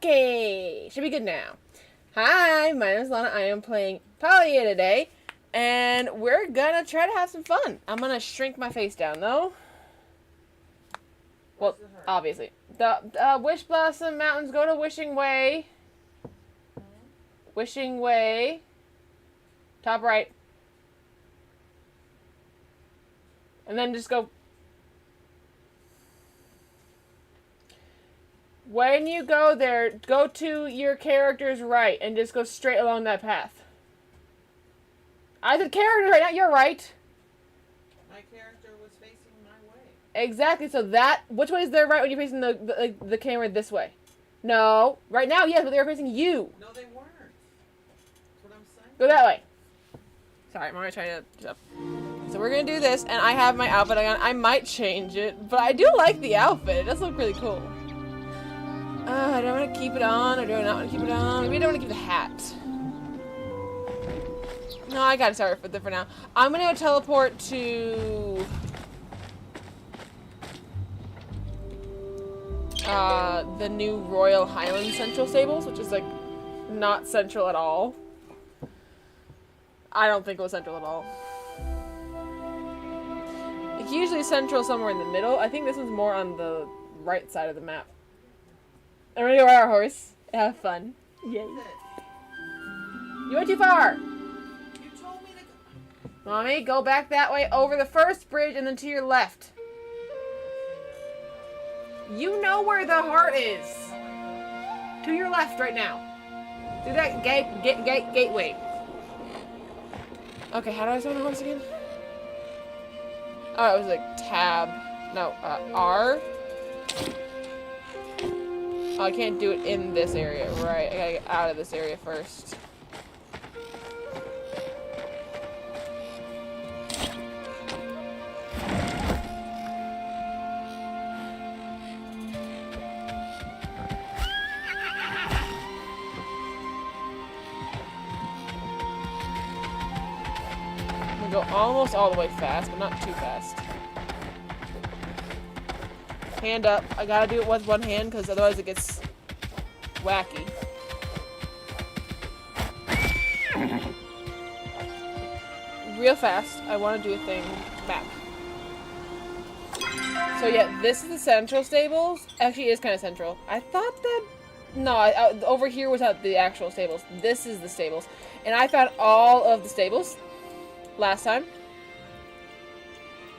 Okay, should be good now. Hi, my name is Lana. I am playing Palia today, and we're gonna try to have some fun. I'm gonna shrink my face down, though. Well, obviously. The Wish Blossom Mountains, go to Wishing Way. Wishing Way. Top right. And then just go. When you go there, go to your character's right and just go straight along that path. I said character right now, you're right. My character was facing my way. Exactly, so that, which way is their right when you're facing the camera this way? No, right now, yes, but they were facing you. No, they weren't. That's what I'm saying. Go that way. Sorry, I'm already trying to, so we're gonna do this, and I have my outfit on. I might change it, but I do like the outfit. It does look really cool. I don't want to keep it on, or do I not want to keep it on? Maybe I don't want to keep the hat. No, I gotta start with it for now. I'm gonna go teleport to the new Royal Highland Central Stables, which is like not central at all. I don't think it was central at all. It's usually central somewhere in the middle. I think this one's more on the right side of the map. I'm gonna go ride our horse and have fun. Yay. You went too far! You told me to go. Mommy, go back that way over the first bridge and then to your left. You know where the heart is. To your left right now. Do that gateway. Okay, how do I summon a horse again? Oh, it was like tab. No, R. Oh, I can't do it in this area. Right, I gotta get out of this area first. I'm gonna go almost all the way fast, but not too fast. Hand up. I gotta do it with one hand because otherwise it gets wacky. Real fast. I want to do a thing. Map. So yeah, this is the central stables. Actually, it is kind of central. I thought that... No, over here was not the actual stables. This is the stables. And I found all of the stables last time.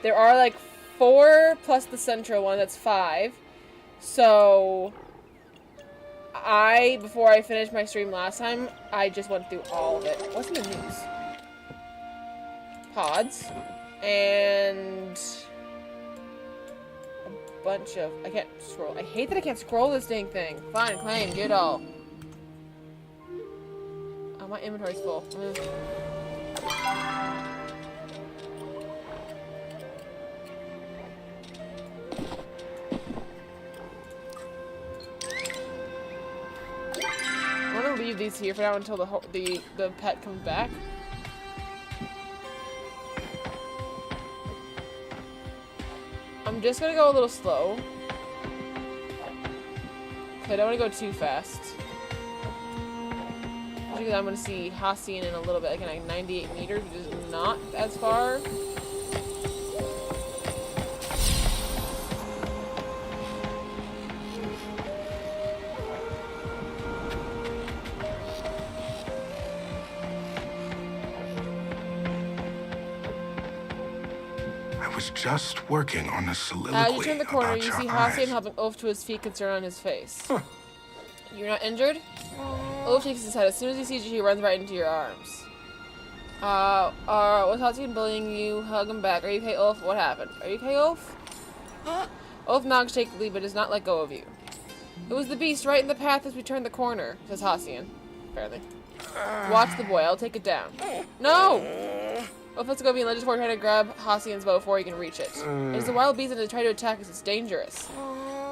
There are like 4 plus the central one, that's 5. So, before I finished my stream last time, I just went through all of it. What's in the news? Pods. And a bunch of, I can't scroll. I hate that I can't scroll this dang thing. Fine, claim, get all. Oh, my inventory's full. I'm gonna leave these here for now until the pet comes back. I'm just gonna go a little slow. I don't want to go too fast. Because I'm gonna see Hacian in a little bit, like 98 meters, which is not as far. Just working on a soliloquy. As you turn the corner, you see Hacian eyes. helping Ulf to his feet, concern on his face. You're not injured? Ulf shakes his head. As soon as he sees you, he runs right into your arms. Was Hacian bullying you? Hug him back. Are you okay, Ulf? What happened? Are you okay, Ulf? Ulf nods shakily, but does not let go of you. It was the beast right in the path as we turned the corner, says Hacian. Apparently. Watch the boy. I'll take it down. No! Ulf lets go of you and lunges forward, trying to grab Hacian's bow before he can reach it. It's a wild beast and to try to attack us. It's dangerous.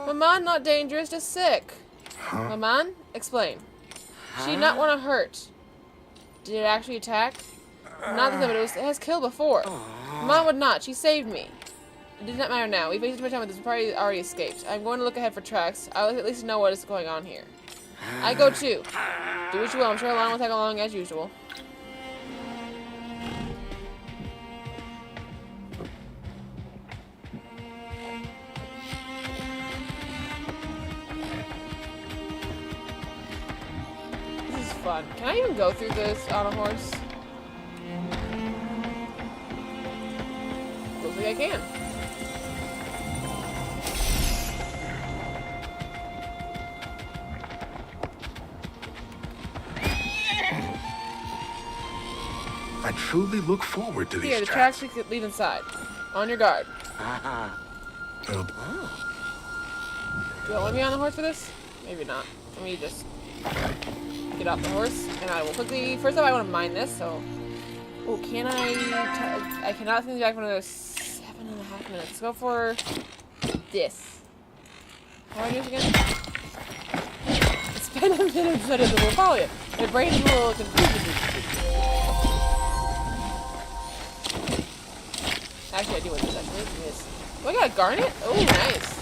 Maman, not dangerous, just sick. Maman? Explain. She did not want to hurt. Did it actually attack? Not this time, but it has killed before. Maman would not. She saved me. It does not matter now. We've wasted too much time with this. We probably already escaped. I'm going to look ahead for tracks. I'll at least know what is going on here. I go too. Do what you will. I'm sure Alana will tag along as usual. This is fun. Can I even go through this on a horse? Looks like I can. I truly look forward to these Here, the chats. tracks we could leave inside. On your guard. Uh, Do I want to be on the horse for this? Maybe not. Let me just get off the horse, and I will quickly. First off, I want to mine this. So, oh, can I? I cannot think back for another 7.5 minutes. Let's go for this. How do I do this again? It's been a minute since I did the little Palia. My brain's a little confused. Actually, I do want this. Actually, let's do this. Oh, I got a garnet. Oh, nice.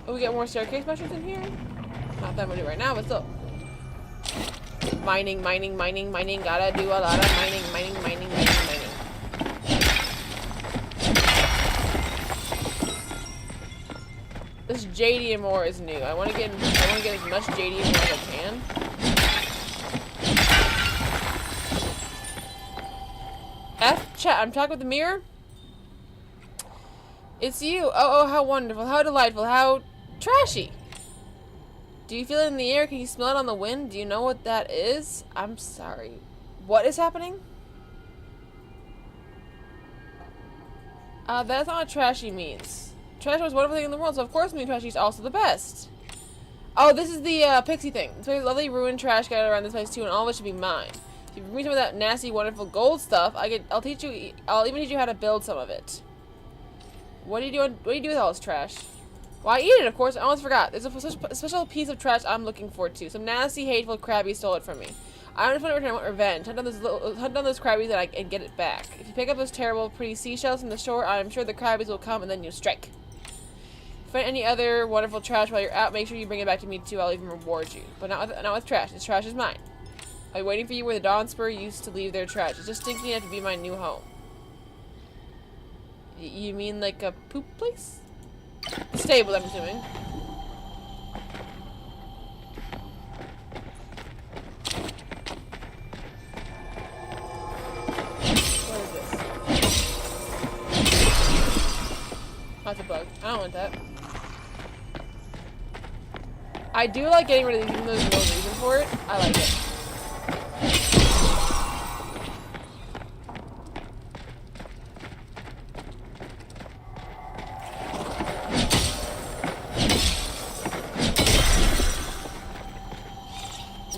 Oh, we get more staircase mushrooms in here? Not that many right now, but still. Mining, mining, mining, mining. Gotta do a lot of mining, mining, mining, mining, mining. This jadium ore is new. I want to get as much jadium ore as I can. Chat, I'm talking with the mirror. It's you. Oh, how wonderful. How delightful. How trashy. Do you feel it in the air? Can you smell it on the wind? Do you know what that is? I'm sorry. What is happening? That's not what trashy means. Trash was a wonderful thing in the world, so of course me trashy is also the best. Oh, this is the pixie thing. This very lovely ruined trash scattered around this place too, and all of it should be mine. If you bring me some of that nasty, wonderful gold stuff, I'll even teach you how to build some of it. What do you do? What do you do with all this trash? Well, I eat it, of course. I almost forgot. There's a special piece of trash I'm looking for too. Some nasty, hateful crabby stole it from me. I just want to return. I want revenge. Hunt down those crabbies and get it back. If you pick up those terrible, pretty seashells from the shore, I'm sure the crabbies will come and then you'll strike. If you find any other wonderful trash while you're out, make sure you bring it back to me too. I'll even reward you. But not with trash. This trash is mine. I'll be waiting for you where the Dawn Spur used to leave their trash. It's just stinking enough to be my new home. You mean like a poop place? The stable, I'm assuming. What is this? Oh, that's a bug. I don't want that. I do like getting rid of these, even though there's no reason for it. I like it.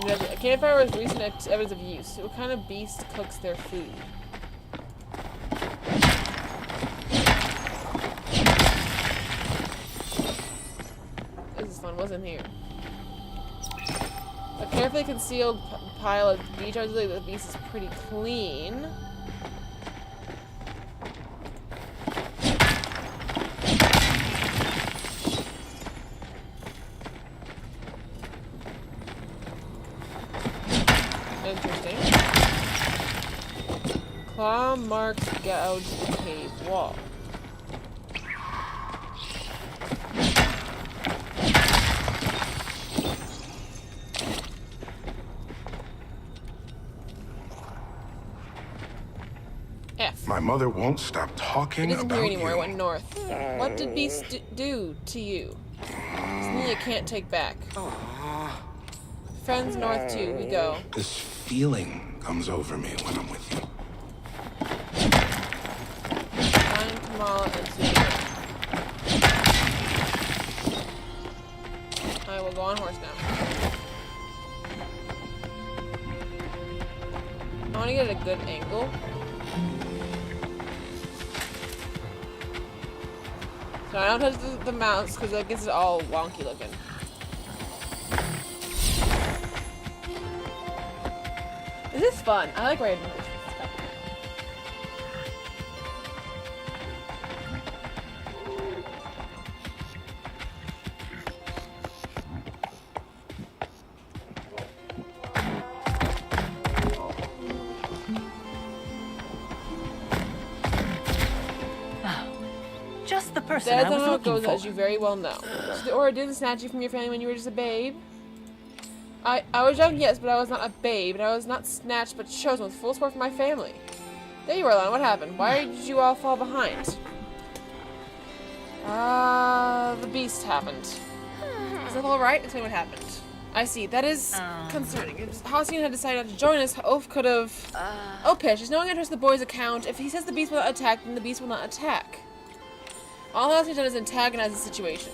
A campfire was recent evidence of use. What kind of beast cooks their food? This is fun. What's in here? A carefully concealed pile of details. The beast is pretty clean. Interesting. Claw marks gouge the cave wall. F. My mother won't stop It talking isn't about here anymore. It you. went north. What did beast do to you? It's me you can't take back. Friends north too. We go. This feeling comes over me when I'm with you. Find Kamala and Susan. I will go on horse now. I want to get a good angle. So I don't touch the mouse because that gets it all wonky looking. This is fun. I like riding horses. the person That's I not was how it looking goes, for. as you very well know. So the Aura didn't snatch you from your family when you were just a babe. I was young, yes, but I was not a babe, and I was not snatched but chosen with full support from my family. There you were, Lana. What happened? Why did you all fall behind? The beast happened. Is that alright? Explain what happened. I see. That is concerning. If Halcyon had decided not to join us, Oaf could have... Oh, Pish, there's no interest in the boy's account. If he says the beast will not attack, then the beast will not attack. All Halcyon's done is antagonize the situation.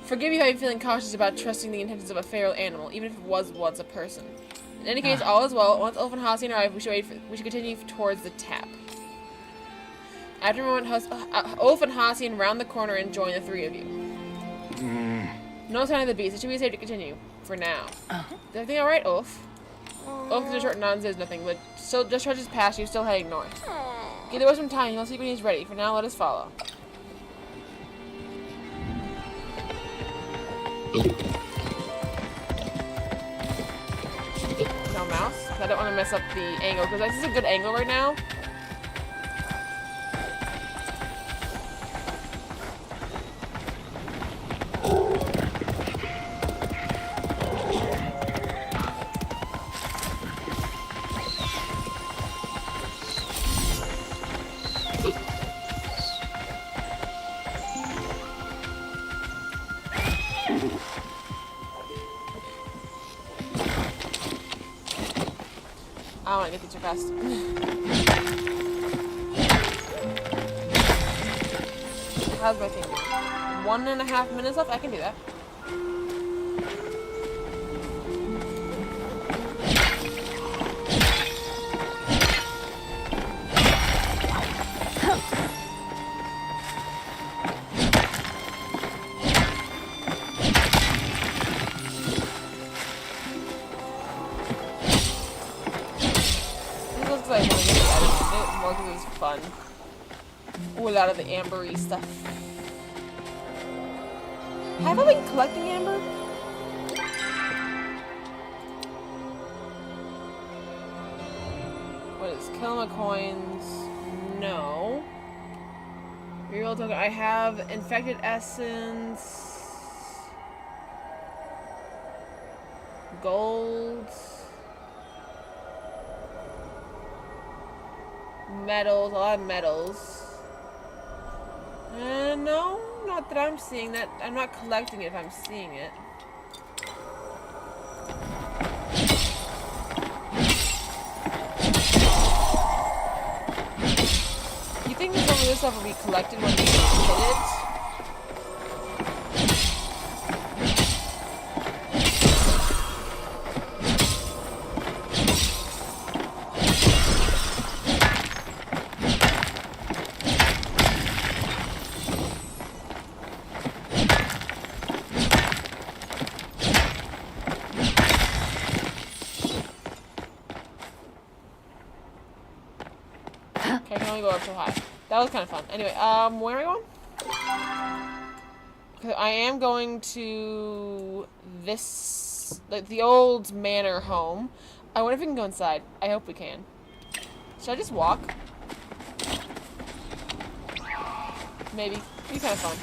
Forgive you how you're feeling cautious about trusting the intentions of a feral animal, even if it was once a person. In any case, all is well. Once Oaf and Halcyon arrive, we should continue towards the tap. After a moment, Oaf and Halcyon round the corner and join the three of you. No sign of the beast. It should be safe to continue. For now. Is everything alright, Oaf? Oaf gives a short nod and says nothing, but still just trudges past you, still heading north. Give the boy some time. He'll see when he's ready. For now, let us follow. No mouse. I don't want to mess up the angle, because this is a good angle right now. I don't want to get these too fast. How's my thing doing? 1.5 minutes left? I can do that. This looks like I want to get edited it more because it was fun. Ooh, a lot of the ambery stuff. Have I been collecting amber? What is Kilma coins? No. Reroll token. I have infected essence. Gold. Metals. A lot of metals. No, not that I'm seeing that. I'm not collecting it if I'm seeing it. You think that some of this stuff will be collected when you hit it? Okay, I can only go up so high. That was kind of fun. Anyway, where am I going? Okay, I am going to this, like, the old manor home. I wonder if we can go inside. I hope we can. Should I just walk? Maybe. It'd be kind of fun.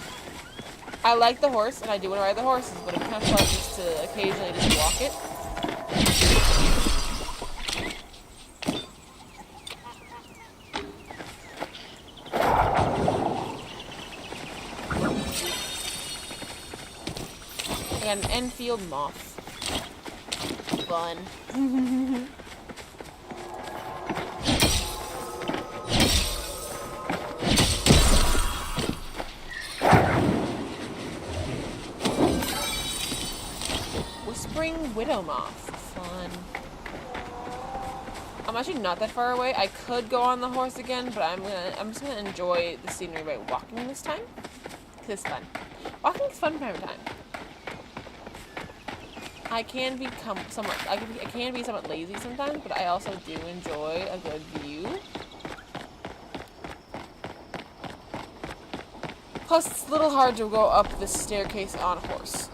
I like the horse, and I do want to ride the horses, but it's kind of fun just to occasionally just walk it. I got an Enfield moth. Fun. Whispering widow moth. Fun. I'm actually not that far away. I could go on the horse again, but I'm just gonna enjoy the scenery by walking this time. Cause it's fun. Walking is fun from time to time. I can be somewhat lazy sometimes, but I also do enjoy a good view. Plus, it's a little hard to go up this staircase on a horse.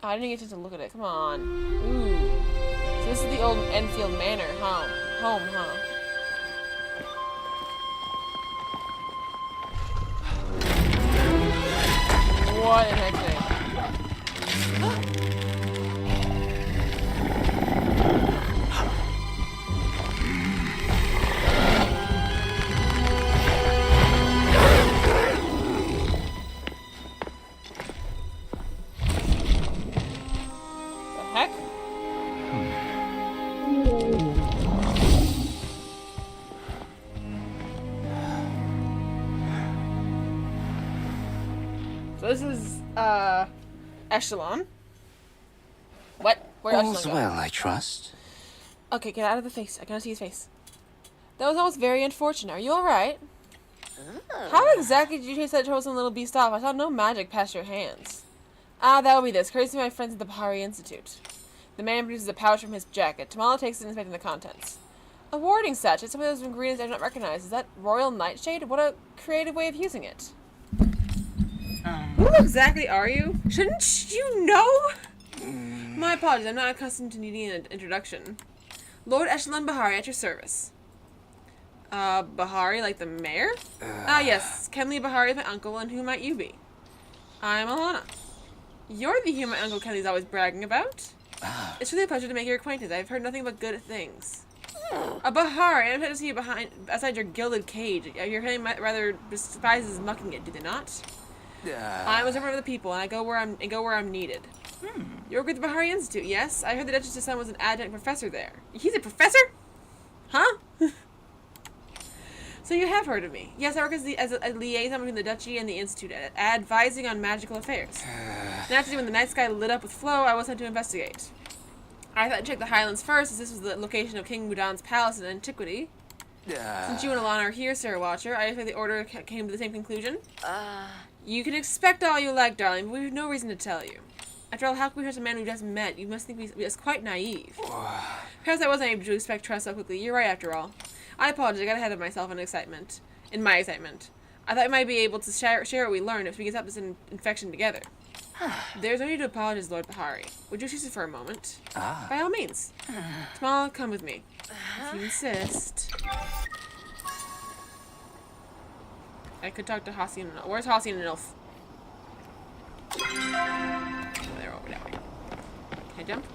I didn't get to look at it. Come on. Ooh. So this is the old Enfield Manor, huh? Home, huh? What in heck's name? The heck? So this is, Echelon. What? Where Echelon All's go? well, I trust. Okay, get out of the face. I cannot see his face. That was almost very unfortunate. Are you alright? How exactly did you chase that troublesome little beast off? I saw no magic pass your hands. Ah, that will be this. Courtesy of my friends at the Bahari Institute. The man produces a pouch from his jacket. Tamala takes it, inspecting the contents. A warding sachet. Some of those ingredients I do not recognize. Is that royal nightshade? What a creative way of using it. Who exactly are you? Shouldn't you know? My apologies. I'm not accustomed to needing an introduction. Lord Echelon Bahari at your service. Bahari, like the mayor? Yes. Kenley Bahari is my uncle, and who might you be? I'm Alana. You're the human my Uncle Kenley's always bragging about. It's really a pleasure to make your acquaintance. I've heard nothing but good things. A Bahari, I'm glad to see you outside your gilded cage. Your family rather despises mucking it, do they not? I'm a servant of the people, and I go where I'm needed. You work with the Bahari Institute, yes? I heard the Duchess's son was an adjunct professor there. He's a professor? Huh? So you have heard of me. Yes, I work as a liaison between the Duchy and the Institute, advising on magical affairs. Naturally, when the night sky lit up with flow, I was sent to investigate. I thought I'd check the Highlands first, as this was the location of King Mudan's palace in antiquity. Since you and Alana are here, Sir Watcher, I expect the order came to the same conclusion. You can expect all you like, darling, but we have no reason to tell you. After all, how can we trust a man we just met? You must think we are quite naive. Perhaps I wasn't able to expect trust so quickly. You're right, after all. I apologize, I got ahead of myself in my excitement. I thought we might be able to share what we learned if we could stop this infection together. There's no need to apologize, Lord Bahari. Would you excuse it for a moment? By all means. Tamala, come with me. If you insist. I could talk to Hassian and Elf. Where's Hassian and Elf? Oh, they're over that way. Can I jump?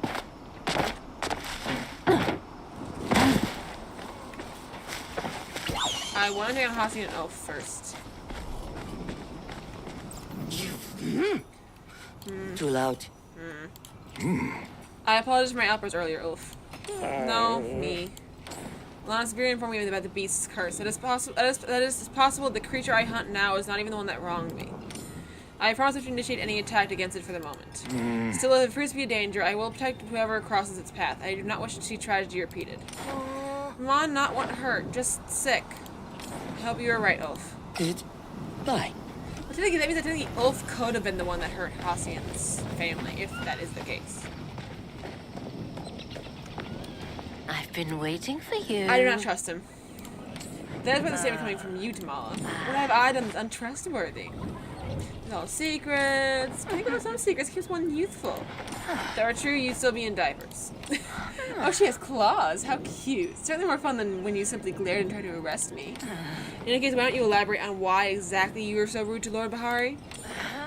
I want to take on Hassian and Elf first. Too loud. I apologize for my outburst earlier, Ulf. No, me. Lana severely informed me about the beast's curse. It is possible the creature I hunt now is not even the one that wronged me. I promise not to initiate any attack against it for the moment. Still, if it proves to be a danger, I will protect whoever crosses its path. I do not wish to see tragedy repeated. Mon, not want hurt, just sick. I hope you are right, Ulf. Goodbye. Well, that means that technically Ulf could have been the one that hurt Hassian's family, if that is the case. I've been waiting for you. I do not trust him. That is why the statement coming from you, Tamala. What have I done that's untrustworthy? There's all secrets. I think some secrets keeps one youthful. If that were true, you'd still be in diapers. Oh, she has claws. How cute. Certainly more fun than when you simply glared and tried to arrest me. In any case, why don't you elaborate on why exactly you were so rude to Lord Bahari?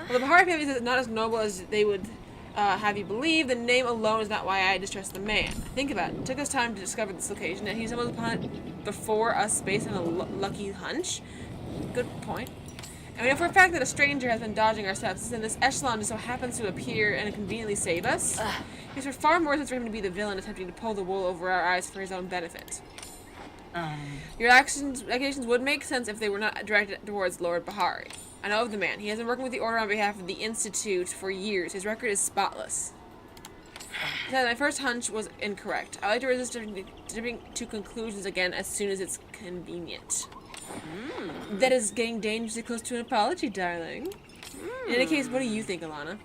Well, the Bahari family is not as noble as they would have you believe. The name alone is not why I distrust the man. Think about it. It took us time to discover this location, and he stumbled upon it before us based on a lucky hunch. Good point. And we know for a fact that a stranger has been dodging our steps, and this Echelon just so happens to appear and conveniently save us. It's for far more sense for him to be the villain attempting to pull the wool over our eyes for his own benefit. Your accusations would make sense if they were not directed towards Lord Bahari. I know of the man. He has been working with the Order on behalf of the Institute for years. His record is spotless. Besides, my first hunch was incorrect. I like to resist jumping to conclusions again as soon as it's convenient. That is getting dangerously close to an apology, darling. In any case, what do you think, Alana?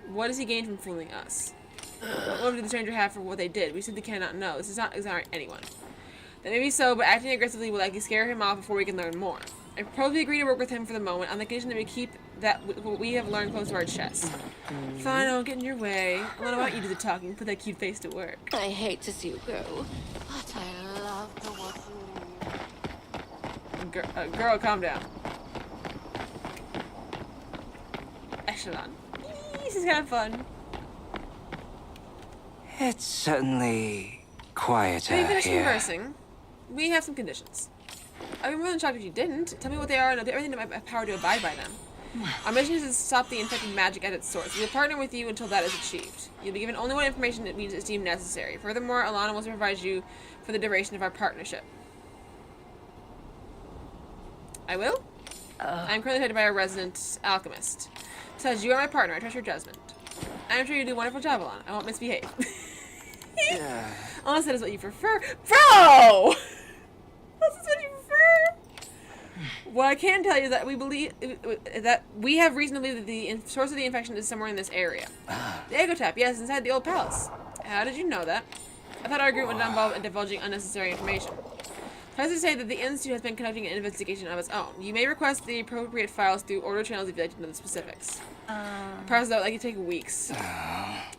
What does he gain from fooling us? What motive did the stranger have for what they did? We simply cannot know. This does not exonerate anyone. That may be so, but acting aggressively will likely scare him off before we can learn more. I probably agree to work with him for the moment on the condition that we keep what we have learned close to our chest. Fine, I won't get in your way. Alana, why don't you do the talking? Put that cute face to work. I hate to see you go, but I love to watch you leave. Girl, calm down. Echelon. This is kind of fun. It's certainly quieter When you finish here. conversing, we have some conditions. I'd be more than shocked if you didn't. Tell me what they are and I'll do everything in my power to abide by them. Our mission is to stop the infected magic at its source. We'll partner with you until that is achieved. You'll be given only what information it is deemed necessary. Furthermore, Alana will supervise you for the duration of our partnership. I will? I'm currently headed by a resident alchemist. Besides, you are my partner. I trust your judgment. I'm sure you do a wonderful job, Alana. I won't misbehave. Unless that is what you prefer. Bro! Unless that's what you prefer. What I can tell you is that we have reason to believe that the source of the infection is somewhere in this area. The Ecotap, yes, inside the old palace. How did you know that? I thought our agreement would not involve divulging unnecessary information. Suffice to say that the Institute has been conducting an investigation of its own. You may request the appropriate files through order channels if you'd like to know the specifics. The process that would take weeks.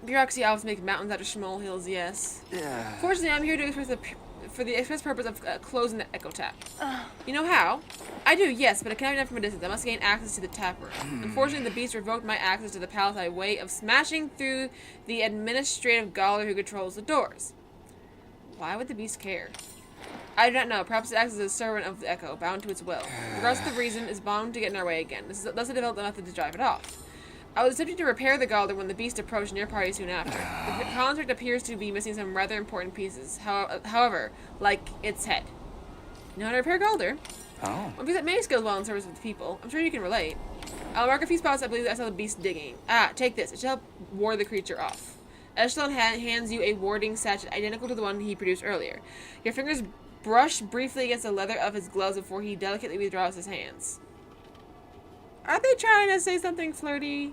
Bureaucracy always makes mountains out of molehills, yes. Fortunately, I'm here to for the express purpose of closing the Ecotap. You know how? I do, yes, but it cannot be done from a distance. I must gain access to the tap room. Unfortunately, the beast revoked my access to the palace by way of smashing through the administrative gaoler who controls the doors. Why would the beast care? I do not know. Perhaps it acts as a servant of the Echo, bound to its will. Regardless of the reason, is bound to get in our way again. This is thus a difficult method to drive it off. I was attempting to repair the gaoler when the beast approached near party soon after. The construct appears to be missing some rather important pieces. However, like its head. You know how to repair gaoler? Oh. One piece that may skills well in service of the people. I'm sure you can relate. I'll mark a few spots I believe that I saw the beast digging. Ah, take this. It should help ward the creature off. Echelon hands you a warding sachet identical to the one he produced earlier. Your fingers brush briefly against the leather of his gloves before he delicately withdraws his hands. Are they trying to say something flirty?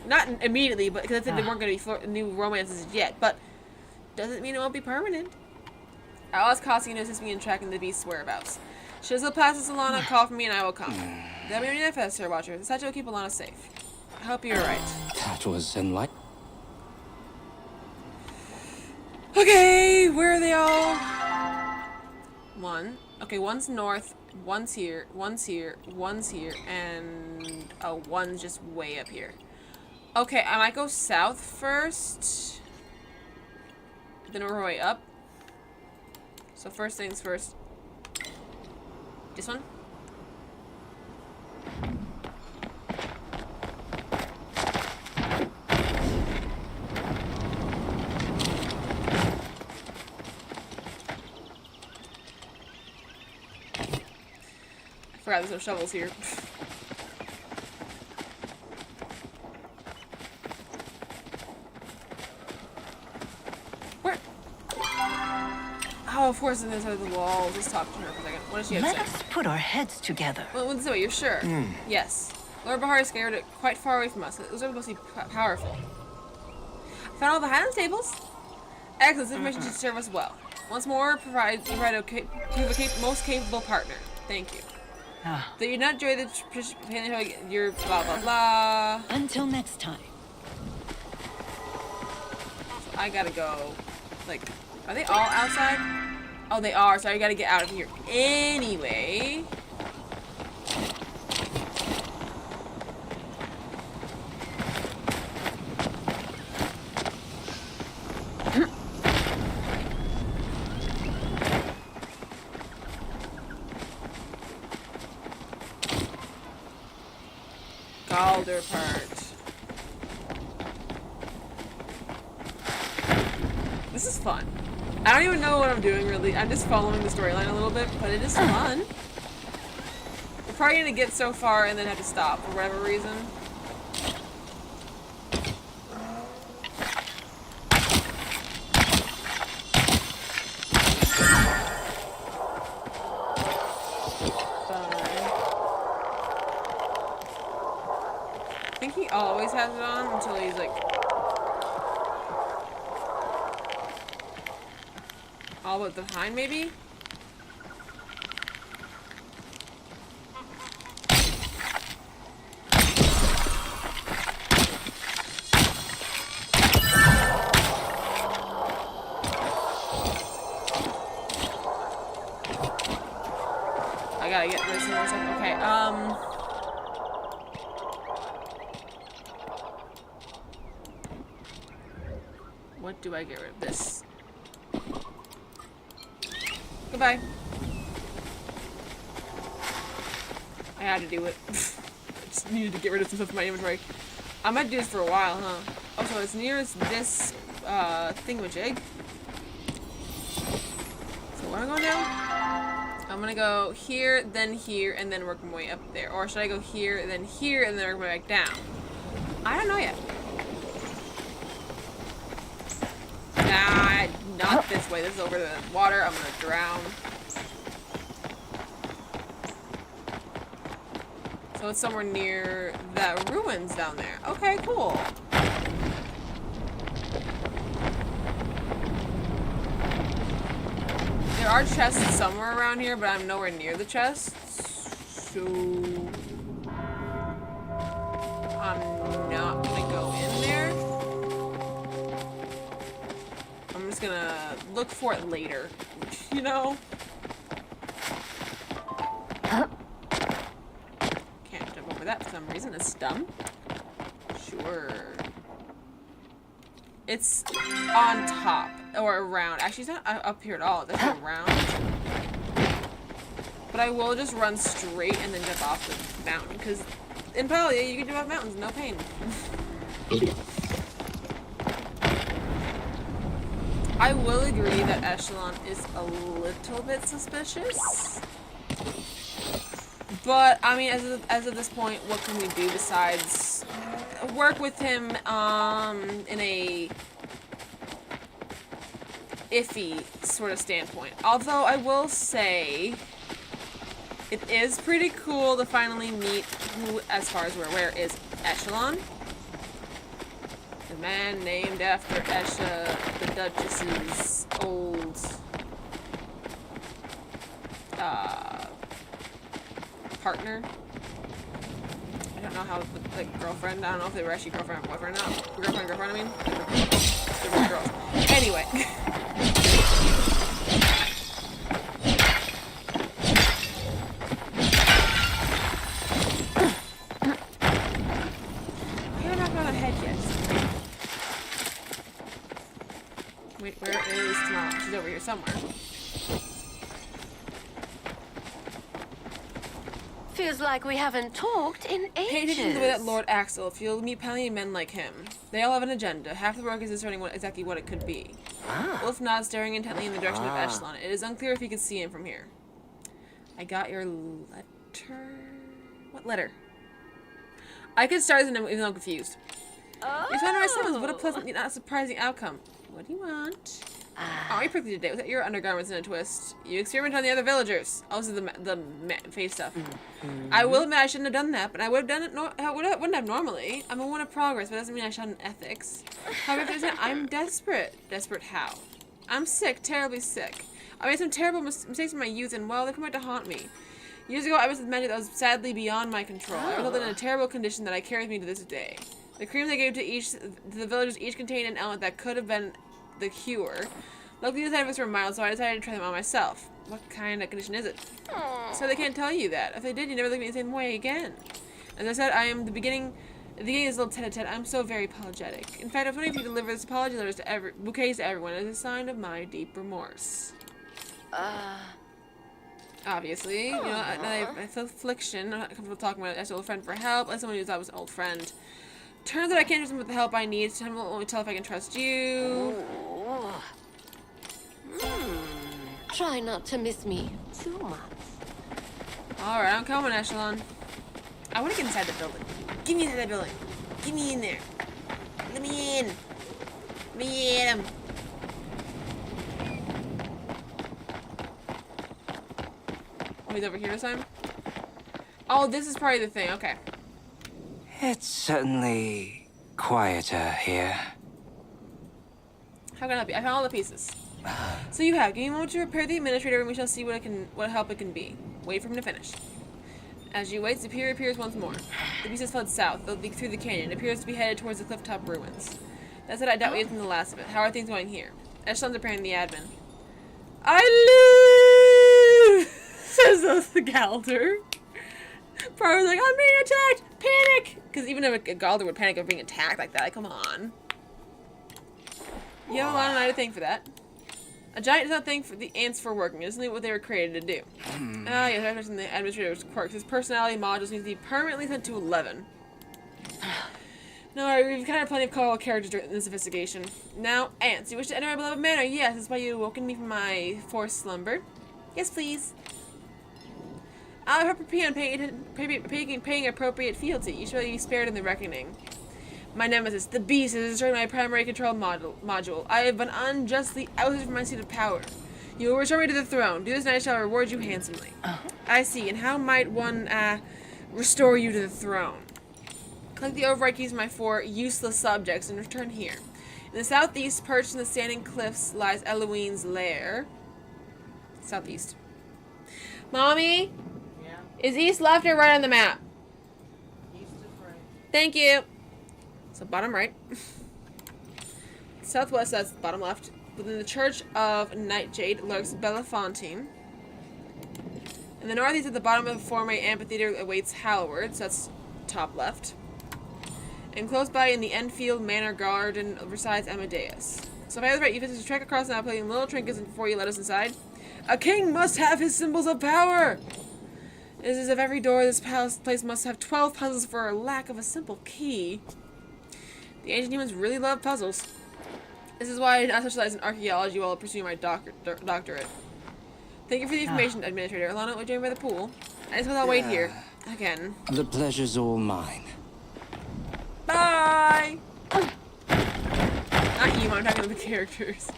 Not immediately, but because I said they weren't going to be new romances yet. But doesn't mean it won't be permanent. I'll ask Cassian to assist me in tracking the beast's whereabouts. Shizzle passes Alana, call for me, and I will come. That'll be enough, Sir Watcher. The statue will keep Alana safe. I hope you're right. That was enlightening. Okay, where are they all? One. Okay, one's north, one's here, one's here, one's here, and one's just way up here. Okay, I might go south first. Then we're way up. So first things first. This one? I forgot there's no shovels here. Where? Oh, of course, in this other wall. Just talk to her for a second. What does she have to Let say? us put our heads together. Well, this way, you're sure? Yes. Lord Bahari scared it quite far away from us. Those are supposed to be powerful. Found all the Highlands tables. Excellent. This information should serve us well. Once more, prove a most capable partner. Thank you. Though you not enjoy the your blah blah blah. Until next time. So I gotta go. Like, are they all outside? Oh, they are. So I gotta get out of here anyway. Galder part. This is fun. I don't even know what I'm doing really. I'm just following the storyline a little bit, but it is fun. We're probably gonna get so far and then have to stop for whatever reason. I think he always has it on until he's like all but behind, maybe? what do I get rid of? This. Goodbye. I had to do it. I just needed to get rid of some stuff from my inventory. I might do this for a while, huh? Oh, so it's near this thingamajig. So where am I going now? I'm gonna go here, and then work my way up there. Or should I go here, and then work my way back down? I don't know yet. Nah, not this way. This is over the water. I'm gonna drown. So it's somewhere near the ruins down there. Okay, cool. There are chests somewhere around here, but I'm nowhere near the chests. So I'm not gonna go in there. I'm just gonna look for it later. You know? That for some reason. It's dumb. Sure. It's on top or around. Actually, it's not up here at all. It's around. But I will just run straight and then jump off the mountain because in Palia you can jump off mountains, no pain. I will agree that Echelon is a little bit suspicious. But, I mean, as of this point, what can we do besides work with him, in a iffy sort of standpoint. Although, I will say, it is pretty cool to finally meet who, as far as we're aware, is Echelon. The man named after Esha, the Duchess's old, partner. I don't know how, like, girlfriend. I don't know if they were actually girlfriend or boyfriend or not. Girlfriend, I mean. They were girls. Anyway. You're not on a head yet. Wait, where is Tamala? She's over here somewhere. Feels like we haven't talked in ages. Pay attention to the way that Lord Axel. If you'll meet Palia men like him, they all have an agenda. Half the work is discerning exactly what it could be. Wolf nods, staring intently in the direction of Echelon. It is unclear if he could see him from here. I got your letter. What letter? I could start even though I'm confused. You found my summons. What a pleasant, yet not surprising outcome. What do you want? Oh, you prickly today. Was that your undergarments in a twist? You experiment on the other villagers. Also the face stuff. I will admit I shouldn't have done that, but I would have done it. Wouldn't have normally. I'm a one of progress, but that doesn't mean I shun ethics. However, I'm desperate. Desperate how? I'm sick, terribly sick. I made some terrible mistakes in my youth, and well, they come back to haunt me. Years ago, I was with magic that was sadly beyond my control. I resulted in a terrible condition that I carry with me to this day. The creams I gave to the villagers each contained an element that could have been the cure. Luckily, the side effects were mild, so I decided to try them on myself. What kind of condition is it? So they can't tell you that. If they did, you never look at me the same way again. As I said, I am the beginning is a little tete-a-tete. I'm so very apologetic. In fact, I was wondering if you could deliver this apology letters to bouquets to everyone as a sign of my deep remorse. Obviously, you know, I feel affliction. I'm not comfortable talking about it as an old friend for help, as someone who thought was an old friend. Turns out I can't trust him with the help I need, so let me tell if I can trust you. Try not to miss me too much. Alright, I'm coming, Echelon. I want to get inside the building. Get me into that building. Get me in there. Let me in. Let me in him. Oh, he's over here this time? Oh, this is probably the thing. Okay. It's certainly quieter here. How can I help you? I found all the pieces. So you have. Give me a moment to repair the administrator, and we shall see what help it can be. Wait for him to finish. As you wait, Superior appears once more. The pieces fled south, through the canyon. It appears to be headed towards the clifftop ruins. That said, I doubt we get from the last of it. How are things going here? Echelon's repairing the admin. I live! Says the Galder. Probably like, I'm being attacked! Panic! Because even if a Galder would panic of being attacked like that, like, come on. You have a lot of night to thank for that. A giant does not thank for the ants for working. It doesn't do what they were created to do. Yes, I the administrator's quirks. His personality modules need to be permanently sent to 11. No, we've kind of plenty of colorful characters during this investigation. Now, ants, you wish to enter my beloved manor? Yes, that's why you awoken me from my forced slumber. Yes, please. I hope you're paying appropriate fealty. You shall be spared in the reckoning. My nemesis, the beast, has destroyed my primary control module. I have been unjustly ousted from my seat of power. You will restore me to the throne. Do this and I shall reward you handsomely. I see. And how might one, restore you to the throne? Click the override keys for my 4 useless subjects and return here. In the southeast, perched in the standing cliffs, lies Eloine's lair. Southeast. Mommy? Yeah. Is east left or right on the map? East is right. Thank you. So bottom right. Southwest, that's bottom left. Within the Church of Nightjade lurks Bellefontaine. In the northeast, at the bottom of the former amphitheater, awaits Hallward, so that's top left. And close by in the Enfield Manor Garden resides Amadeus. So if I was right, you visit to trek across now, playing little trinkets before you let us inside. A king must have his symbols of power! It is as if every door of this place must have 12 puzzles for a lack of a simple key. The ancient humans really love puzzles. This is why I did not specialize in archaeology while pursuing my doctorate. Thank you for the information, Administrator. Alana will join by the pool. I suppose I'll wait here. Again. The pleasure's all mine. Bye! Not you, I'm talking to the characters.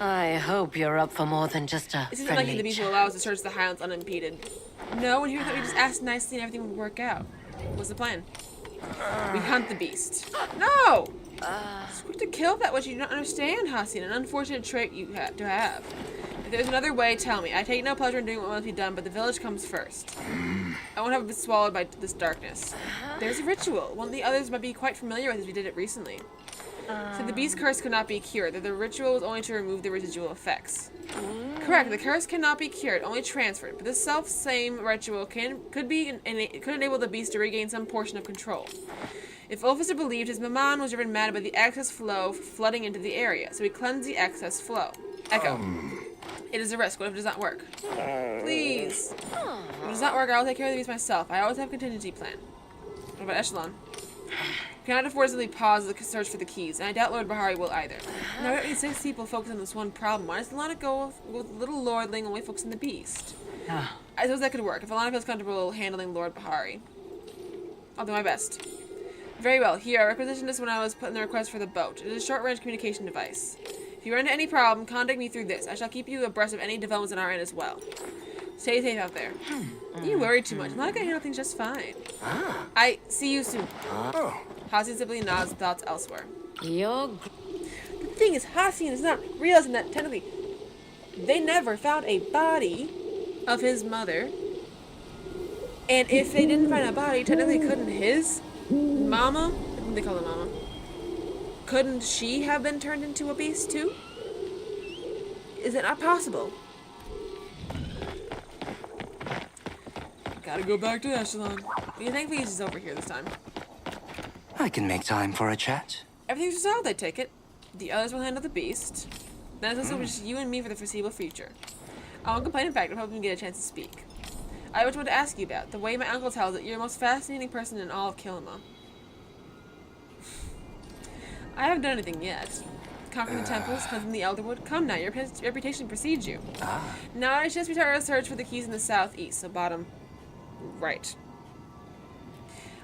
I hope you're up for more than just a It isn't friendly like the beast will chat. allow us to search the Highlands unimpeded. No, and here we thought we just asked nicely and everything would work out. What's the plan? We hunt the beast. No! It's quick to kill that which you do not understand, Hassian. An unfortunate trait you have to have. If there's another way, tell me. I take no pleasure in doing what must be done, but the village comes first. I won't have it swallowed by this darkness. There's a ritual. One of the others might be quite familiar with as we did it recently. So the beast curse could not be cured. That the ritual was only to remove the residual effects. Correct. The curse cannot be cured, only transferred. But this self-same ritual could enable the beast to regain some portion of control. If Ulfus had believed, his maman was driven mad by the excess flow flooding into the area, so he cleansed the excess flow. Echo. It is a risk. What if it does not work? Please. If it does not work, I will take care of the beast myself. I always have a contingency plan. What about Echelon? We cannot afford to simply pause the search for the keys, and I doubt Lord Bahari will either. Now, we don't need 6 people focused on this one problem. Why does Alana go with little lordling and only focus on the beast? I suppose that could work, if Alana feels comfortable handling Lord Bahari. I'll do my best. Very well. Here, I requisitioned this when I was putting the request for the boat. It is a short-range communication device. If you run into any problem, contact me through this. I shall keep you abreast of any developments on our end as well. Stay safe out there. You worry too much. I'm not gonna handle things just fine. I see you soon. Hassian simply nods thoughts elsewhere. You're The thing is, Hassian is not realizing that technically they never found a body of his mother. And if they didn't find a body, technically couldn't his mama, I think they call her mama, couldn't she have been turned into a beast too? Is it not possible? Gotta go back to Echelon. You thankfully he's over here this time. I can make time for a chat. Everything's resolved, I take it. The others will handle the beast. Then it's also just you and me for the foreseeable future. I won't complain, in fact, I'm hoping to get a chance to speak. I have what to ask you about. The way my uncle tells it, you're the most fascinating person in all of Kilima. I haven't done anything yet. Conquering the temples, cleansing the Elderwood. Come now, your reputation precedes you. Now I should start our search for the keys in the southeast, so bottom right.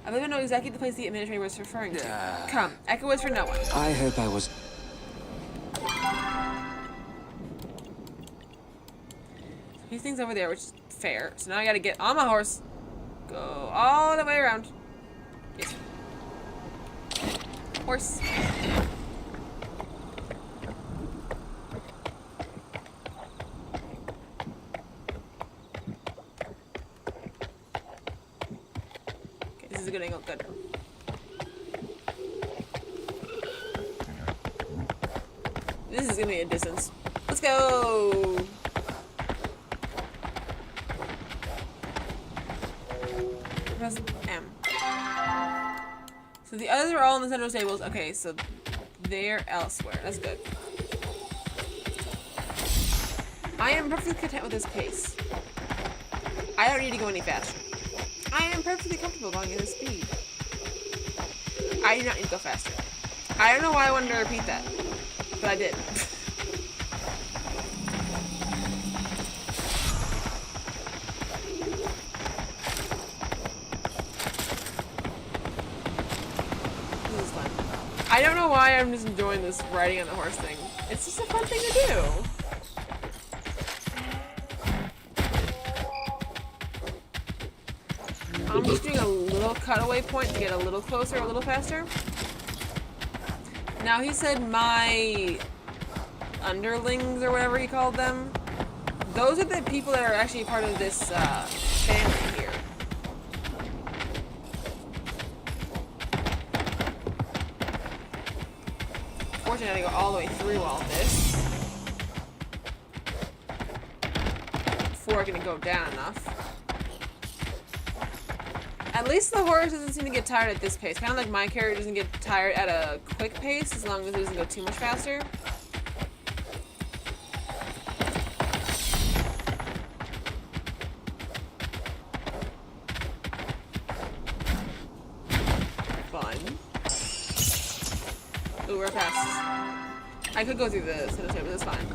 I believe I know exactly the place the administrator was referring to. Come, echo is for no one. I hope I was... These things over there, which is fair. So now I gotta get on my horse. Go all the way around. Yes. Horse. Okay, this is a good angle. Good. This is gonna be a distance. Let's go! Press M. So the others are all in the center of stables. Okay, so there elsewhere. That's good. I am perfectly content with this pace. I don't need to go any faster. I am perfectly comfortable going at this speed. I do not need to go faster. I don't know why I wanted to repeat that, but I did. This is fun. I don't know why I'm just enjoying this riding on the horse thing. It's just a fun thing to do. I'm just doing a little cutaway point to get a little closer, a little faster. Now he said my underlings, or whatever he called them, those are the people that are actually part of this family here. Fortunately, I gotta go all the way through all this before I can go down enough. At least the horse doesn't seem to get tired at this pace. Kind of like my character doesn't get tired at a quick pace as long as it doesn't go too much faster. Fun. Ooh, we're fast. I could go through the center, but it's fine.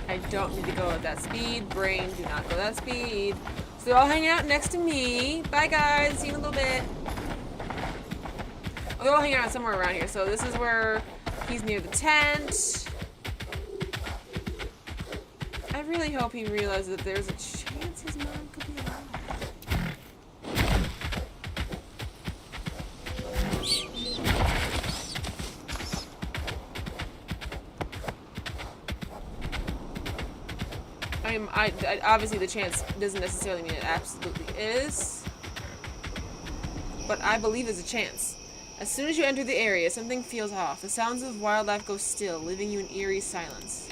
I don't need to go at that speed. Brain, do not go that speed. So they're all hanging out next to me. Bye, guys. See you in a little bit. Oh, they're all hanging out somewhere around here. So this is where he's near the tent. I really hope he realizes that there's a chance his mom could be alive. I obviously the chance doesn't necessarily mean it absolutely is, but I believe there's a chance. As soon as you enter the area, something feels off. The sounds of wildlife go still, leaving you in eerie silence.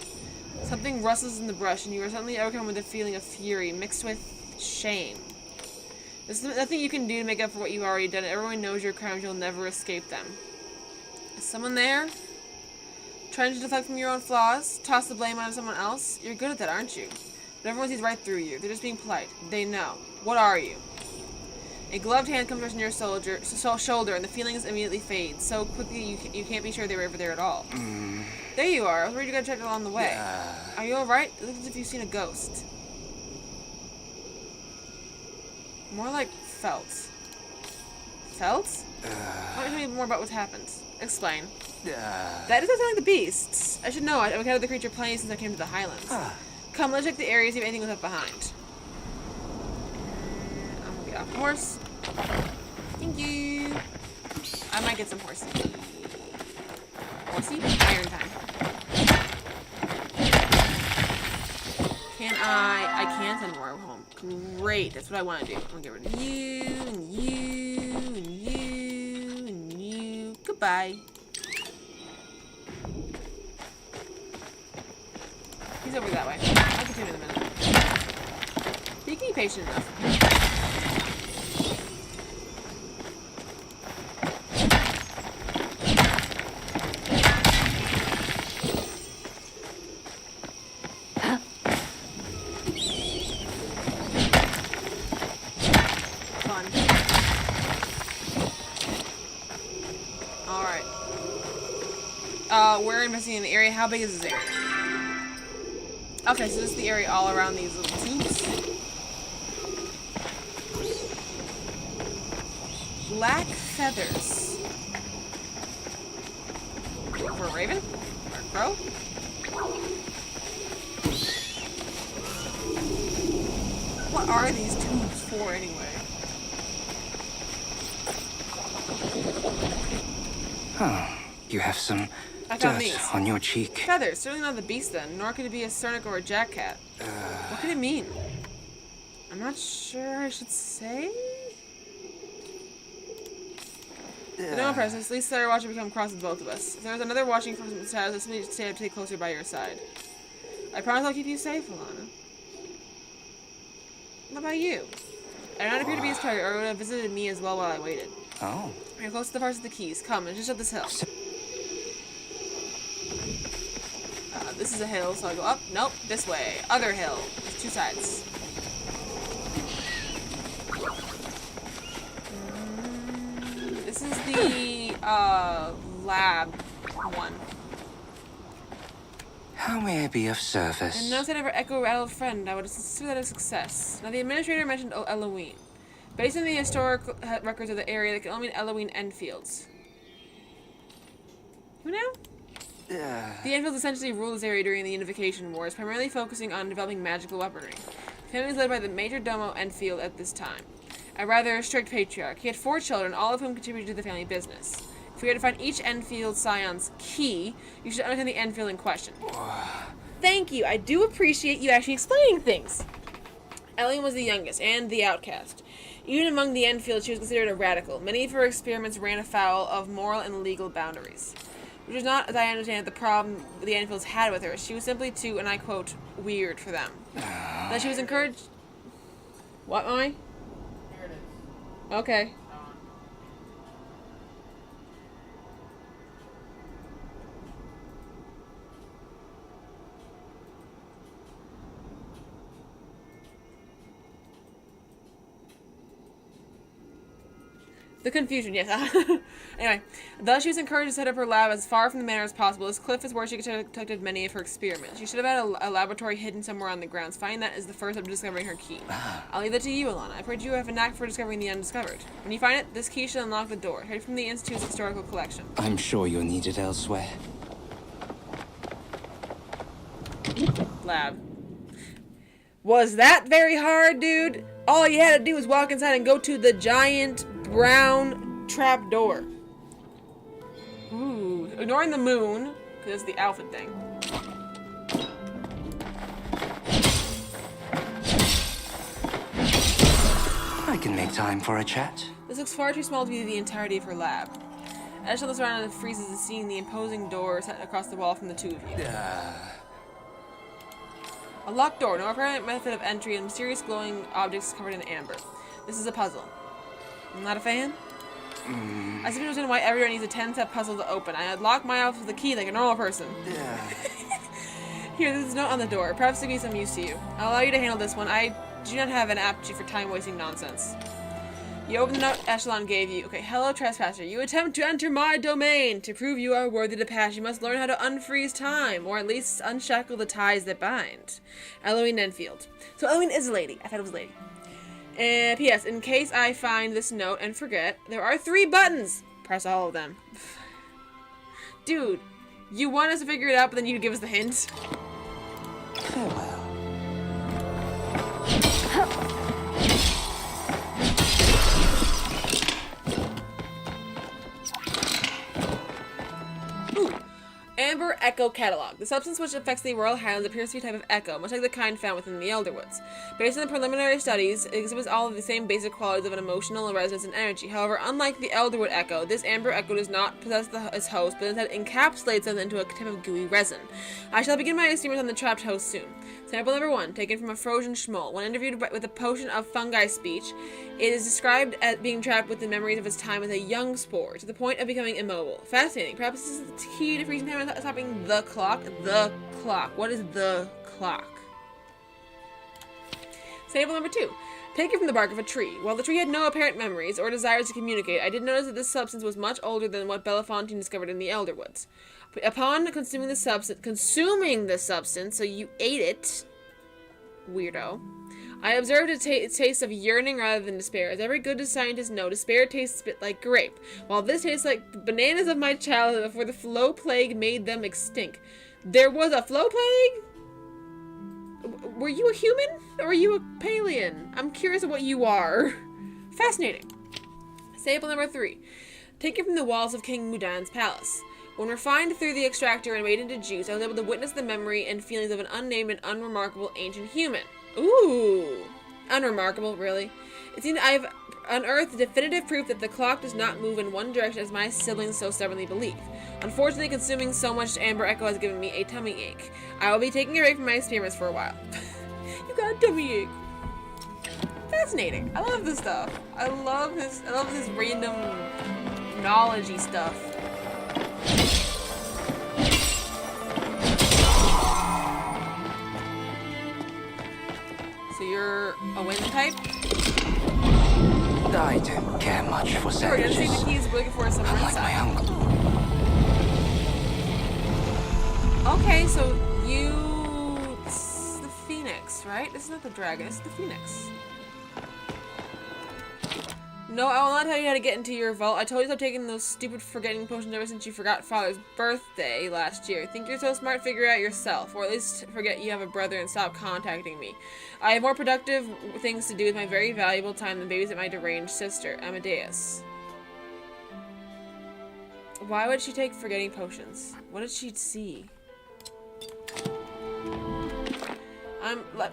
Something rustles in the brush, and you are suddenly overcome with a feeling of fury mixed with shame. There's nothing you can do to make up for what you've already done. Everyone knows your crimes. You'll never escape them. Is someone there? Trying to deflect from your own flaws? Toss the blame on someone else? You're good at that, aren't you? But everyone sees right through you. They're just being polite. They know. What are you? A gloved hand comes on your shoulder, and the feelings immediately fade. So quickly, you can't be sure they were ever there at all. There you are. I was worried you got checked along the way. Are you alright? It looks as if you've seen a ghost. More like felt. Felt? Why don't you tell me more about what's happened? Explain. That doesn't sound like the beasts. I should know. I've encountered the creature plenty since I came to the Highlands. Come, let's check the area, see if anything was left behind. I'm gonna get off the horse. Thank you. I might get some horsey. Horsey? Iron time. Can I can send more home. Great, that's what I want to do. I'm gonna get rid of you, and you, and you, and you. Goodbye. He's over that way. I'll get him in a minute. He can be patient enough. Fun. Alright. We're investigating the area. How big is this area? Okay, so this is the area all around these little tubes. Black feathers. For a raven? Or a crow? What are these tubes for anyway? Oh, you have some I found dirt these. on your cheek. Feathers. Certainly not the beast then, nor could it be a cernic or a jackcat. What could it mean? I'm not sure I should say. But no impressions. At least Sarah watching become cross with both of us. If there's another watching from the shadows, let's need to stay closer by your side. I promise I'll keep you safe, Alana. What about you? I do not appear to be his target, or would have visited me as well while I waited. Oh. We're close to the forest of the keys. Come, it's just up this hill. This is a hill, so I go up. Nope, this way. Other hill. There's two sides. This is the lab one. How may I be of service? And notice I never echo rattled friend. I would consider that a success. Now the administrator mentioned Eloine. Based on the historical records of the area, that can only mean Eloine Enfields. Who now? The Enfields essentially ruled this area during the Unification Wars, primarily focusing on developing magical weaponry. The family was led by the Major Domo Enfield at this time, a rather strict patriarch. He had 4 children, all of whom contributed to the family business. If we were to find each Enfield scion's key, you should understand the Enfield in question. Thank you. I do appreciate you actually explaining things. Ellen was the youngest and the outcast. Even among the Enfield, she was considered a radical. Many of her experiments ran afoul of moral and legal boundaries, which was not, as I understand it, the problem the Enfields had with her. She was simply too, and I quote, weird for them. That she was encouraged... What, Mommy? Here it is. Okay. The confusion, yes. Anyway, thus she was encouraged to set up her lab as far from the manor as possible. This cliff is where she conducted many of her experiments. She should have had a laboratory hidden somewhere on the grounds. Finding that is the first step to discovering her key. I'll leave that to you, Alana. I've heard you have a knack for discovering the undiscovered. When you find it, this key should unlock the door. Straight from the Institute's historical collection. I'm sure you'll need it elsewhere. Lab. Was that very hard, dude? All you had to do was walk inside and go to the giant brown trap door. Ooh. Ignoring the moon, because it's the outfit thing. I can make time for a chat. This looks far too small to be the entirety of her lab. As she looks around and freezes to seeing the imposing door set across the wall from the two of you. A locked door, no apparent method of entry, and mysterious glowing objects covered in amber. This is a puzzle. I'm not a fan? I simply understand why everyone needs a 10-step puzzle to open. I had locked my mouth with a key like a normal person. Here, there's a note on the door. Perhaps to be some use to you. I'll allow you to handle this one. I do not have an aptitude for time-wasting nonsense. You open the note Echelon gave you. Okay, hello, trespasser. You attempt to enter my domain. To prove you are worthy to pass, you must learn how to unfreeze time, or at least unshackle the ties that bind. Eloine Enfield. So Eloine is a lady. I thought it was a lady. P.S. In case I find this note and forget, there are 3 buttons. Press all of them. Dude, you want us to figure it out, but then you give us the hint? Farewell. Amber Echo Catalog. The substance which affects the Royal Highlands appears to be a type of echo, much like the kind found within the Elderwoods. Based on the preliminary studies, it exhibits all of the same basic qualities of an emotional resonance and energy. However, unlike the Elderwood Echo, this Amber Echo does not possess its host, but instead encapsulates them into a type of gooey resin. I shall begin my experiments on the trapped host soon. Sample number 1, taken from a frozen schmoll. When interviewed with a potion of fungi speech, it is described as being trapped with the memories of its time as a young spore, to the point of becoming immobile. Fascinating. Perhaps this is the key to freezing time and stopping the clock. The clock. What is the clock? Sample number 2. Taken from the bark of a tree. While the tree had no apparent memories or desires to communicate, I did notice that this substance was much older than what Belafontaine discovered in the Elderwoods. Upon consuming the substance, so you ate it, weirdo, I observed a taste of yearning rather than despair. As every good scientist knows, despair tastes a bit like grape, while this tastes like the bananas of my childhood before the flow plague made them extinct. There was a flow plague? Were you a human? Or were you a Palian? I'm curious of what you are. Fascinating. Sample number 3. Taken from the walls of King Mudan's palace. When refined through the extractor and made into juice, I was able to witness the memory and feelings of an unnamed and unremarkable ancient human. Ooh. Unremarkable, really. It seems I've unearthed definitive proof that the clock does not move in one direction as my siblings so stubbornly believe. Unfortunately, consuming so much Amber Echo has given me a tummy ache. I will be taking a break from my experiments for a while. You got a tummy ache. fascinating. I love this stuff. I love this random knowledgey stuff. So you're a wind type? I don't care much for Sure, you're gonna see sandwiches. the keys we're looking for somewhere I'm like my inside. uncle. Okay, so it's the phoenix, right? This is not the dragon, it's the phoenix. No, I will not tell you how to get into your vault. I told you to stop taking those stupid forgetting potions ever since you forgot Father's birthday last year. Think you're so smart, figure it out yourself. Or at least forget you have a brother and stop contacting me. I have more productive things to do with my very valuable time than babysit my deranged sister, Amadeus. Why would she take forgetting potions? What did she see?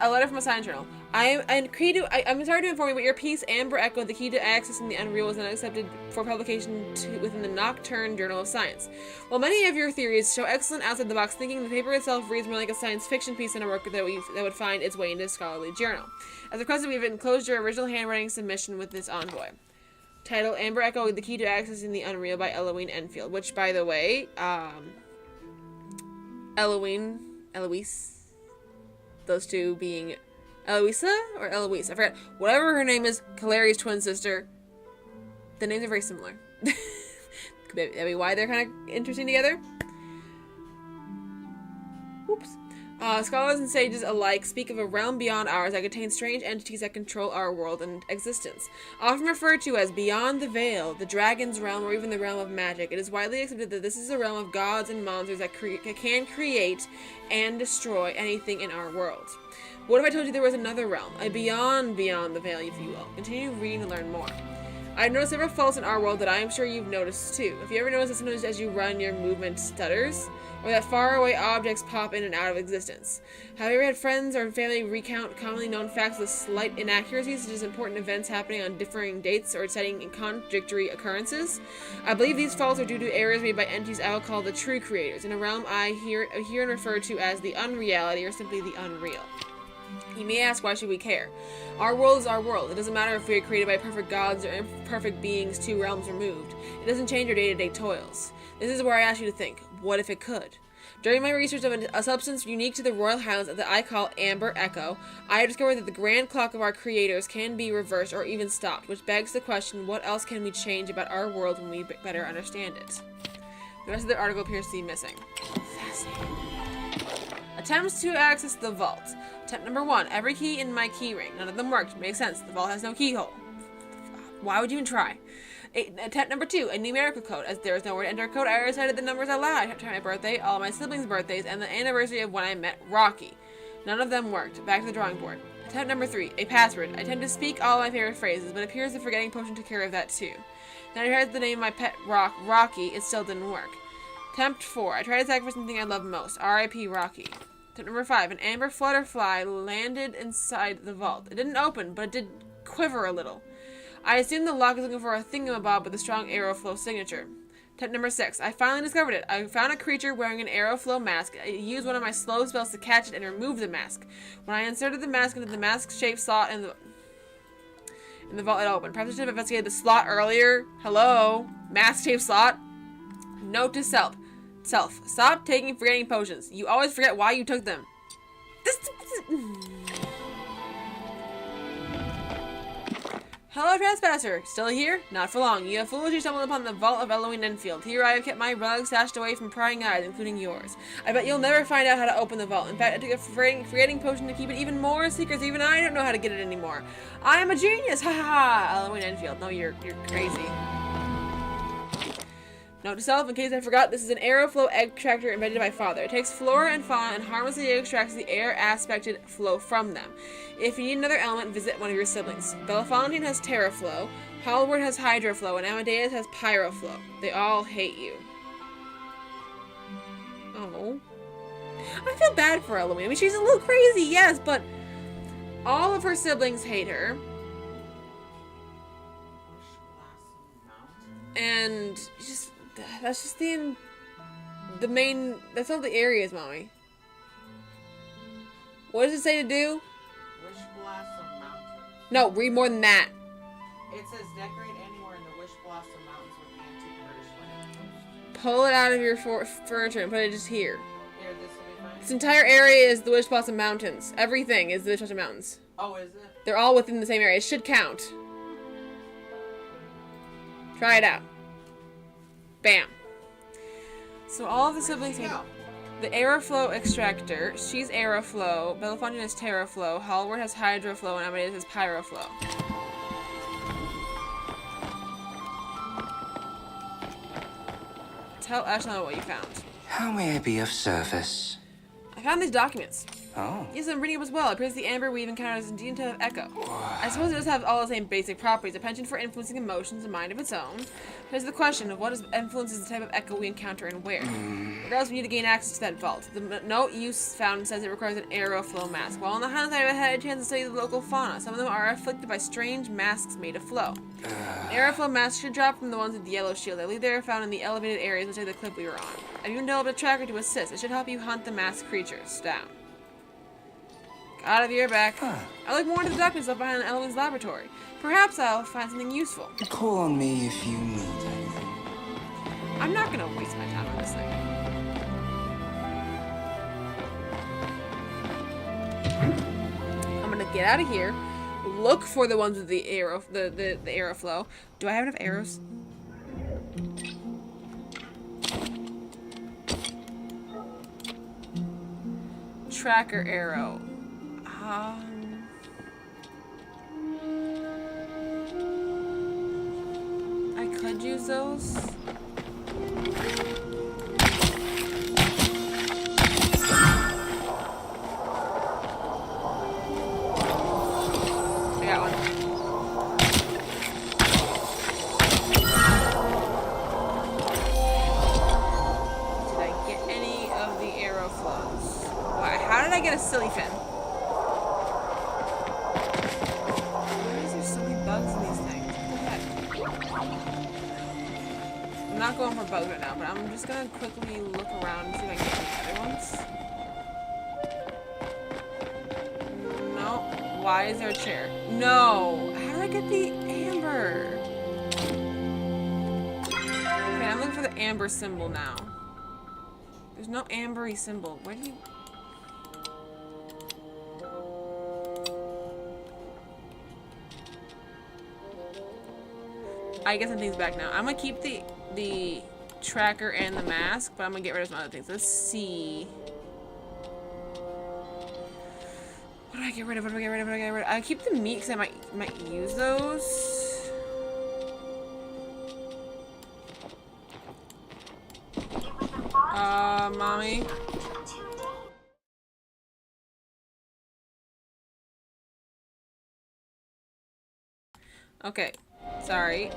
A letter from a science journal. I'm sorry to inform you, but your piece, Amber Echo, the key to accessing the unreal, was not accepted for publication within the Nocturne Journal of Science. While many of your theories show excellent outside-the-box thinking, the paper itself reads more like a science fiction piece than a work that would find its way into a scholarly journal. As requested, we've enclosed your original handwriting submission with this envoy. Title, Amber Echo, the key to accessing the unreal by Eloise Enfield. Which, by the way, Eloise, those two being Eloisa or Eloise, I forgot. Whatever her name is, Caleri's twin sister. The names are very similar. Could that be why they're kind of interesting together? Oops. Scholars and sages alike speak of a realm beyond ours that contains strange entities that control our world and existence. Often referred to as beyond the veil, the dragon's realm, or even the realm of magic, it is widely accepted that this is a realm of gods and monsters that can create and destroy anything in our world. What if I told you there was another realm, a beyond the veil, if you will? Continue reading to learn more. I've noticed several faults in our world that I am sure you've noticed too. If you ever notice that sometimes as you run your movement stutters, or that faraway objects pop in and out of existence. Have you ever had friends or family recount commonly known facts with slight inaccuracies, such as important events happening on differing dates or citing contradictory occurrences? I believe these faults are due to errors made by entities I will call the true creators, in a realm I hear and refer to as the unreality or simply the unreal. You may ask, why should we care? Our world is our world. It doesn't matter if we are created by perfect gods or imperfect beings 2 realms removed. It doesn't change our day-to-day toils. This is where I ask you to think, what if it could? During my research of a substance unique to the Royal Highlands that I call Amber Echo, I have discovered that the grand clock of our creators can be reversed or even stopped, which begs the question, what else can we change about our world when we better understand it? The rest of the article appears to be missing. Fascinating. Attempts to access the vault. Attempt number 1, every key in my key ring. None of them worked. Makes sense. The vault has no keyhole. Why would you even try? Attempt number 2, a numerical code. As there is nowhere to enter a code, I recited the numbers out loud. I tried my birthday, all my siblings' birthdays, and the anniversary of when I met Rocky. None of them worked. Back to the drawing board. Attempt number 3, a password. I tend to speak all my favorite phrases, but it appears the forgetting potion took care of that too. Then I heard the name of my pet Rocky. It still didn't work. Attempt 4, I tried to sacrifice something I love most. R.I.P. Rocky. Attempt number 5, an amber flutterfly landed inside the vault. It didn't open, but it did quiver a little. I assumed the lock was looking for a thingamabob with a strong Aeroflow signature. Attempt number 6. I finally discovered it. I found a creature wearing an Aeroflow mask. I used one of my slow spells to catch it and remove the mask. When I inserted the mask into the mask-shaped slot in the vault, it opened. Perhaps I should have investigated the slot earlier. Hello? Mask-shaped slot? Note to self. Stop taking forgetting potions. You always forget why you took them. Hello, trespasser. Still here? Not for long. You have foolishly stumbled upon the vault of Eloise Enfield. Here I have kept my rug stashed away from prying eyes, including yours. I bet you'll never find out how to open the vault. In fact, I took a forgetting potion to keep it even more secret. Even I don't know how to get it anymore. I am a genius. Ha ha ha. Eloise Enfield. No, you're crazy. Note to self, in case I forgot, this is an Aeroflow egg extractor invented by Father. It takes flora and fauna and harmlessly extracts the air aspected flow from them. If you need another element, visit one of your siblings. Belafontaine has Terraflow, Hallward has Hydroflow, and Amadeus has Pyroflow. They all hate you. Oh. I feel bad for Eloise. I mean, she's a little crazy, yes, but all of her siblings hate her. And that's just the main, that's all the areas, Mommy. What does it say to do? Wish Blossom Mountain. No, read more than that. It says decorate anywhere in the Wish Blossom Mountains with antique British flags. Pull it out of your furniture and put it just here. Here, this will be fine. This entire area is the Wish Blossom Mountains. Everything is the Wish Blossom Mountains. Oh, is it? They're all within the same area. It should count. Try it out. Bam. So all of the siblings have the Aeroflow extractor. She's Aeroflow. Belafonte has Terraflow. Hallward has Hydroflow, and Amadeus has Pyroflow. Tell Ashley what you found. How may I be of service? I found these documents. Oh. Yes, I'm reading them as well. It appears the amber we've encountered is indeed a type of echo. I suppose it does have all the same basic properties, a penchant for influencing emotions, a mind of its own. Here's the question of what influences the type of echo we encounter and where. Regardless, we need to gain access to that vault. The note you found says it requires an Aeroflow mask. While on the hindsight, I had a chance to study the local fauna. Some of them are afflicted by strange masks made of flow. An Aeroflow mask should drop from the ones with the yellow shield. I believe they are found in the elevated areas, which like the clip we were on. I've even developed a tracker to assist. It should help you hunt the masked creatures down. Out of your back. I look more into the documents up behind Elwin's laboratory. Perhaps I'll find something useful. Call on me if you need anything. I'm not gonna waste my time on this thing. I'm gonna get out of here. Look for the ones with the the Aeroflow. Do I have enough arrows? Tracker arrow. I could use those. I got one. Did I get any of the arrow flows? Why? How did I get a silly fin? Bugs in these things. I'm not going for bugs right now, but I'm just gonna quickly look around and see if I can get any other ones. No. Why is there a chair? No. How did I get the amber? Okay, I'm looking for the amber symbol now. There's no ambery symbol. Where do you... I get some things back now. I'm gonna keep the tracker and the mask, but I'm gonna get rid of some other things. Let's see. What do I get rid of? What do I get rid of? What do I get rid of? I keep the meat because I might use those. Mommy. Okay. Sorry,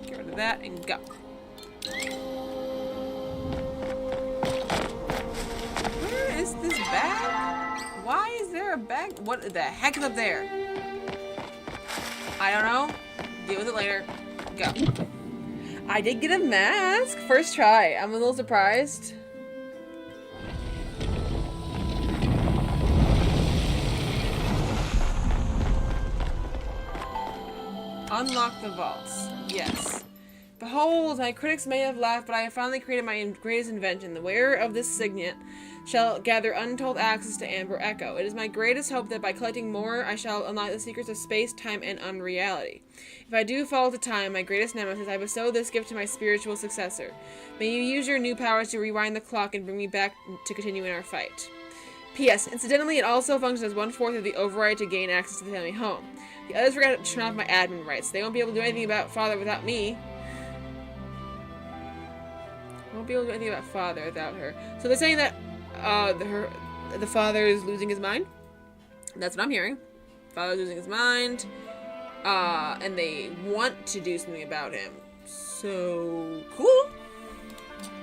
get rid of that and go. Where is this bag? Why is there a bag? What the heck is up there? I don't know. Deal with it later. Go. I did get a mask. First try. I'm a little surprised. Unlock the vaults. Yes. Behold, my critics may have laughed, but I have finally created my greatest invention. The wearer of this signet shall gather untold access to Amber Echo. It is my greatest hope that by collecting more, I shall unlock the secrets of space, time, and unreality. If I do fall to time, my greatest nemesis, I bestow this gift to my spiritual successor. May you use your new powers to rewind the clock and bring me back to continue in our fight. P.S. Incidentally, it also functions as 1/4 of the override to gain access to the family home. The others forgot to turn off my admin rights. They won't be able to do anything about Father without me. Won't be able to do anything about Father without her. So they're saying that the father is losing his mind. That's what I'm hearing. Father's losing his mind. And they want to do something about him. So cool.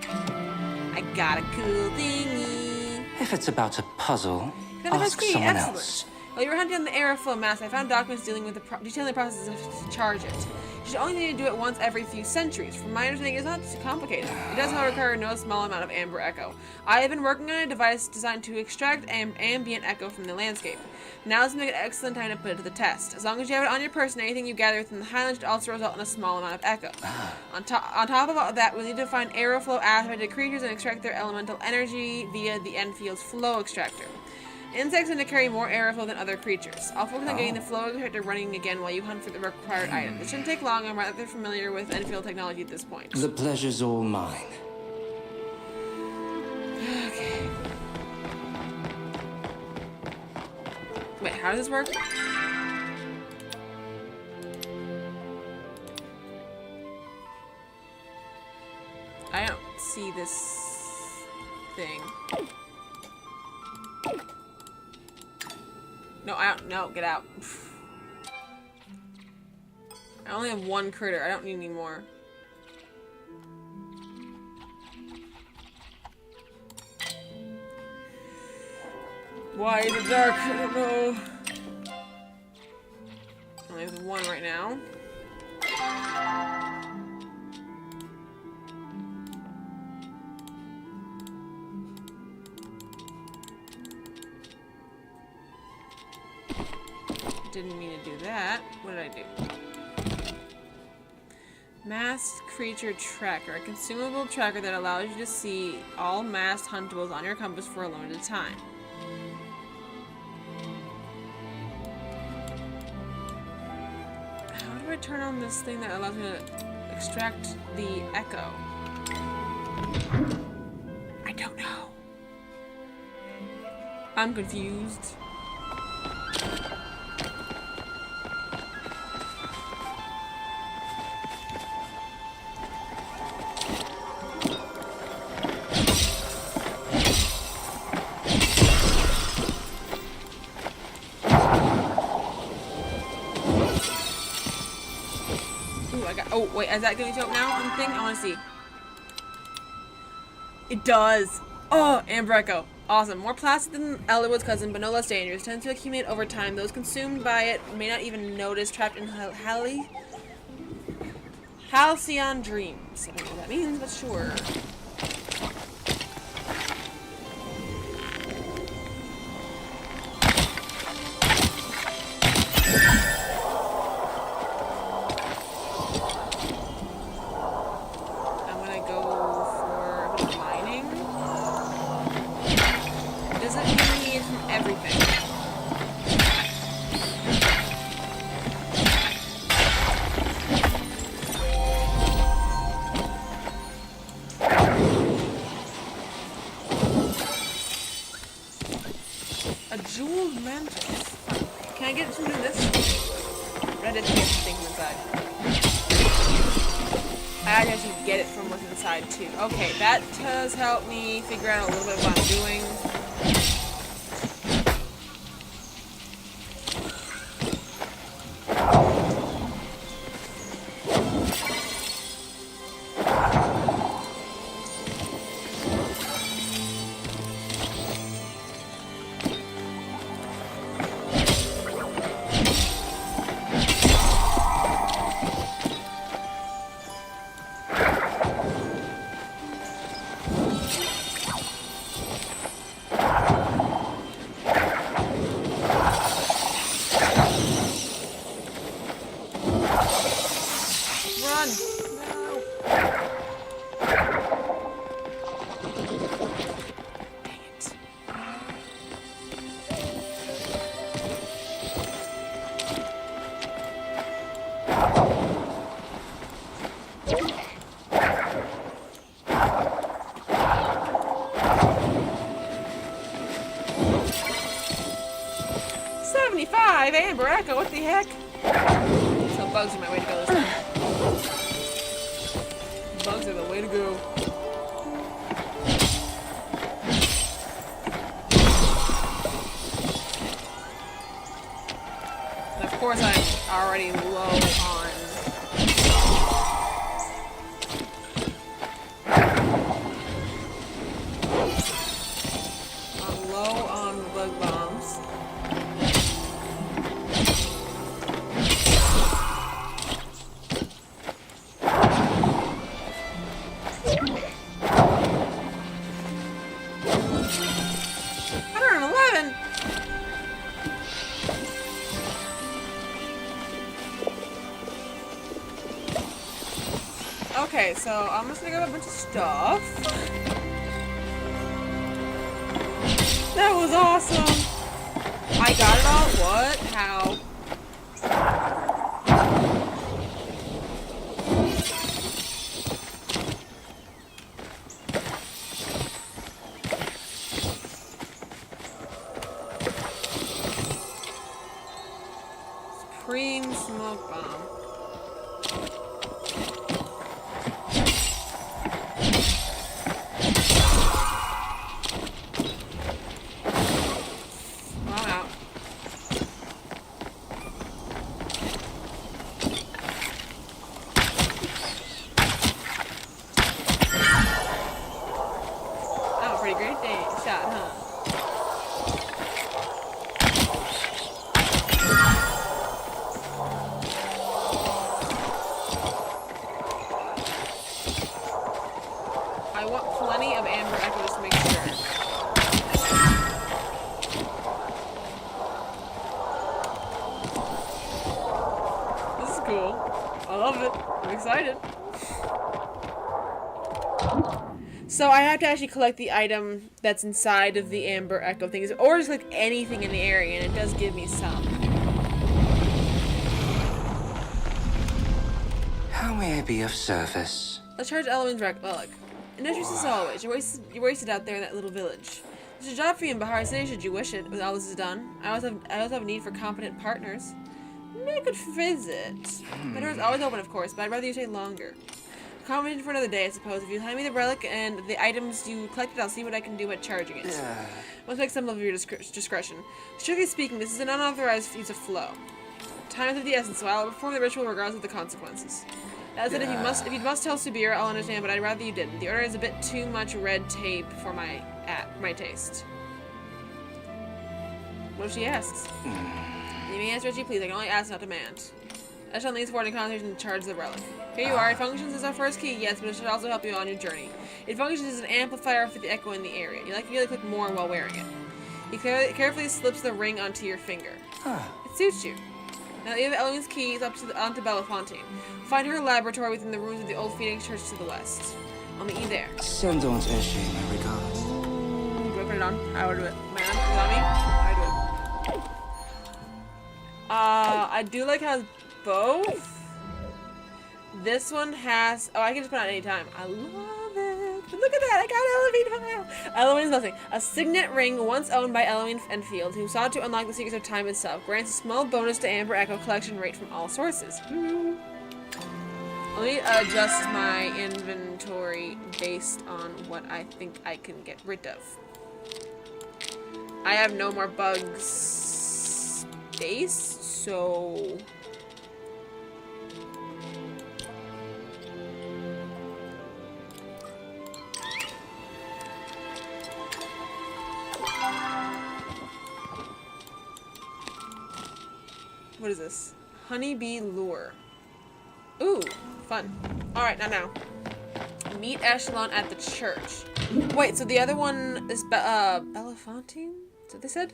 I got a cool thingy. If it's about a puzzle, ask someone else. While you were hunting on the Aeroflow mask, I found documents dealing with detailing the process to charge it. You should you only need to do it once every few centuries. From my understanding, it's not too complicated. It does, however, require no small amount of amber echo. I have been working on a device designed to extract ambient echo from the landscape. Now is an excellent time to put it to the test. As long as you have it on your person, anything you gather within the Highlands should also result in a small amount of echo. On top of all that, we'll need to find aeroflow aspected creatures and extract their elemental energy via the Enfield's flow extractor. Insects tend to carry more airflow than other creatures. I'll focus on getting the flow extractor running again while you hunt for the required items. It shouldn't take long. I'm rather familiar with Enfield technology at this point. The pleasure's all mine. Okay. Wait, how does this work? I don't see this thing. No, I don't. No, get out. I only have one critter. I don't need any more. Why is it dark? I don't know. I only have one right now. Didn't mean to do that. What did I do? Masked Creature Tracker. A consumable tracker that allows you to see all masked huntables on your compass for a limited time. How do I turn on this thing that allows me to extract the echo? I don't know. I'm confused. Oh, wait, is that going to show up now on the thing? I want to see. It does. Oh, Amber Echo. Awesome. More plastic than Elderwood's cousin, but no less dangerous. Tends to accumulate over time. Those consumed by it may not even notice. Trapped in halcyon dreams. I don't know what that means, but sure. Can I get some of this? I did get some things inside. I actually get it from what's inside too. Okay, that does help me figure out a little bit of what I'm doing. Amber Echo, what the heck? So bugs are my way to go this time. Bugs are the way to go. And of course I'm already low on bug bombs. Okay, so I'm just gonna grab a bunch of stuff. That was awesome. I got it all. What? How? Supreme smoke bomb. I'm out. Oh, pretty great day. Shot, huh? I want plenty of amber echoes to make sure. This is cool. I love it. I'm excited. So I have to actually collect the item that's inside of the amber echo things, or just like anything in the area, and it does give me some. How may I be of service? Let's charge Eloine's relic. Industrious as always. You're wasted out there in that little village. There's a job for you in Bahar City should you wish it. When all this is done, I also have a need for competent partners. Maybe I could visit. My door is always open, of course, but I'd rather you stay longer. Accommodation for another day, I suppose. If you hand me the relic and the items you collected, I'll see what I can do by charging it. Must make some of your discretion. Strictly speaking, this is an unauthorized use of flow. Time is of the essence, so I'll perform the ritual regardless of the consequences. That said, if you must tell Subir, I'll understand, but I'd rather you didn't. The order is a bit too much red tape for my taste. What if she asks? You may answer as you please. I can only ask, not demand. I shall need support and concentration to charge the relic. Here you are. It functions as our first key, yes, but it should also help you on your journey. It functions as an amplifier for the echo in the area. You really click more while wearing it. He carefully slips the ring onto your finger. It suits you. Now you have Eloine's keys onto Belafontaine. Find her laboratory within the ruins of the old Phoenix Church to the west. I'll meet you there. Send on Eshe my regards. Do I put it on? How do I do it? Man, is that me? How do I do it? I do like how both. This one has. Oh, I can just put it on any time. I love it. But look at that! I got Eloine. Eloine's blessing. A signet ring once owned by Eloine Enfield, who sought to unlock the secrets of time itself, grants a small bonus to Amber Echo collection rate from all sources. Let me adjust my inventory based on what I think I can get rid of. I have no more bugs space, so. What is this? Honeybee lure. Ooh, fun. Alright, now. Meet Echelon at the church. Wait, so the other one is Belafontaine? Is that what they said?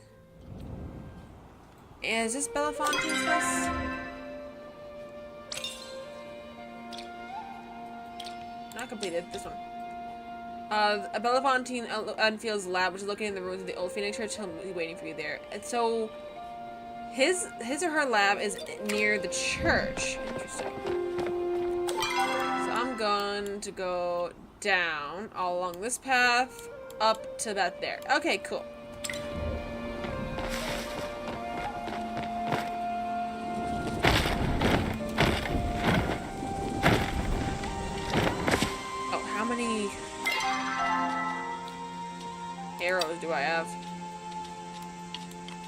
Is this Belafontaine's house? Not completed. This one. Belafontaine Enfield's lab, which is located in the ruins of the old Phoenix Church. He'll be waiting for you there. And so his or her lab is near the church. Interesting. So I'm going to go down all along this path up to that there. Okay, cool. Oh, how many arrows do I have?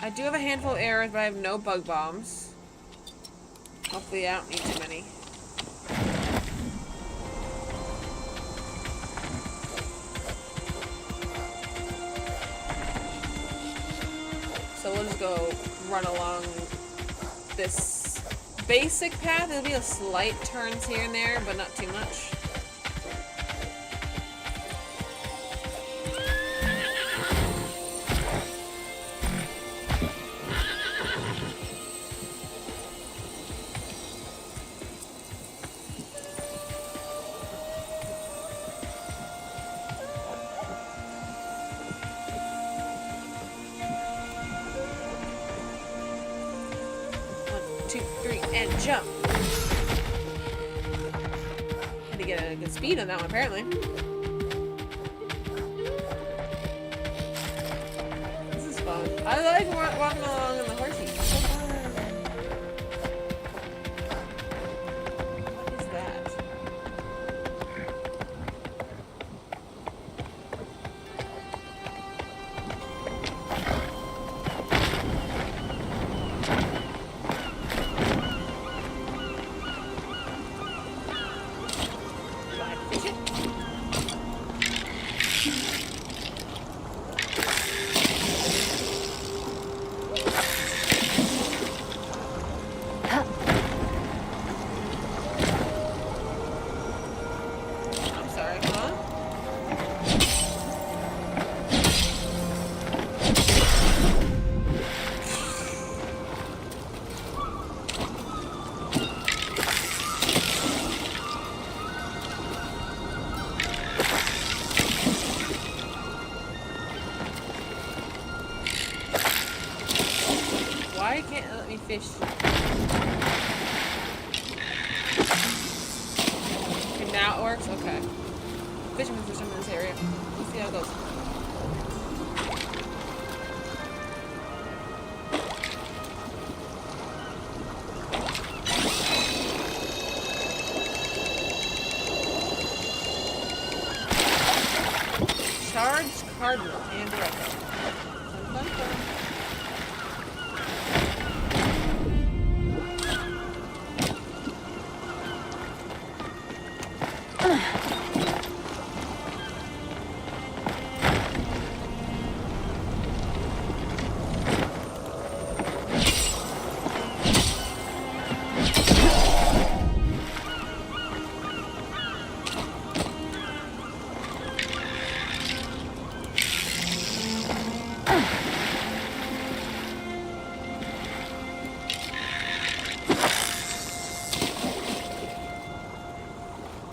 I do have a handful of arrows, but I have no bug bombs. Hopefully I don't need too many. So we'll just go run along this basic path. There'll be a slight turns here and there, but not too much. 2, 3, and jump. Had to get a good speed on that one, apparently. This is fun. I like walking along on the horsey. It's so fun. What is that? Do I have to fish it? I'm sorry, huh? Why can't it let me fish? Okay, now it works? Okay. Fishing for some in this area. Let's see how it goes. Charged cardinal and echo. Fun, fun, fun.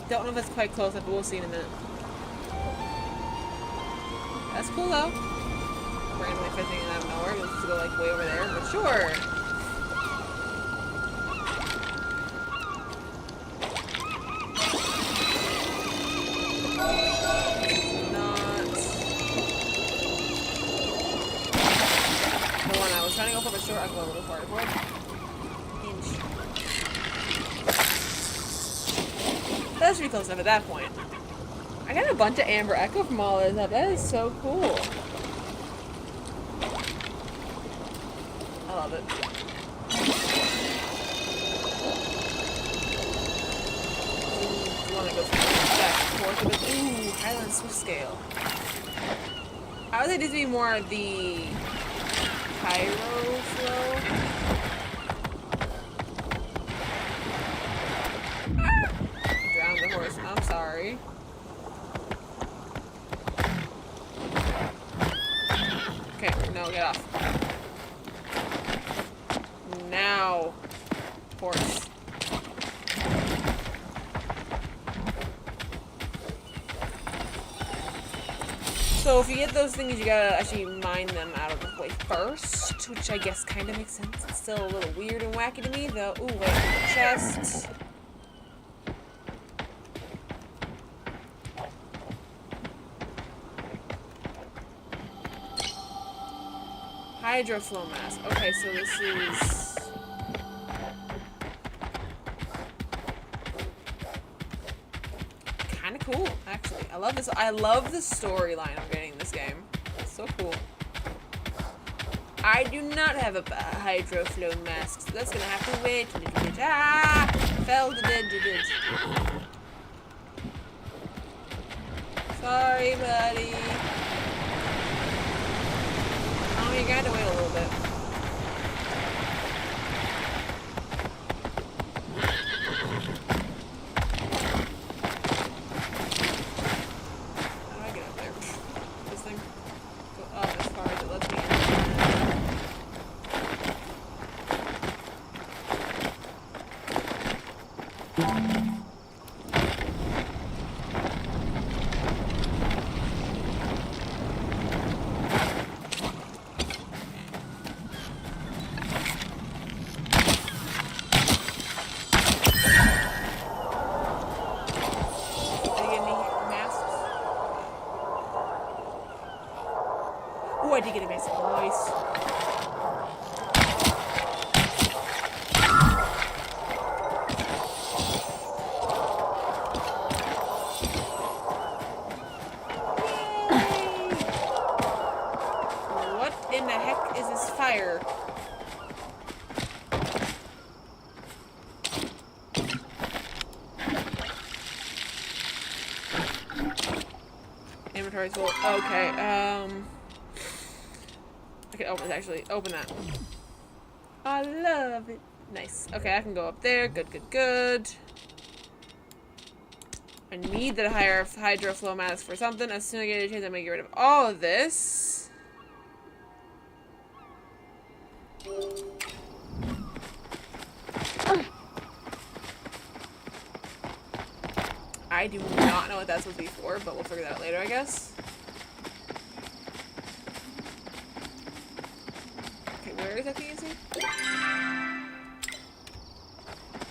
Don't know if it's quite close up, but we'll see in a minute. That's cool though. Randomly fishing out of nowhere. We'll just go like way over there, but sure. Not the one I was trying to go for, but sure, I'll go a little farther forward. Inch. That should be close enough at that point. I got a bunch of amber echo from all this stuff. That is so cool. I love it. Ooh, the one that goes back and forth a bit. Ooh, Highland Swift Scale. I would say this would be more of the Pyro flow. Drowned the horse. I'm sorry. Okay, no, get off. Now, horse. So if you get those things, you gotta actually mine them out of the way first, which I guess kind of makes sense. It's still a little weird and wacky to me, though. Ooh, wait, chest. Hydroflow mask. Okay, so this is... kind of cool, actually. I love this. I love the storyline I'm getting in this game. It's so cool. I do not have a hydroflow mask, so that's gonna have to wait a little bit. Ah! Fell to dead. Sorry, buddy. Oh, you gotta wait a little bit. How do I get up there? This thing? Go up as far as it lets me in. inventory's full. Okay, I can open it, actually. Open that. I love it. Nice. Okay, I can go up there. Good, good, good. I need that higher hydroflow mask for something. As soon as I get a chance, I'm gonna get rid of all of this. I do not know what that's supposed to be for, but we'll figure that out later, I guess. Okay, where exactly is he?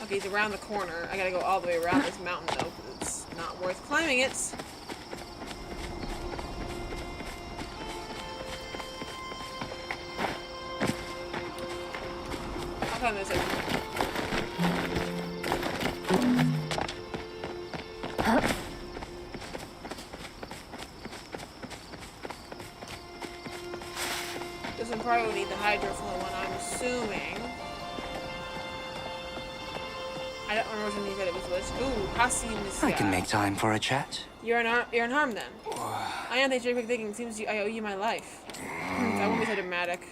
Okay, he's around the corner. I gotta go all the way around this mountain, though, because it's not worth climbing it. I'll climb this over. This one probably will need the hydroflow one, I'm assuming. I don't remember which one he said it was which. Ooh, Hasi in this I can make time for a chat. You're unharmed then. I am thanks for your quick thinking. Seems I owe you my life. I won't be so dramatic.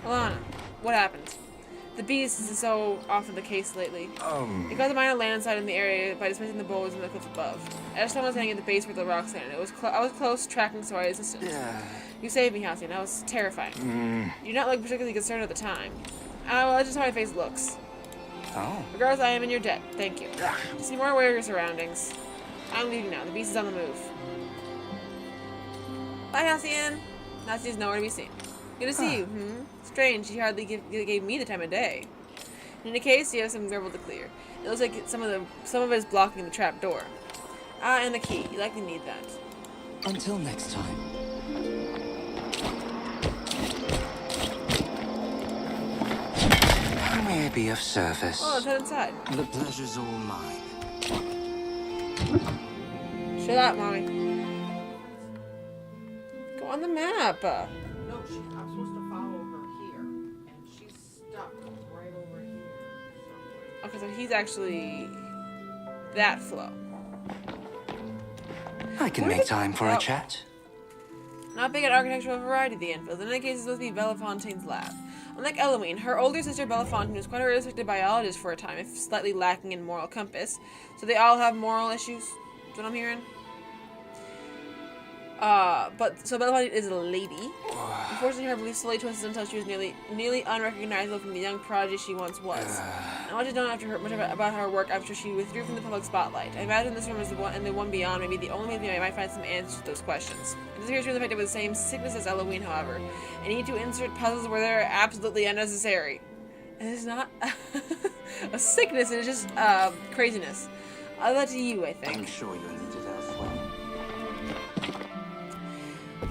Alana, what happened? The beast is so often the case lately. It caused a minor landslide in the area by displacing the boulders in the cliffs above. Eshton was standing at the base where the rocks landed. I was close, tracking, so I assisted. You saved me, Halcyon. That was terrifying. You did not look particularly concerned at the time. Well, that's just how my face looks. Oh. Regardless, I am in your debt. Thank you. Just be more aware of your surroundings. I'm leaving now. The beast is on the move. Bye, Halcyon. Halcyon's nowhere to be seen. Good to see you. Strange. She hardly gave me the time of day. In any case, you have some gravel to clear. It looks like some of it is blocking the trap door. And the key. You likely need that. Until next time. How may I be of service? Oh, let's head inside. The pleasure's all mine. Chill out, mommy. Go on the map. No, I'm supposed to follow her here, and she's stuck right over here somewhere. Okay, so he's actually that flow. I can make time for a chat. Not big at architectural variety, the Anfield. In any case, it's supposed to be Belafontaine's lab. Unlike Eloine, her older sister Belafontaine was quite a respected biologist for a time, if slightly lacking in moral compass. So they all have moral issues. That's what I'm hearing. So Belafontaine is a lady. Unfortunately, her beliefs slowly twisted until she was nearly unrecognizable from the young prodigy she once was. And much is known about her work after she withdrew from the public spotlight. I imagine this room is the one and the one beyond may be the only way I might find some answers to those questions. It appears to be affected with the same sickness as Eloine, however. I need to insert puzzles where they're absolutely unnecessary. It is not a sickness, it is just craziness. I'll let to you, I think. I'm sure you'll need it elsewhere.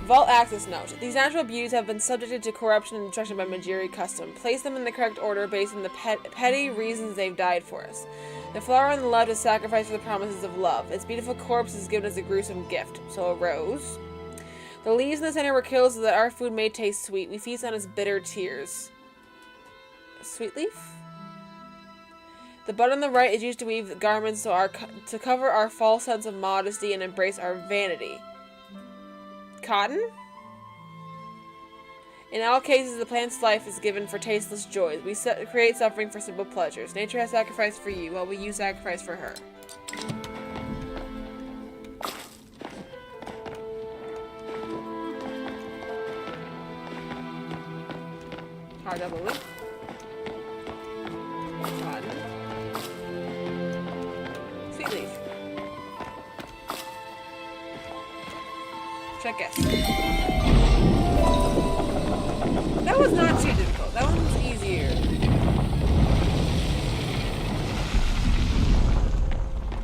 Vault access note. These natural beauties have been subjected to corruption and destruction by Majiri custom. Place them in the correct order based on the petty reasons they've died for us. The flower on the left is sacrificed for the promises of love. Its beautiful corpse is given as a gruesome gift. So a rose. The leaves in the center were killed so that our food may taste sweet. We feast on its bitter tears. Sweet leaf? The bud on the right is used to weave garments to cover our false sense of modesty and embrace our vanity. Cotton? In all cases, the plant's life is given for tasteless joys. We create suffering for simple pleasures. Nature has sacrificed for you, while you sacrifice for her. Hard double loop. Cotton. Sweet leaf. Check guess. That was not too difficult. That one was easier.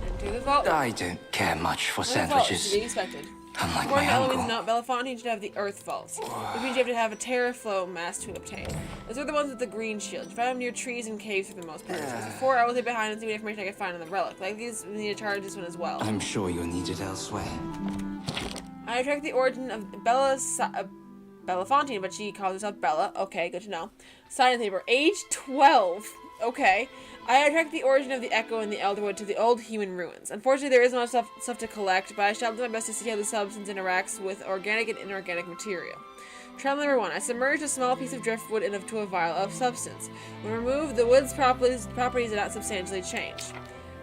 Into the vault. I don't care much for The vault is sandwiches. to be expected. Unlike According my to Eloine's uncle. note, Belafontaine should have the Earth Vaults, which means you have to have a Terraflow mask to obtain. Those are the ones with the green shield. You find them near trees and caves for the most part. As before, I will stay behind and see what information I can find on the relic. Like these, we need to charge this one as well. I'm sure you'll need it elsewhere. I tracked the origin of Belafontaine, but she calls herself Bella. Okay, good to know. Science paper. Age 12. Okay. I tracked the origin of the Echo and the Elderwood to the old human ruins. Unfortunately, there isn't much stuff to collect, but I shall do my best to see how the substance interacts with organic and inorganic material. Trial number 1. I submerged a small piece of driftwood into a vial of substance. When removed, the wood's properties did not substantially change.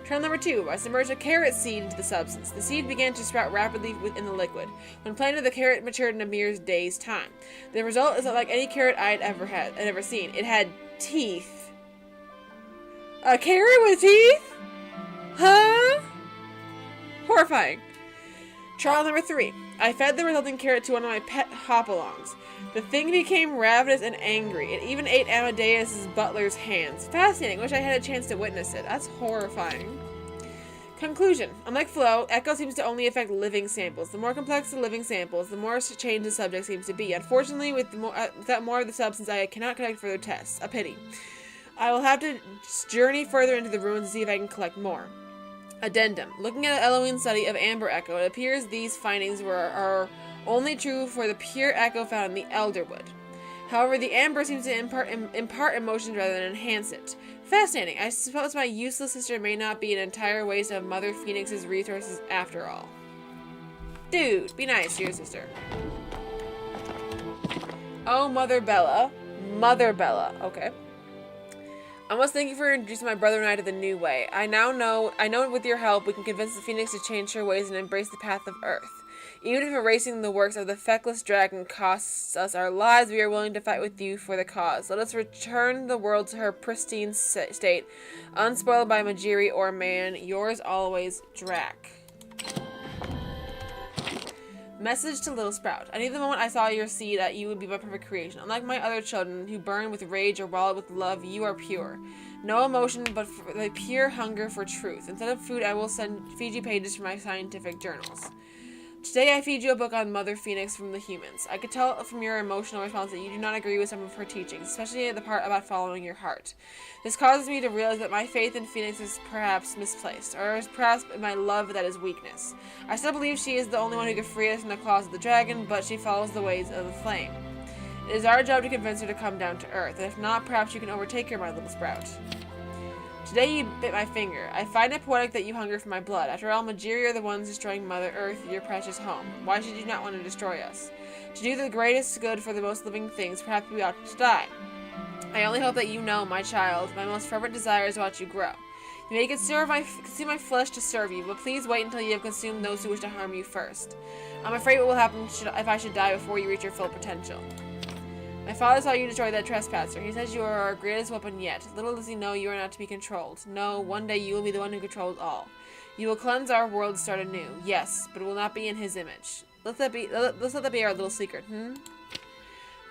Trial number 2. I submerged a carrot seed into the substance. The seed began to sprout rapidly within the liquid. When planted, the carrot matured in a mere day's time. The result is not like any carrot I'd ever seen. It had teeth. A carrot with teeth? Huh? Horrifying. Trial number 3. I fed the resulting carrot to one of my pet hopalongs. The thing became ravenous and angry. It even ate Amadeus's butler's hands. Fascinating. Wish I had a chance to witness it. That's horrifying. Conclusion. Unlike flow, Echo seems to only affect living samples. The more complex the living samples, the more changed the subject seems to be. Unfortunately, without more of the substance, I cannot conduct further tests. A pity. I will have to journey further into the ruins to see if I can collect more. Addendum. Looking at Eloine's study of Amber Echo, it appears these findings are only true for the pure echo found in the Elderwood. However, the amber seems to impart emotions rather than enhance it. Fascinating. I suppose my useless sister may not be an entire waste of Mother Phoenix's resources after all. Dude, be nice to your sister. Oh, Mother Bella. Mother Bella. Okay. I must thank you for introducing my brother and I to the new way. I know with your help we can convince the Phoenix to change her ways and embrace the path of Earth. Even if erasing the works of the feckless dragon costs us our lives, we are willing to fight with you for the cause. Let us return the world to her pristine state, unspoiled by Majiri or man. Yours always, Drac. Message to Little Sprout. I knew the moment I saw your seed that you would be my perfect creation. Unlike my other children who burn with rage or wallow with love, you are pure. No emotion, but the pure hunger for truth. Instead of food, I will feed you pages from my scientific journals. Today I feed you a book on Mother Phoenix from the humans. I could tell from your emotional response that you do not agree with some of her teachings, especially the part about following your heart. This causes me to realize that my faith in Phoenix is perhaps misplaced, or is perhaps my love that is weakness. I still believe she is the only one who could free us from the claws of the dragon, but she follows the ways of the flame. It is our job to convince her to come down to earth, and if not, perhaps you can overtake her, my little sprout. Today you bit my finger. I find it poetic that you hunger for my blood. After all, Majiri are the ones destroying Mother Earth, your precious home. Why should you not want to destroy us? To do the greatest good for the most living things, perhaps we ought to die. I only hope that you know, my child, my most fervent desire is to watch you grow. You may consume my flesh to serve you, but please wait until you have consumed those who wish to harm you first. I'm afraid what will happen if I should die before you reach your full potential. My father saw you destroy that trespasser. He says you are our greatest weapon yet. Little does he know you are not to be controlled. No, one day you will be the one who controls all. You will cleanse our world and start anew. Yes, but it will not be in his image. Let's let that be our little secret,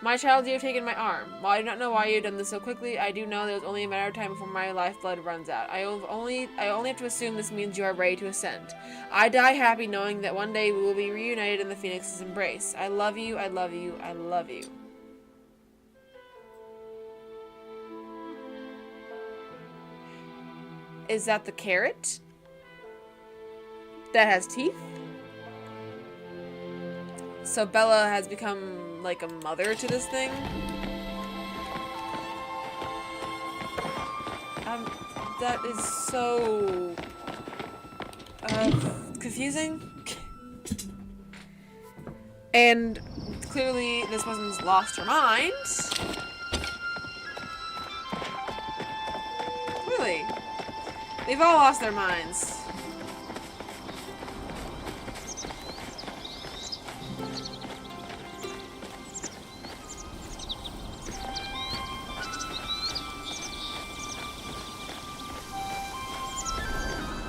My child, you have taken my arm. While I do not know why you have done this so quickly, I do know that it was only a matter of time before my lifeblood runs out. I only have to assume this means you are ready to ascend. I die happy knowing that one day we will be reunited in the Phoenix's embrace. I love you, I love you, I love you. Is that the carrot? That has teeth? So Bella has become like a mother to this thing? That is so confusing. And clearly this person's lost her mind. Really? They've all lost their minds.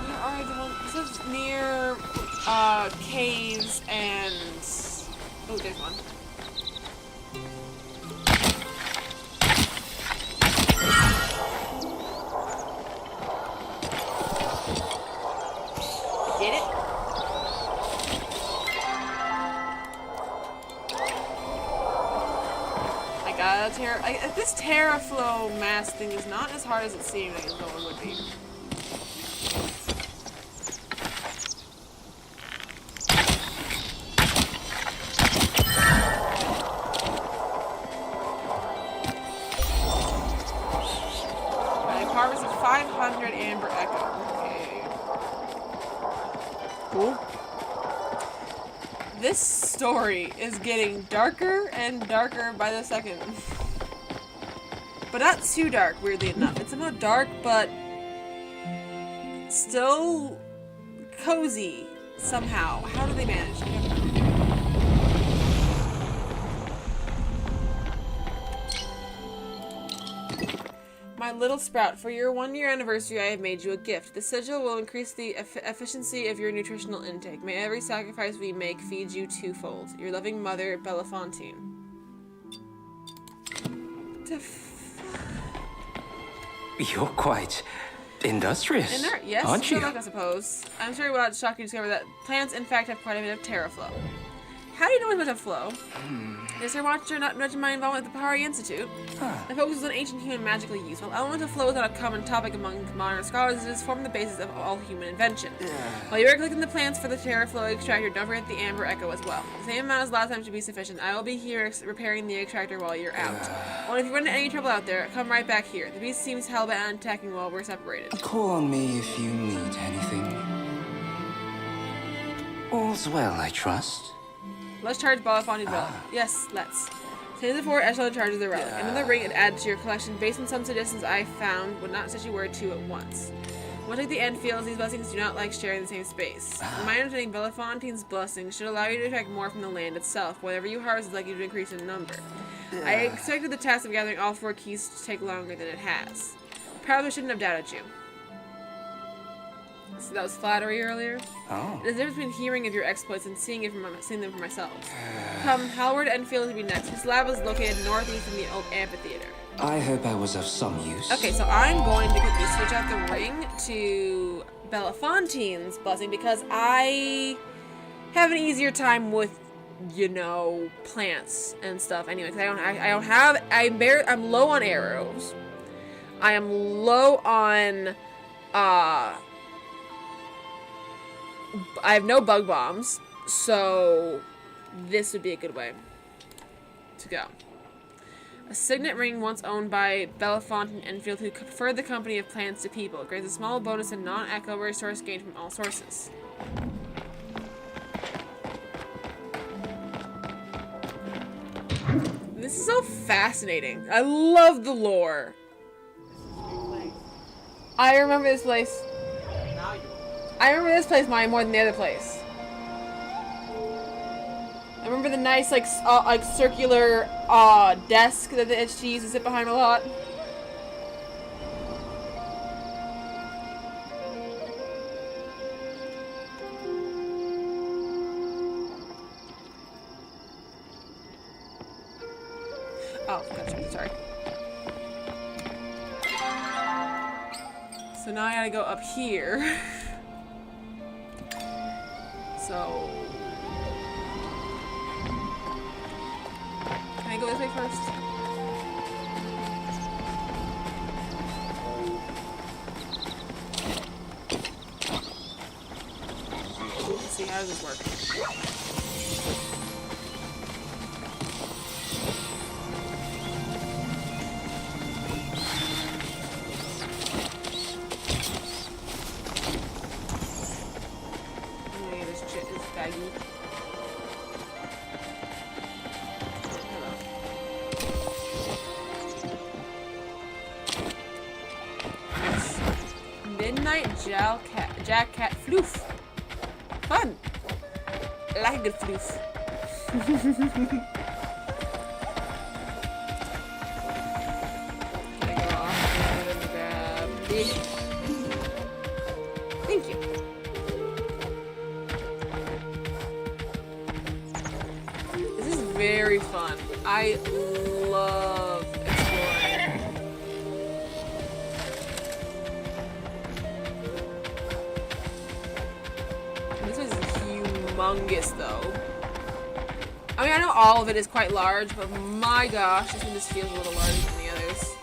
Where are the ones? This is near caves and oh, there's one. Get it? I gotta this Terraflow mask thing is not as hard as it seemed like it would be. I harvested 500 amber echo. Okay. Cool. This story is getting darker and darker by the second. But not too dark, weirdly enough. It's somehow dark, but still cozy somehow. How do they manage? My little sprout, for your 1-year anniversary, I have made you a gift. The sigil will increase the efficiency of your nutritional intake. May every sacrifice we make feed you twofold. Your loving mother, Belafontaine. You're quite industrious, Yes, aren't you? good luck, I suppose. I'm sure it will not shock you to discover that plants, in fact, have quite a bit of terra flow. How do you know as much of flow? Yes, sir, watched not mention my involvement with the Palia Institute. The focus is on ancient human magical use. While elemental flow is not a common topic among modern scholars, it has formed the basis of all human invention. While you are collecting the plants for the terra flow extractor, don't forget the amber echo as well. The same amount as last time should be sufficient. I will be here repairing the extractor while you're out. Well, if you run into any trouble out there, come right back here. The beast seems hellbent on attacking while we're separated. Call on me if you need anything. All's well, I trust. Let's charge Belafontaine's relic. Yes, let's. Same as before, echelon charges the relic. Another ring it adds to your collection based on some suggestions I found would not set you where to at once. Much like the end feels, these blessings do not like sharing the same space. In my understanding, Belafontaine's blessings should allow you to attract more from the land itself. Whatever you harvest is likely to increase in number. I expected the task of gathering all 4 keys to take longer than it has. Perhaps I shouldn't have doubted you. So that was flattery earlier. Oh. There's a difference between hearing of your exploits and seeing them for myself. Come, Howard Enfield to be next. His lab is located northeast from the old amphitheater. I hope I was of some use. Okay, so I'm going to quickly switch out the ring to Belafontaine's blessing because I have an easier time with, you know, plants and stuff. Anyway, because I'm low on arrows. I am low on, I have no bug bombs, so this would be a good way to go. A signet ring once owned by Belafontaine Enfield, who preferred the company of plants to people. It grants a small bonus in non-echo resource gained from all sources. This is so fascinating. I love the lore. I remember this place. Now you I remember this place more than the other place. I remember the nice, like circular desk that the HT used to sit behind a lot. Oh, gotcha. Sorry. So now I gotta go up here. So, can I go this way first? Let's see, how does this work? Midnight Jack Cat Floof. Fun. I like a good floof. Can I go off and grab big? Thank you. This is very fun. I love exploring. This is humongous, though. I mean, I know all of it is quite large, but my gosh, this one just feels a little larger than the others.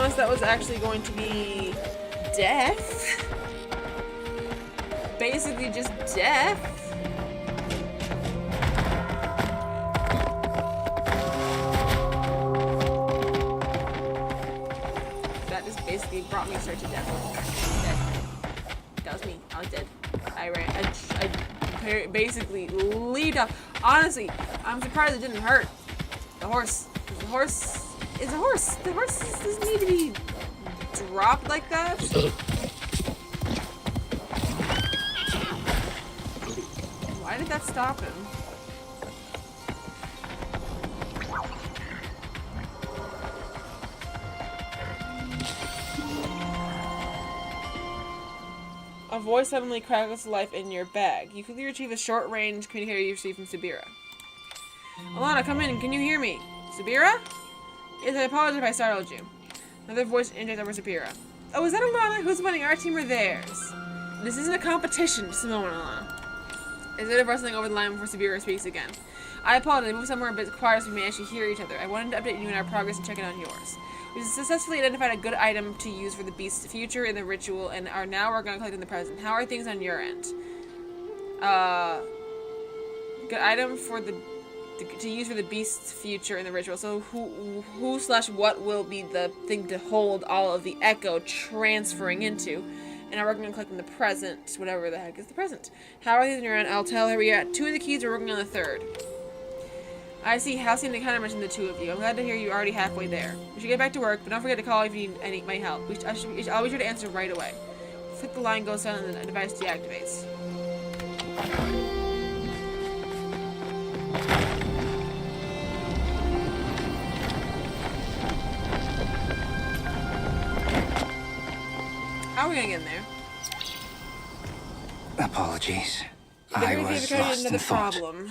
Unless that was actually going to be death. Basically just death. That just basically brought me straight to death. Dead. That was me. I was dead. I ran. I basically leaped up. Honestly, I'm surprised it didn't hurt. The horse doesn't need to be dropped like that. Why did that stop him? A voice suddenly crackles to life in your bag. You quickly retrieve a short-range communicator you received from Sabira. Alana, come in. Can you hear me? Sabira? Yes, I apologize if I startled you. Another voice indicates over Sabira. Oh, is that Alana? Who's winning, our team or theirs? This isn't a competition. Just a moment, Alana. Instead of rustling over the line before Sabira speaks again. I apologize. I moved somewhere a bit quiet so we may actually hear each other. I wanted to update you on our progress and check in on yours. We successfully identified a good item to use for the beast's future in the ritual and are now working on collecting the present. How are things on your end? Good item for to use for the beast's future in the ritual. So who/what will be the thing to hold all of the echo transferring into? And I'm working on collecting the present, whatever the heck is the present. How are these on your end? I'll tell her we got 2 of the keys, we're working on the 3rd. I see. Halcyon kind of mentioned the 2 of you. I'm glad to hear you're already halfway there. We should get back to work, but don't forget to call if you need my help. I'll be sure to answer right away. Click the line, goes silent, and the device deactivates. How are we gonna get in there? Apologies. The I Green was Fever lost in another thought. problem.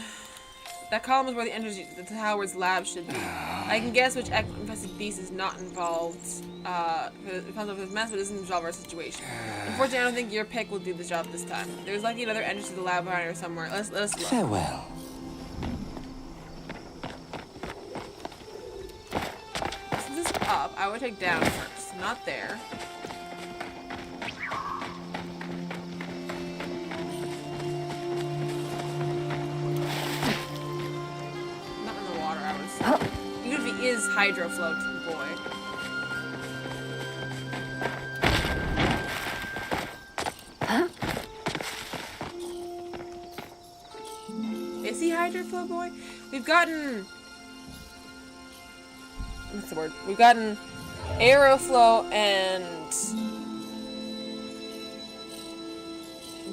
That column is where the entrance to the tower's lab should be. I can guess which infested beast is not involved. It depends on this mess, but it doesn't resolve our situation. Unfortunately, I don't think your pick will do the job this time. There's likely another entrance to the lab behind here somewhere. Let us look. Farewell. Since it's up, I would take down first. Not there. Even if he is hydro float, boy. Huh? Is he hydro float, boy? We've gotten... What's the word? We've gotten Aeroflow and...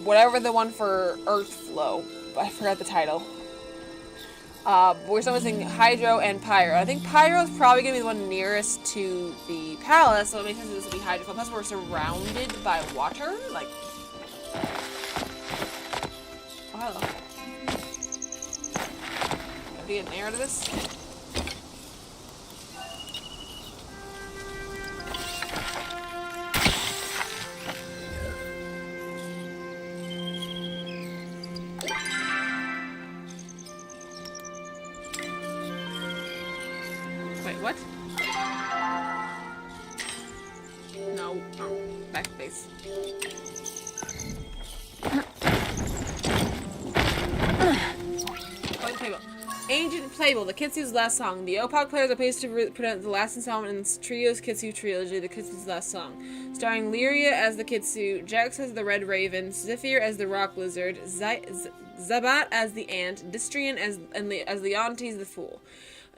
whatever the one for Earth Flow. I forgot the title. We're still missing Hydro and Pyro. I think Pyro is probably going to be the one nearest to the palace, so it makes sense that this will be Hydro. Plus, we're surrounded by water. Like, oh, hello. Can we get an air out of this? What? No. Oh, back to base. Playable. Ancient Playable, the Kitsu's last song. The OPOC players are pleased to present the last installment in the Trio's Kitsu trilogy, the Kitsu's last song. Starring Lyria as the Kitsu, Jax as the Red Raven, Zephyr as the Rock Lizard, Zabat as the Ant, Distrian as Leontes the Fool.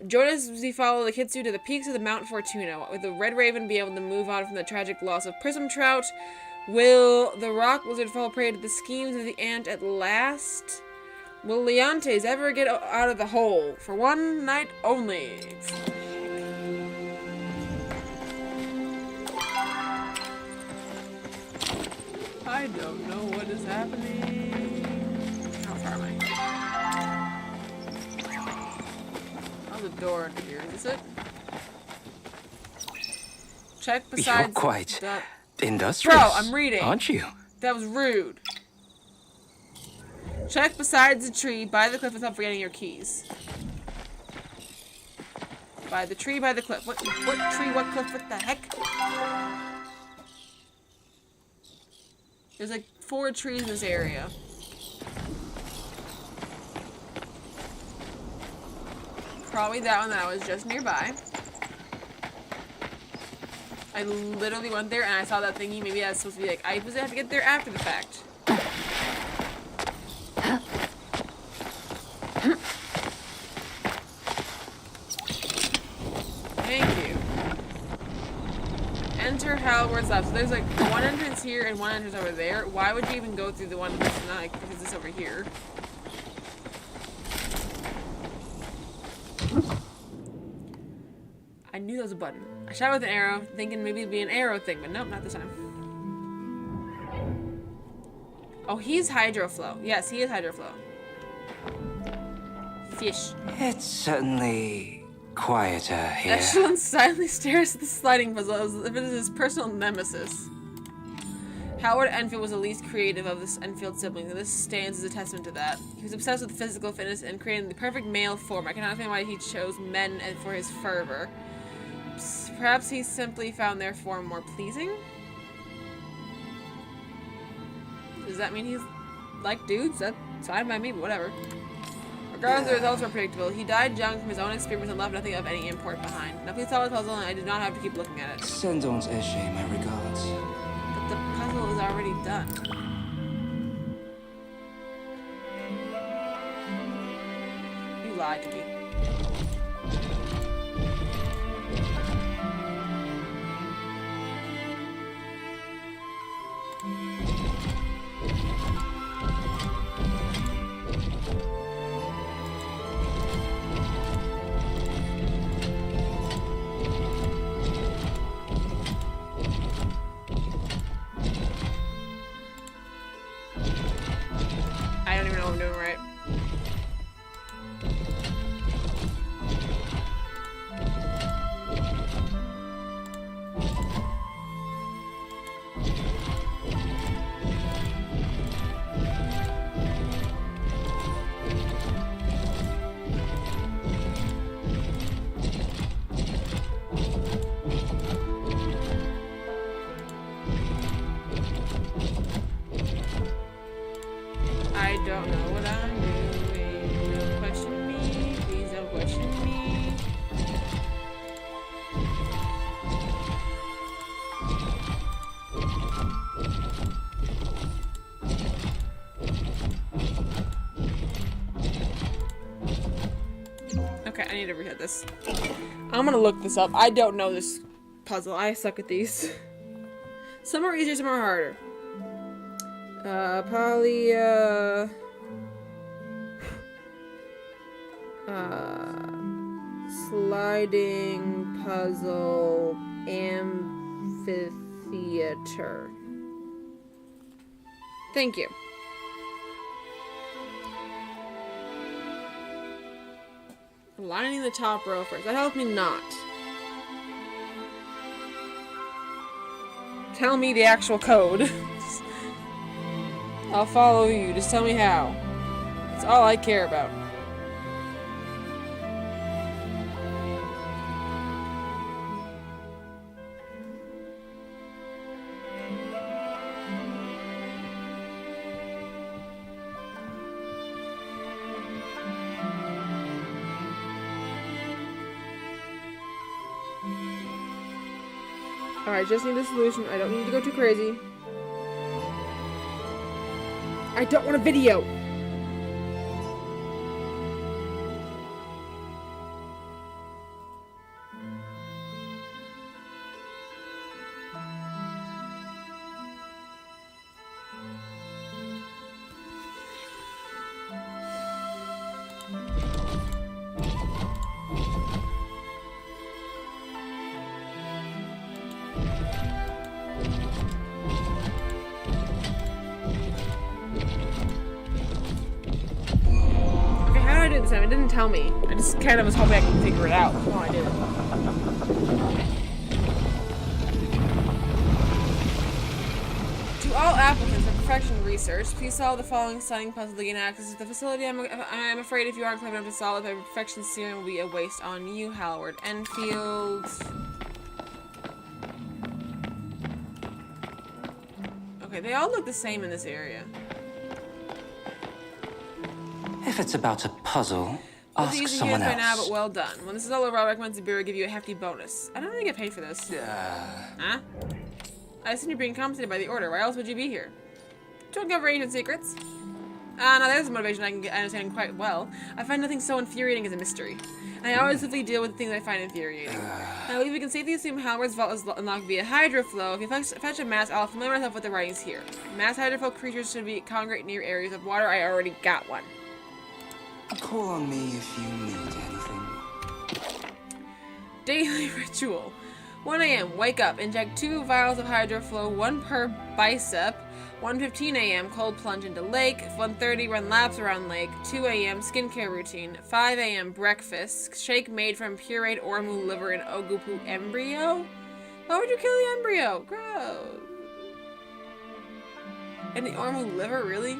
Join us as we follow the Kitsu to the peaks of the Mount Fortuna. With the Red Raven be able to move on from the tragic loss of Prism Trout, will the Rock Lizard fall prey to the schemes of the Ant at last? Will Leontes ever get out of the hole? For one night only. I don't know what is happening. How far am I? The door under here. Is this it? Check besides. You're quite that. industrious. Bro, I'm reading. Aren't you? That was rude. Check besides the tree by the cliff without forgetting your keys. By the tree, by the cliff. What tree, what cliff, what the heck? There's like 4 trees in this area. Probably that one that I was just nearby. I literally went there and I saw that thingy. Maybe I was supposed to be like, I was gonna have to get there after the fact. Thank you. Enter Howard's left. So there's like one entrance here and one entrance over there. Why would you even go through the one that's not like, because it's over here? I knew there was a button. I shot with an arrow, thinking maybe it'd be an arrow thing, but nope, not this time. Oh, he's Hydroflow. Yes, he is Hydroflow. Fish. It's certainly quieter here. Echelon silently stares at the sliding puzzle as if it is his personal nemesis. Howard Enfield was the least creative of the Enfield siblings, and this stands as a testament to that. He was obsessed with physical fitness and creating the perfect male form. I cannot understand why he chose men and for his fervor. Perhaps he simply found their form more pleasing? Does that mean he's like dudes? That's fine by me, but whatever. Regardless, the results were predictable. He died young from his own experience and left nothing of any import behind. Now please solve the puzzle, and I did not have to keep looking at it. Send on Eshe my regards. But the puzzle is already done. You lied to me. I don't even know what I'm doing right. I don't know what I'm doing. Don't question me. Please don't question me. Okay, I need to reset this. I'm gonna look this up. I don't know this puzzle. I suck at these. Some are easier, some are harder. Palia. Sliding puzzle amphitheater. Thank you. Lining the top row first. That helped me not. Tell me the actual code. I'll follow you. Just tell me how. That's all I care about. Alright, just need a solution. I don't need to go too crazy. I don't want a video! This time. It didn't tell me. I just kind of was hoping I could figure it out. Oh, I did. To all applicants for perfection research. research. Please solve the following stunning puzzle to gain access to the facility. I'm afraid if you aren't clever enough to solve it, the perfection serum will be a waste on you, Howard Enfield. Okay, they all look the same in this area. If it's about a puzzle, It's ask easy someone hands by now, else. but well done. When this is all over, I'll recommend the Bureau give you a hefty bonus. I don't really get paid for this. Huh? I assume you're being compensated by the Order. Why else would you be here? To uncover ancient secrets. Now there's a motivation I understand quite well. I find nothing so infuriating as a mystery. And I always simply deal with the things I find infuriating. I believe we can safely assume Howard's vault is unlocked via hydroflow. If you fetch a mass, I'll familiar myself with the writings here. Mass hydroflow creatures should be congregate near areas of water. I already got one. Call on me if you need anything. Daily ritual. 1 a.m. Wake up. Inject 2 vials of hydroflow, 1 per bicep. 1:15 a.m. Cold plunge into lake. 1:30 run laps around lake. 2 a.m. skincare routine. 5 a.m. breakfast. Shake made from pureed ormu liver and ogupu embryo. Why would you kill the embryo? Gross. And the ormu liver, really?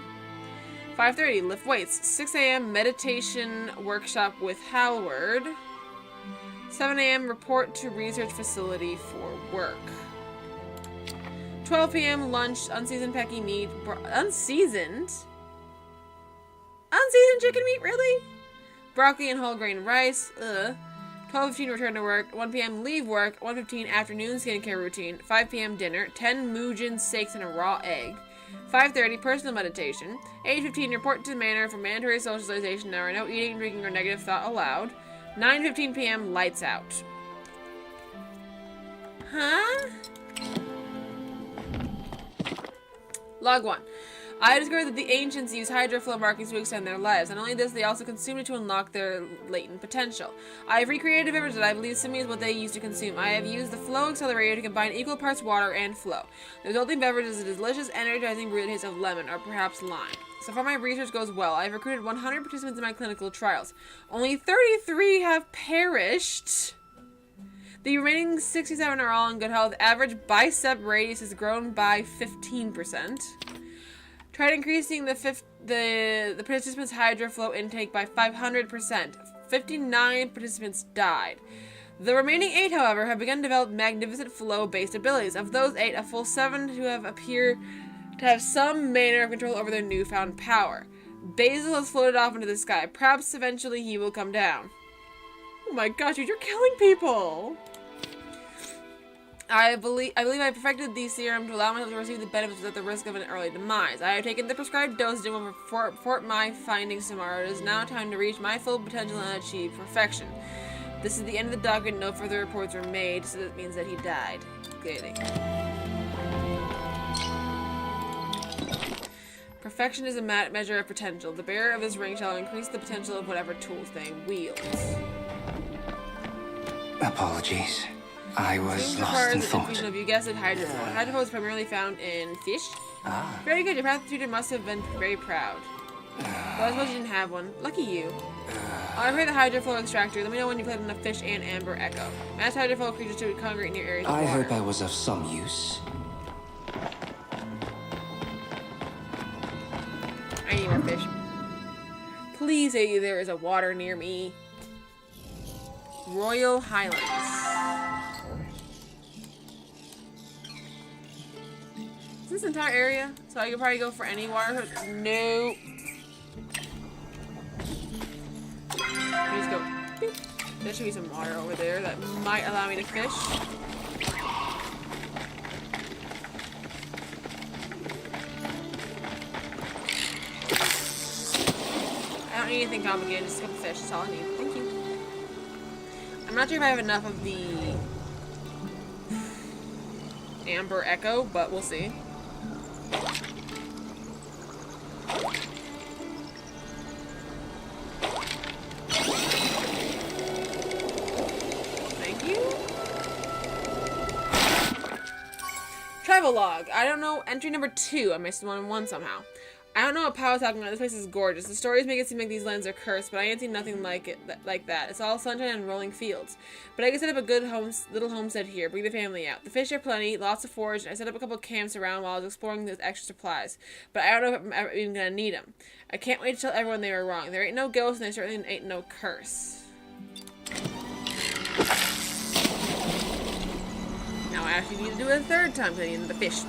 5:30 lift weights. 6 a.m. meditation workshop with Howard. 7 a.m. report to research facility for work. 12 p.m. lunch, unseasoned pecky meat. Unseasoned? Unseasoned chicken meat, really? Broccoli and whole grain rice. Ugh. 12:15 return to work. 1 p.m. leave work. 1:15 afternoon skincare routine. 5 p.m. dinner. 10 Mujin steaks and a raw egg. 5:30 personal meditation. 8:15 report to the manor for mandatory socialization hour. No eating, drinking, or negative thought allowed. 9:15 p.m. lights out. Huh? Log 1. I discovered that the ancients used hydroflow markings to extend their lives. Not only this, they also consumed it to unlock their latent potential. I have recreated a beverage that I believe similar is what they used to consume. I have used the flow accelerator to combine equal parts water and flow. The resulting beverage is a delicious, energizing brew taste of lemon, or perhaps lime. So far my research goes well. I have recruited 100 participants in my clinical trials. Only 33 have perished. The remaining 67 are all in good health. Average bicep radius has grown by 15%. Tried increasing the participants' hydroflow intake by 500%. 59 participants died. The remaining 8, however, have begun to develop magnificent flow-based abilities. Of those 8, a full 7 who have appear to have some manner of control over their newfound power. Basil has floated off into the sky. Perhaps eventually he will come down. Oh my gosh, dude, you're killing people! I believe I perfected the serum to allow myself to receive the benefits at the risk of an early demise. I have taken the prescribed dosage and will report my findings tomorrow. It is now time to reach my full potential and achieve perfection. This is the end of the document. No further reports were made, so that means that he died. Clearly. Perfection is a measure of potential. The bearer of this ring shall increase the potential of whatever tools they wield. Apologies. I was Seems lost requires in an thought. infusion of, you guessed it, hydroflow. Hydroflow is primarily found in fish. Very good. Your path tutor must have been very proud. Well, I suppose you didn't have one. Lucky you. I'll repair the hydroflow extractor. Let me know when you played enough fish and amber echo. Mass hydroflow creatures to congregate near areas of I water. hope I was of some use. I need more fish. Please say there is a water near me. Royal Highlands. Is this entire area? So I could probably go for any water. No. Let me just go. Beep. There should be some water over there that might allow me to fish. I don't need anything complicated, just a couple fish. That's all I need. Thank you. I'm not sure if I have enough of the amber echo, but we'll see. Thank you. Travel log. I don't know. Entry number 2. I missed 1 and 1 somehow. I don't know what Pow was talking about. This place is gorgeous. The stories make it seem like these lands are cursed, but I ain't seen nothing like it like that. It's all sunshine and rolling fields. But I can set up a good little homestead here. Bring the family out. The fish are plenty, lots of forage. And I set up a couple of camps around while I was exploring those extra supplies. But I don't know if I'm ever even gonna need them. I can't wait to tell everyone they were wrong. There ain't no ghosts, and there certainly ain't no curse. Now I actually need to do it a third time because I need the fish.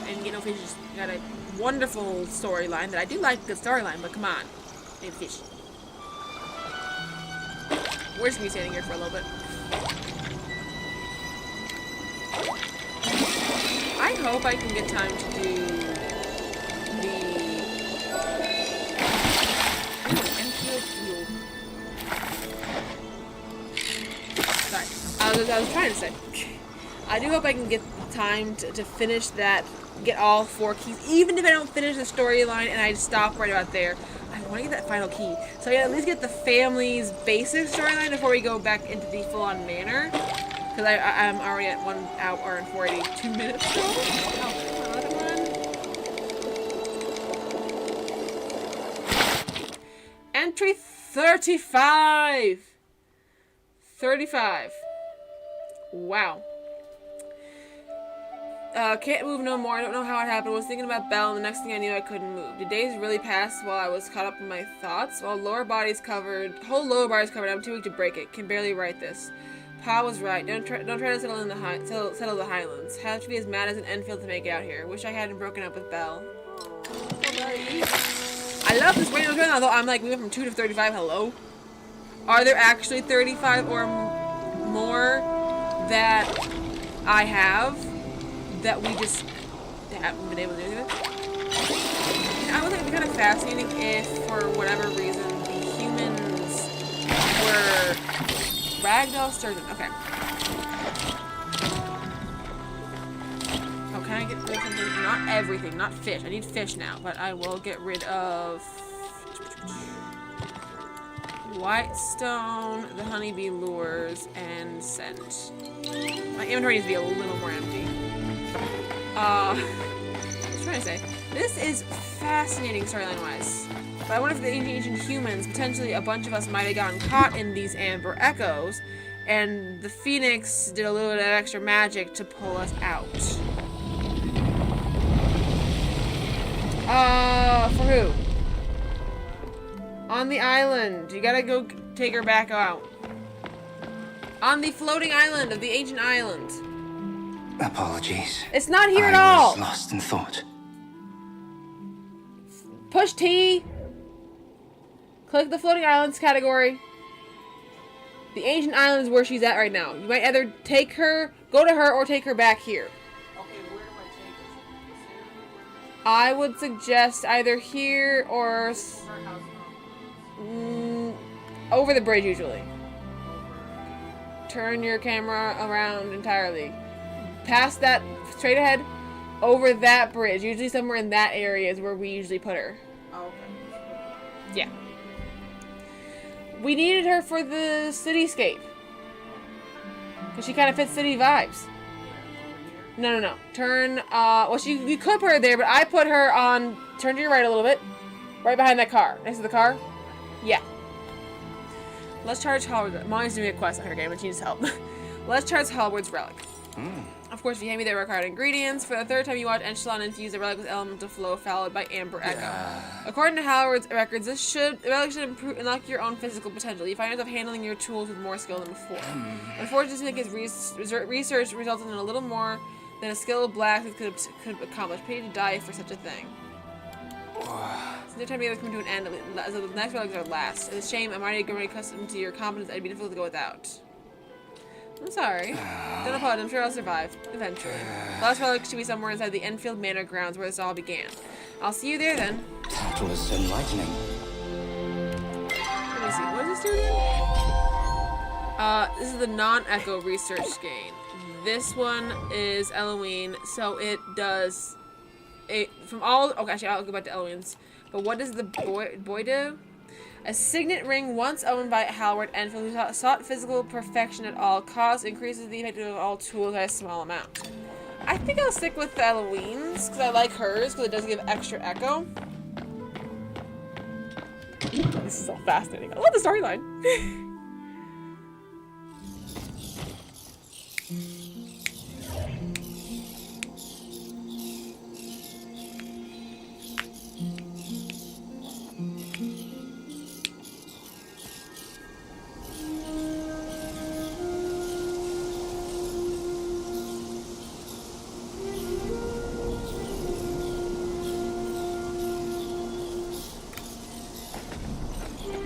I didn't get no fish. Just got a wonderful storyline that I do like. Good storyline, but come on, I need fish. We're just gonna be standing here for a little bit. I hope I can get time to do the Enfield Field. Sorry, I was trying to say. I do hope I can get time to finish that, get all 4 keys, even if I don't finish the storyline and I stop right about there. I want to get that final key. So I gotta at least get the family's basic storyline before we go back into the full-on manor. Because I'm already at 1 hour and 42 minutes. So Entry 35! 35. Wow. Can't move no more. I don't know how it happened. I was thinking about Belle, and the next thing I knew, I couldn't move. The days really passed while I was caught up in my thoughts. While whole lower body's covered, I'm too weak to break it. Can barely write this. Pa was right. Don't try to settle in settle the Highlands. Have to be as mad as an Enfield to make it out here. Wish I hadn't broken up with Belle. I love this radio trailer, although I'm like, we went from 2 to 35. Hello? Are there actually 35 or more that I have that we just haven't been able to do anything with? I would think it'd be kind of fascinating if, for whatever reason, the humans were ragdoll sturgeon. Okay. Oh, can I get rid of something? Not everything, not fish. I need fish now, but I will get rid of white stone, the honeybee lures, and scent. My inventory needs to be a little more empty. I was trying to say, this is fascinating storyline-wise. But I wonder if the ancient humans, potentially a bunch of us might have gotten caught in these amber echoes, and the Phoenix did a little bit of extra magic to pull us out. For who? On the island. You gotta go take her back out. On the floating island of the ancient island. Apologies. It's not here at I all. was lost in thought. Push T. Click the floating islands category. The ancient island is where she's at right now. You might either take her, go to her, or take her back here. Okay, where do I take this? I would suggest either here or Her house over the bridge usually. Turn your camera around entirely. Past that, straight ahead, over that bridge. Usually somewhere in that area is where we usually put her. Oh, okay. Yeah. We needed her for the cityscape. Because she kind of fits city vibes. No. Turn, well, you could put her there, but I put her on, turn to your right a little bit. Right behind that car. Next to the car. Yeah. Let's charge Hallward. Molly's doing a quest on her game and she needs help. Let's charge Hallward's relic. Of course, if you hand me the required ingredients, for the 3rd time you watch Enchelon infuse the relic with elemental flow, followed by Amber Echo. According to Hallward's records, the relic should unlock your own physical potential. You find yourself handling your tools with more skill than before. Unfortunately, his research resulted in a little more than a skilled blacksmith could accomplish. Pity to die for such a thing. Since their time together is coming to an end, so the next relics are last. It's a shame. I'm already growing accustomed to your competence. It'd be difficult to go without. I'm sorry. Don't apologize. I'm sure I'll survive. Eventually. The last relic should be somewhere inside the Enfield Manor grounds where this all began. I'll see you there then. That was enlightening. Let me see. What does this do again? This is the non-echo research gain. This one is Eloine, so it does... from all... Okay, actually, I'll go back to Eloine's. But what does the boy do? A signet ring once owned by Hallward Enfield, who sought physical perfection at all costs, increases the effectiveness of all tools by a small amount. I think I'll stick with Eloine's, because I like hers, because it does give extra echo. This is all fascinating. I love the storyline.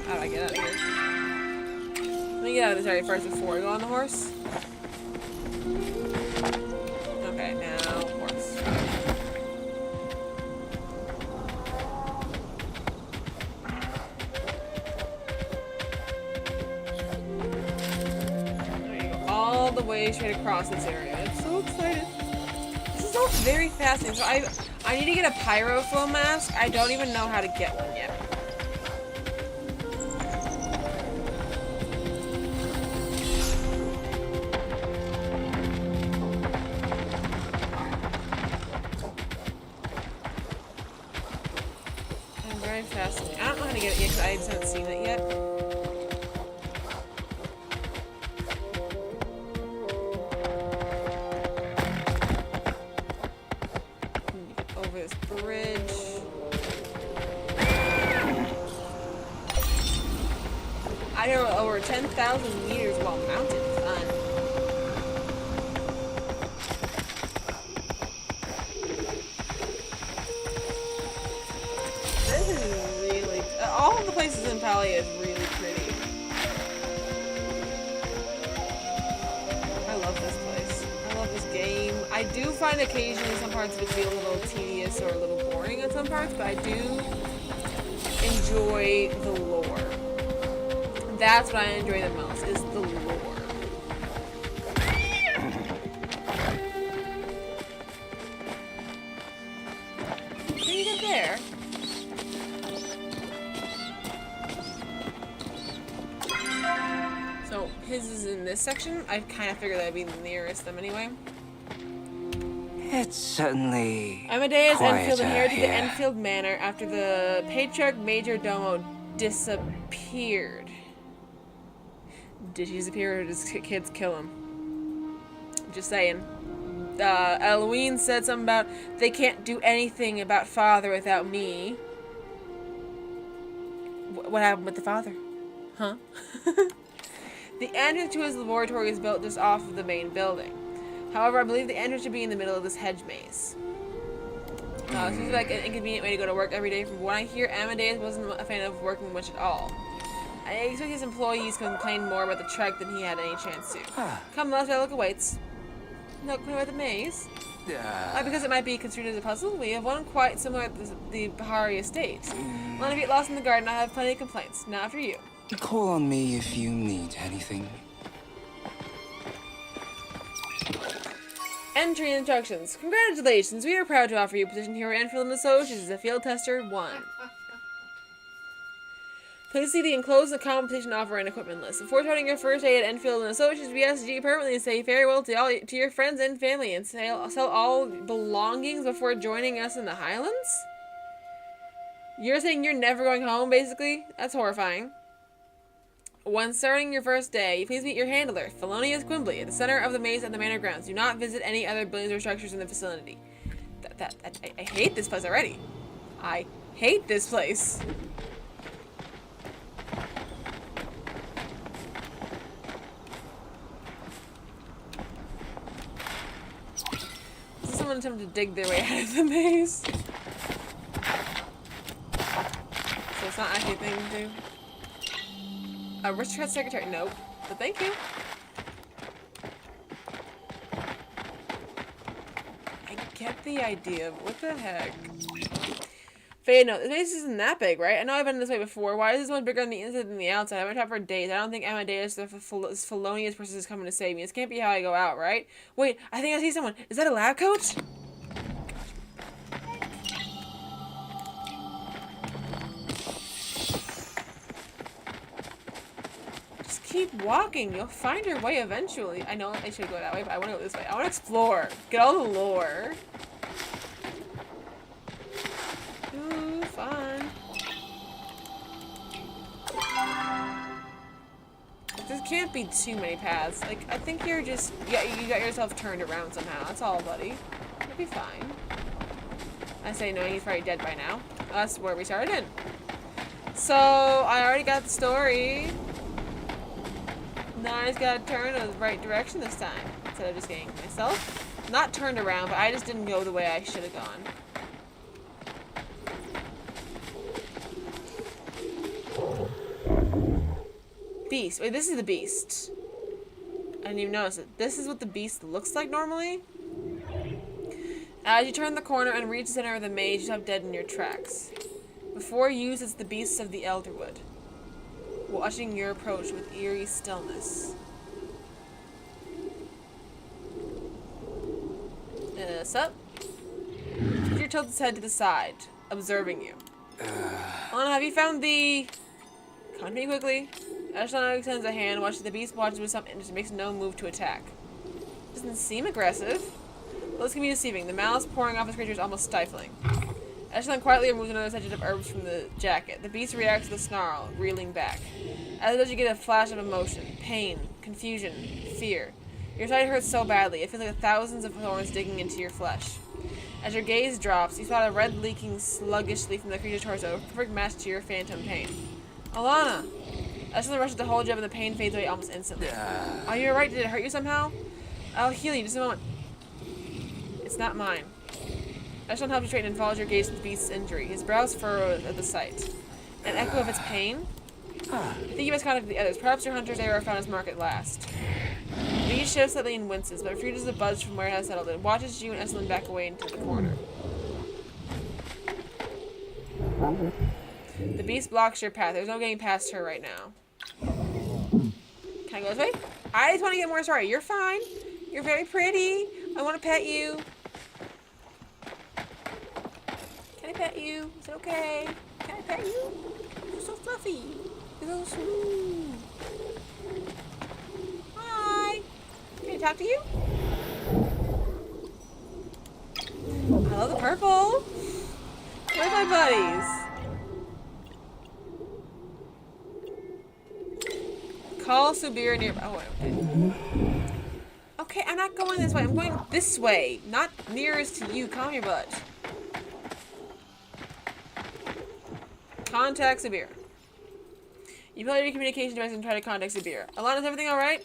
How do I get out of here? Let me get out of this area first before I go on the horse. Okay, now horse. There you go. All the way straight across this area. I'm so excited. This is all very fascinating. So I need to get a pyrofoam mask. I don't even know how to get one yet. Fascinating. I don't know how to get it yet because I just haven't seen it yet. Over this bridge. I know over 10,000 meters while mounted. Fun. All of the places in Palia is really pretty. I love this place. I love this game. I do find occasionally some parts of it feel a little tedious or a little boring at some parts, but I do enjoy the lore. That's what I enjoy the most, is the lore. How do you get there? So, his is in this section. I kind of figured that'd be the nearest them anyway. It's certainly Amadeus quieter Enfield inherited the here. Enfield Manor after the Patriarch Major Domo disappeared. Did he disappear or did his kids kill him? Just saying. Eloise said something about they can't do anything about father without me. What happened with the father? Huh? The entrance to his laboratory is built just off of the main building. However, I believe the entrance should be in the middle of this hedge maze. Seems like an inconvenient way to go to work every day. From what I hear, Amadeus wasn't a fan of working much at all. I expect his employees complained more about the trek than he had any chance to. Come, let's look awaits. No clue about the maze? Because it might be construed as a puzzle, we have one quite similar at the Bahari estate. Let me get lost in the garden, I have plenty of complaints. Now after you. Call on me if you need anything. Entry instructions. Congratulations, we are proud to offer you a position here at Enfield & Associates as a Field Tester 1. Please see the enclosed competition offer and equipment list. Before starting your first day at Enfield & Associates, we ask that you permanently say farewell to your friends and family and sell all belongings before joining us in the Highlands? You're saying you're never going home, basically? That's horrifying. When starting your first day, please meet your handler, Thelonious Quimbley, at the center of the maze at the manor grounds. Do not visit any other buildings or structures in the vicinity. I hate this place already. I hate this place. Is someone attempting to dig their way out of the maze? So it's not actually a thing to do. Aristocrat secretary, nope. But thank you. I get the idea, but what the heck? Faye, no, this place isn't that big, right? I know I've been this way before. Why is this one bigger on the inside than the outside? I've been top for days. I don't think Amadeus, the felonious person, is coming to save me. This can't be how I go out, right? Wait, I think I see someone. Is that a lab coat? Keep walking. You'll find your way eventually. I know I should go that way, but I want to go this way. I want to explore. Get all the lore. Ooh, fun. can't be too many paths. Like, I think you're just... You got yourself turned around somehow. That's all, buddy. You'll be fine. I say knowing he's probably dead by now. That's where we started in. So, I already got the story. Now I just gotta turn in the right direction this time. Instead of just getting myself not turned around, but I just didn't go the way I should have gone. Beast. Wait, this is the beast. I didn't even notice it. This is what the beast looks like normally. As you turn the corner and reach the center of the maze, you stop dead in your tracks. Before you, it's the beasts of the Elderwood, watching your approach with eerie stillness. Sup? Creature tilts its head to the side, observing you. Alana, have you found the... Come to me quickly. Ashlana extends a hand, watches the beast watches with some interest, makes no move to attack. Doesn't seem aggressive. Well, this can be deceiving. The malice pouring off this creature is almost stifling. Ashlana quietly removes another sachet of herbs from the jacket. The beast reacts with a snarl, reeling back. As it does, you get a flash of emotion, pain, confusion, fear. Your side hurts so badly, it feels like thousands of thorns digging into your flesh. As your gaze drops, you spot a red leaking sluggishly from the creature's torso, a perfect match to your phantom pain. Alana! Ashlana rushes to hold you up and the pain fades away almost instantly. Are you alright? Did it hurt you somehow? I'll heal you, just a moment. It's not mine. Ashlana helps you straighten and follows your gaze to the beast's injury. His brows furrowed at the sight. An echo of its pain? I think you must contact the others. Perhaps your hunter's arrow found his mark at last. The beast shifts slightly and winces, but refuses to budge from where it has settled in. Watches you and Esselin back away into the corner. The beast blocks your path. There's no getting past her right now. Can I go this way? I just want to get more sorry. You're fine. You're very pretty. I want to pet you. Can I pet you? Is it okay? Can I pet you? You're so fluffy. You're so smooth. Hi. Can I talk to you? I love the purple. Where's my buddies? Call Subir nearby. Oh, okay. Okay, I'm not going this way. I'm going this way. Not nearest to you. Calm your butt. Contact Subir. You pull out your communication device and try to contact Subir. Alana, is everything alright?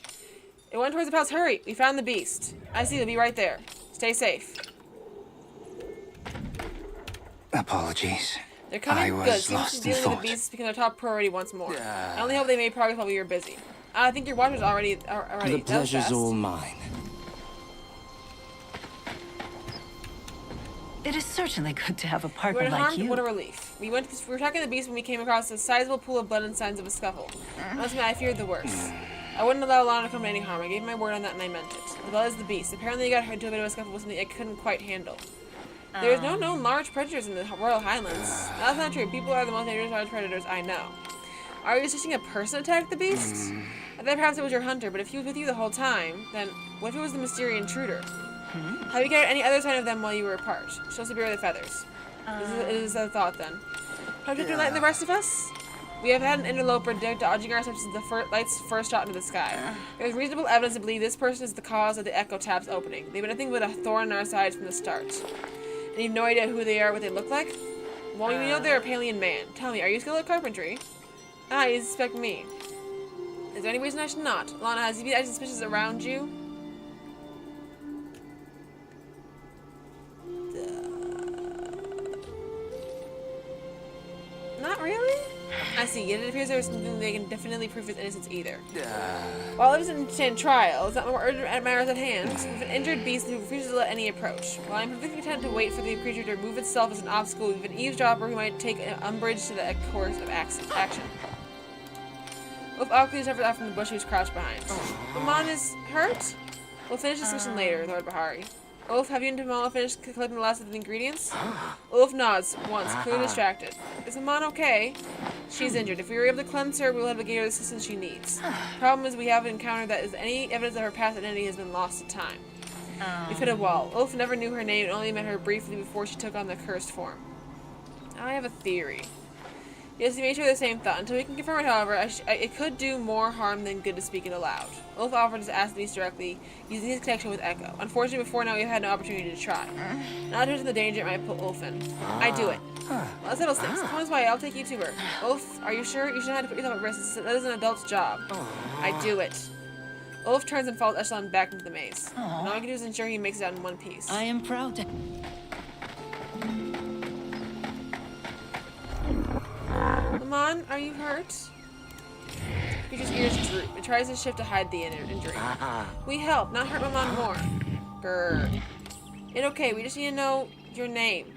It went towards the palace. Hurry! We found the beast. I see. They'll be right there. Stay safe. Apologies. They're coming. I Good. was Seems lost to in dealing with thought. the beast become their top priority once more. I only hope they made progress while we were busy. I think your watch was already. The That was pleasure's fast. all mine. It is certainly good to have a We partner were like unharmed. you. What a relief. We were tracking the beast when we came across a sizable pool of blood and signs of a scuffle. Honestly, I feared the worst. I wouldn't allow Lana to come to any harm. I gave my word on that and I meant it. The blood is the beast. Apparently, you got into a bit of a scuffle with something I couldn't quite handle. There is no known large predators in the Royal Highlands. That's not true. People are the most dangerous large predators I know. Are you suggesting a person attacked the beast? I thought perhaps it was your hunter, but if he was with you the whole time, then what if it was the mysterious intruder? Have you gathered any other sign of them while you were apart? Show Subir the feathers. It is a thought then. Have you enlightened the rest of us? We have had an interloper dodging our steps since the lights first shot into the sky. There is reasonable evidence to believe this person is the cause of the Echo Tap's opening. They've been nothing but a thorn in our sides from the start. And you have no idea who they are, what they look like? Well, you know they're a Palian man. Tell me, are you skilled at carpentry? Ah, you suspect me. Is there any reason I should not? Lana, has he been acting suspicious around you? Not really? I see, yet it appears there is something they can definitely prove his innocence either. While it doesn't stand trial, it's not more urgent matters at hand. With an injured beast who refuses to let any approach. While I'm perfectly content to wait for the creature to remove itself as an obstacle, we have an eavesdropper who might take an umbrage to the course of action. Wolf awkwardly stepped out from the bush he was crouched behind. Maman is hurt? We'll finish this mission later, Lord Bahari. Ulf, have you and Tamala finished collecting the last of the ingredients? Ulf nods once, clearly distracted. Is Aman okay? She's injured. If we were able to cleanse her, we'll have to give her the assistance she needs. Problem is, we haven't encountered that is any evidence of her past identity has been lost to time. We've hit a wall. Ulf never knew her name and only met her briefly before she took on the cursed form. I have a theory. Yes, you may share the same thought. Until we can confirm it, however, it could do more harm than good to speak it aloud. Ulf offered to ask the beast directly, using his connection with Echo. Unfortunately, before now, we've had no opportunity to try. Not due to the danger it might put Ulf in. I do it. Well, that settles things. Come on, I'll take you to her. Ulf, are you sure? You shouldn't have to put yourself at risk. That is an adult's job. I do it. Ulf turns and follows Echelon back into the maze. And all I can do is ensure he makes it out in one piece. I am proud to... Maman, are you hurt? Creature's ears droop. It tries to shift to hide the injury. We help, not hurt Maman more. Grr. It's okay, we just need to know your name.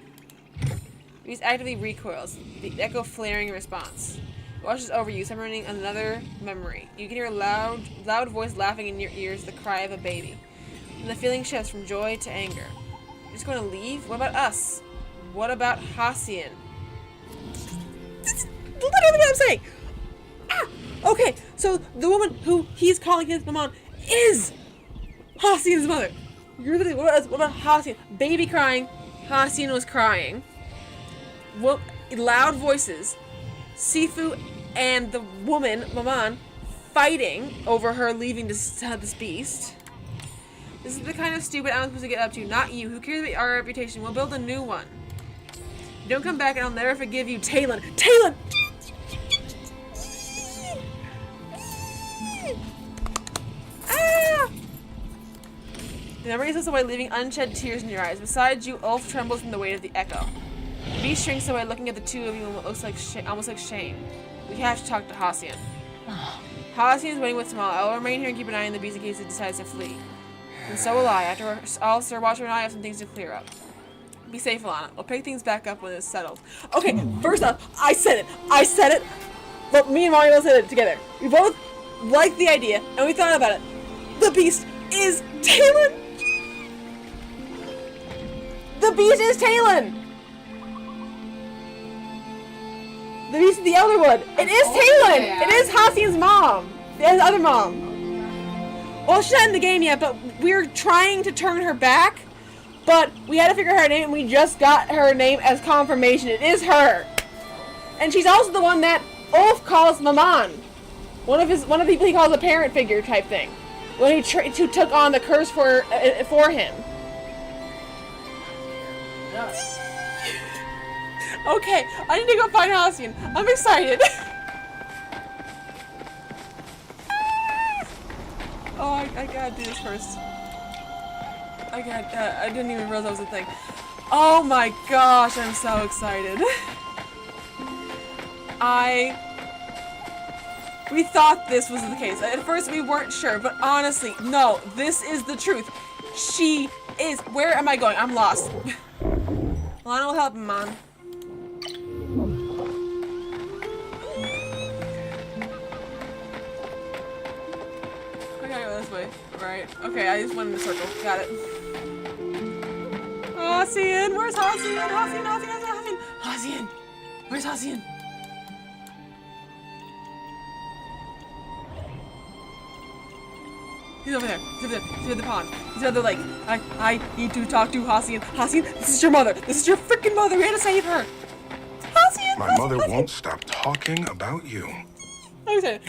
The beast actively recoils, the echo flaring in response. It washes over you, summoning another memory. You can hear a loud voice laughing in your ears, the cry of a baby. And the feeling shifts from joy to anger. You're just going to leave? What about us? What about Hassian? Literally what I'm saying! Ah! Okay, so the woman who he's calling his Maman is Hassian's mother. You're literally, what about Hassian? Baby crying. Hassian was crying. What, loud voices. Sifu and the woman, Maman, fighting over her leaving this beast. This is the kind of stupid I'm supposed to get up to, not you. Who cares about our reputation? We'll build a new one. You don't come back and I'll never forgive you, Talon. Talon! Ah! The memory slips away, leaving unshed tears in your eyes. Besides you, Ulf trembles from the weight of the echo. The beast shrinks away, looking at the two of you in what looks like almost like shame. We have to talk to Hassian. Hassian is waiting with Tamala. I will remain here and keep an eye on the beast in case it decides to flee. And so will I. After all, Sir Watcher and I have some things to clear up. Be safe, Alana. We'll pick things back up when it's settled. Okay, first off, I said it. But me and Mario said it together. We both liked the idea, and we thought about it. The beast is Talon! The beast is Talon! The beast is the Elder Wood. It is Talon! Yeah. It is Hassian's mom. The other mom. Well, she's not in the game yet, but we're trying to turn her back. But we had to figure out her name, and we just got her name as confirmation. It is her. And she's also the one that Ulf calls Maman. One of the people he calls a parent figure type thing. When he took on the curse for him. Okay, I need to go find Hassian. I'm excited. Oh, I gotta do this first. I didn't even realize that was a thing. Oh my gosh, I'm so excited. We thought this was the case. At first we weren't sure, but honestly, no, this is the truth. She is. Where am I going? I'm lost. Lana will help him, Mom. I gotta go this way. Right. Okay, I just went in a circle. Got it. Hassian! Where's Hassian? Hassian! Where's Hassian? He's over there. He's over the pond. He's over the lake. I need to talk to Hassian. Hassian, this is your mother. This is your freaking mother. We had to save her. Hassian! My mother won't stop talking about you. Okay.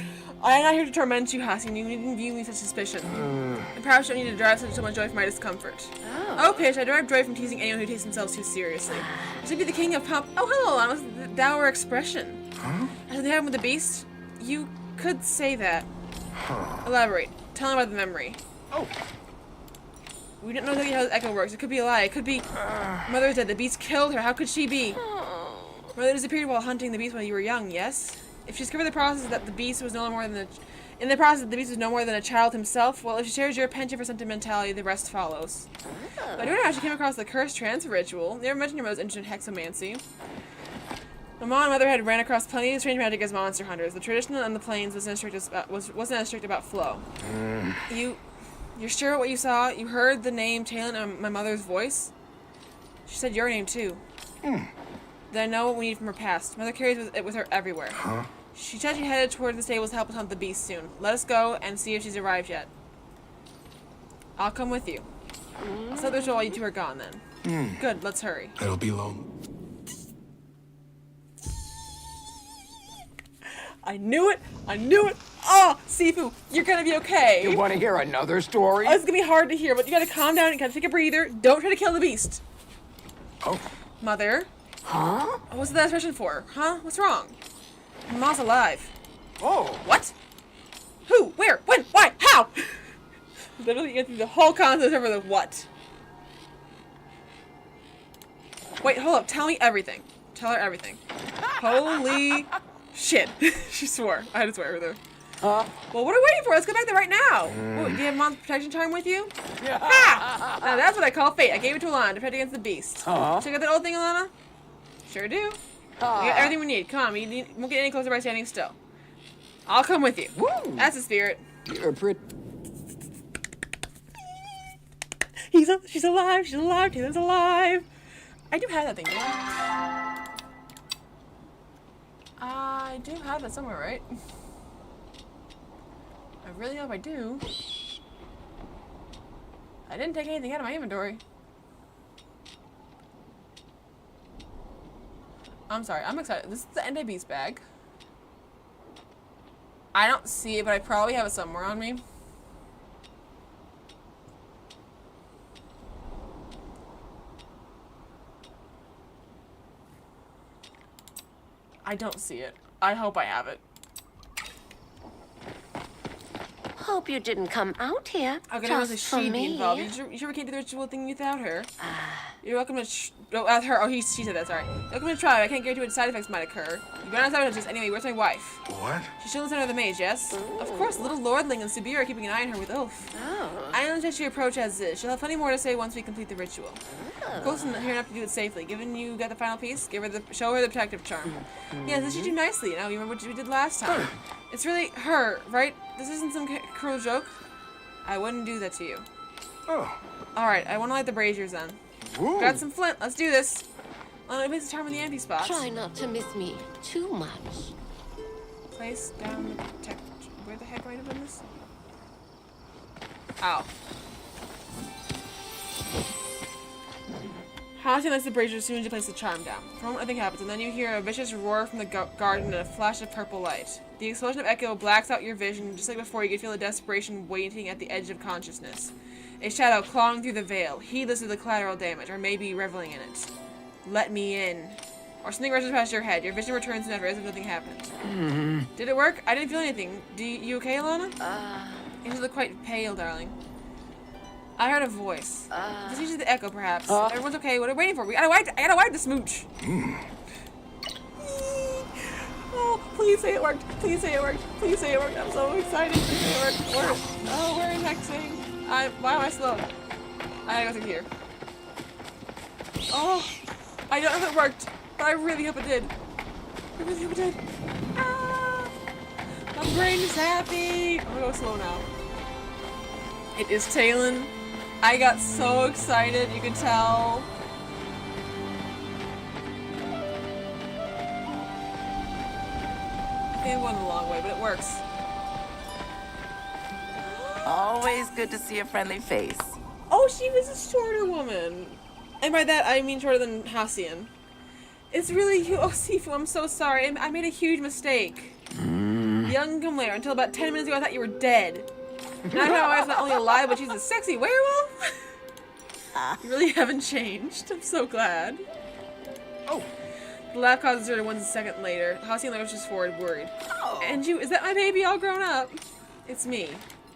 I am not here to torment you, Hassian. You needn't view me with such suspicion. And perhaps you don't need to derive so much joy from my discomfort. Oh, Paige, I derive joy from teasing anyone who takes themselves too seriously. I should be the king of pop. Oh, hello, Alana. What's the dour expression? Huh? Has it happened with the beast? You could say that. Huh. Elaborate. Tell him about the memory. Oh. We don't know exactly how this echo works. It could be a lie. It could be... Mother's dead. The beast killed her. How could she be? Mother disappeared while hunting the beast while you were young, yes? If she discovered the process that the beast was no more than a... In the process, the beast was no more than a child himself, well, if she shares your penchant for sentimentality, the rest follows. I don't know how she came across the cursed transfer ritual. Never mentioned your most interested in hexomancy. My mom and mother had ran across plenty of strange magic as monster hunters. The tradition on the plains wasn't as strict about flow. You're sure what you saw? You heard the name Talon in my mother's voice? She said your name too. Then I know what we need from her past. Mother carries it with her everywhere. Huh? She said she headed toward the stables to help us hunt the beast soon. Let us go and see if she's arrived yet. I'll come with you. I'll set the ritual while you two are gone then. Good, let's hurry. It'll be long. I knew it! I knew it! Oh, Sifu, you're gonna be okay. You want to hear another story? Oh, it's gonna be hard to hear, but you gotta calm down and gotta take a breather. Don't try to kill the beast. Oh, Mother? Huh? What's that expression for? Huh? What's wrong? Ma's alive. Oh, What? Who? Where? When? Why? How? Literally get through the whole concept over the what. Wait, hold up. Tell me everything. Tell her everything. Holy shit. She swore. I had to swear with her. Well, what are we waiting for? Let's go back there right now. Oh, do you have Mom's protection charm with you? yeah. Ha! Now that's what I call fate. I gave it to Alana to protect against the beast. Uh-huh. Check out that old thing, Alana? Sure do. We got everything we need. Come on, we won't get any closer by standing still. I'll come with you. Woo. That's the spirit. You're pretty. She's alive. She's alive. Taylor's alive. I do have that thing, don't I? I do have it somewhere, right? I really hope I do. I didn't take anything out of my inventory. I'm sorry. I'm excited. This is the Ende Beast bag. I don't see it, but I probably have it somewhere on me. I don't see it. I hope I have it. Hope you didn't come out here. Okay, there was a just for she be me. involved. You sure we can't do the ritual thing without her? You're welcome to without her. Oh, she said that, sorry. You're welcome to try. I can't guarantee what side effects might occur. You better not sabotage us. Anyway, where's my wife? what? She's still in the center of the maze, yes? Of course, little Lordling and Subir are keeping an eye on her with oath. I understand she approach as is. She'll have plenty more to say once we complete the ritual. Close here enough to do it safely. Given you got the final piece, show her the protective charm. Yes, this should do nicely. Now, you remember what we did last time. It's really her, right? This isn't some cruel joke. I wouldn't do that to you. Oh, Alright, I want to light the braziers then. woo. Got some flint. Let's do this. Let me place the charm in the empty spots. Try not to miss me too much. Place down the protect. Where the heck am I doing this? Ow. Haunting lights the brazier as soon as you place the charm down. For a moment, nothing happens, and then you hear a vicious roar from the garden and a flash of purple light. The explosion of echo blacks out your vision. Just like before, you can feel the desperation waiting at the edge of consciousness. A shadow clawing through the veil, heedless of the collateral damage, or maybe reveling in it. Let me in. Or something rushes past your head. Your vision returns to never as if nothing happened. Did it work? I didn't feel anything. You okay, Alana? You look quite pale, darling. I heard a voice. This is the echo, perhaps. Everyone's okay. What are we waiting for? I gotta wipe the smooch. Oh, please say it worked. Please say it worked. Please say it worked. I'm so excited. Please say it worked. Where is hexing? Why am I slow? I gotta go through here. Oh, I don't know if it worked, but I really hope it did. I really hope it did. Ah, my brain is happy. I'm gonna go slow now. It is Talon. I got so excited, you could tell. I think I'm going the long way, but it works. Always good to see a friendly face. Oh, she was a shorter woman. And by that, I mean shorter than Hassian. It's really you. Oh, Sifu, I'm so sorry. I made a huge mistake. Young come later. Until about 10 minutes ago, I thought you were dead. Now I know my wife's not only alive, but she's a sexy werewolf. You really haven't changed. I'm so glad. Oh. The laugh causes her to 1 second later. Hassian lurches forward, worried. Oh. And you, is that my baby all grown up? It's me.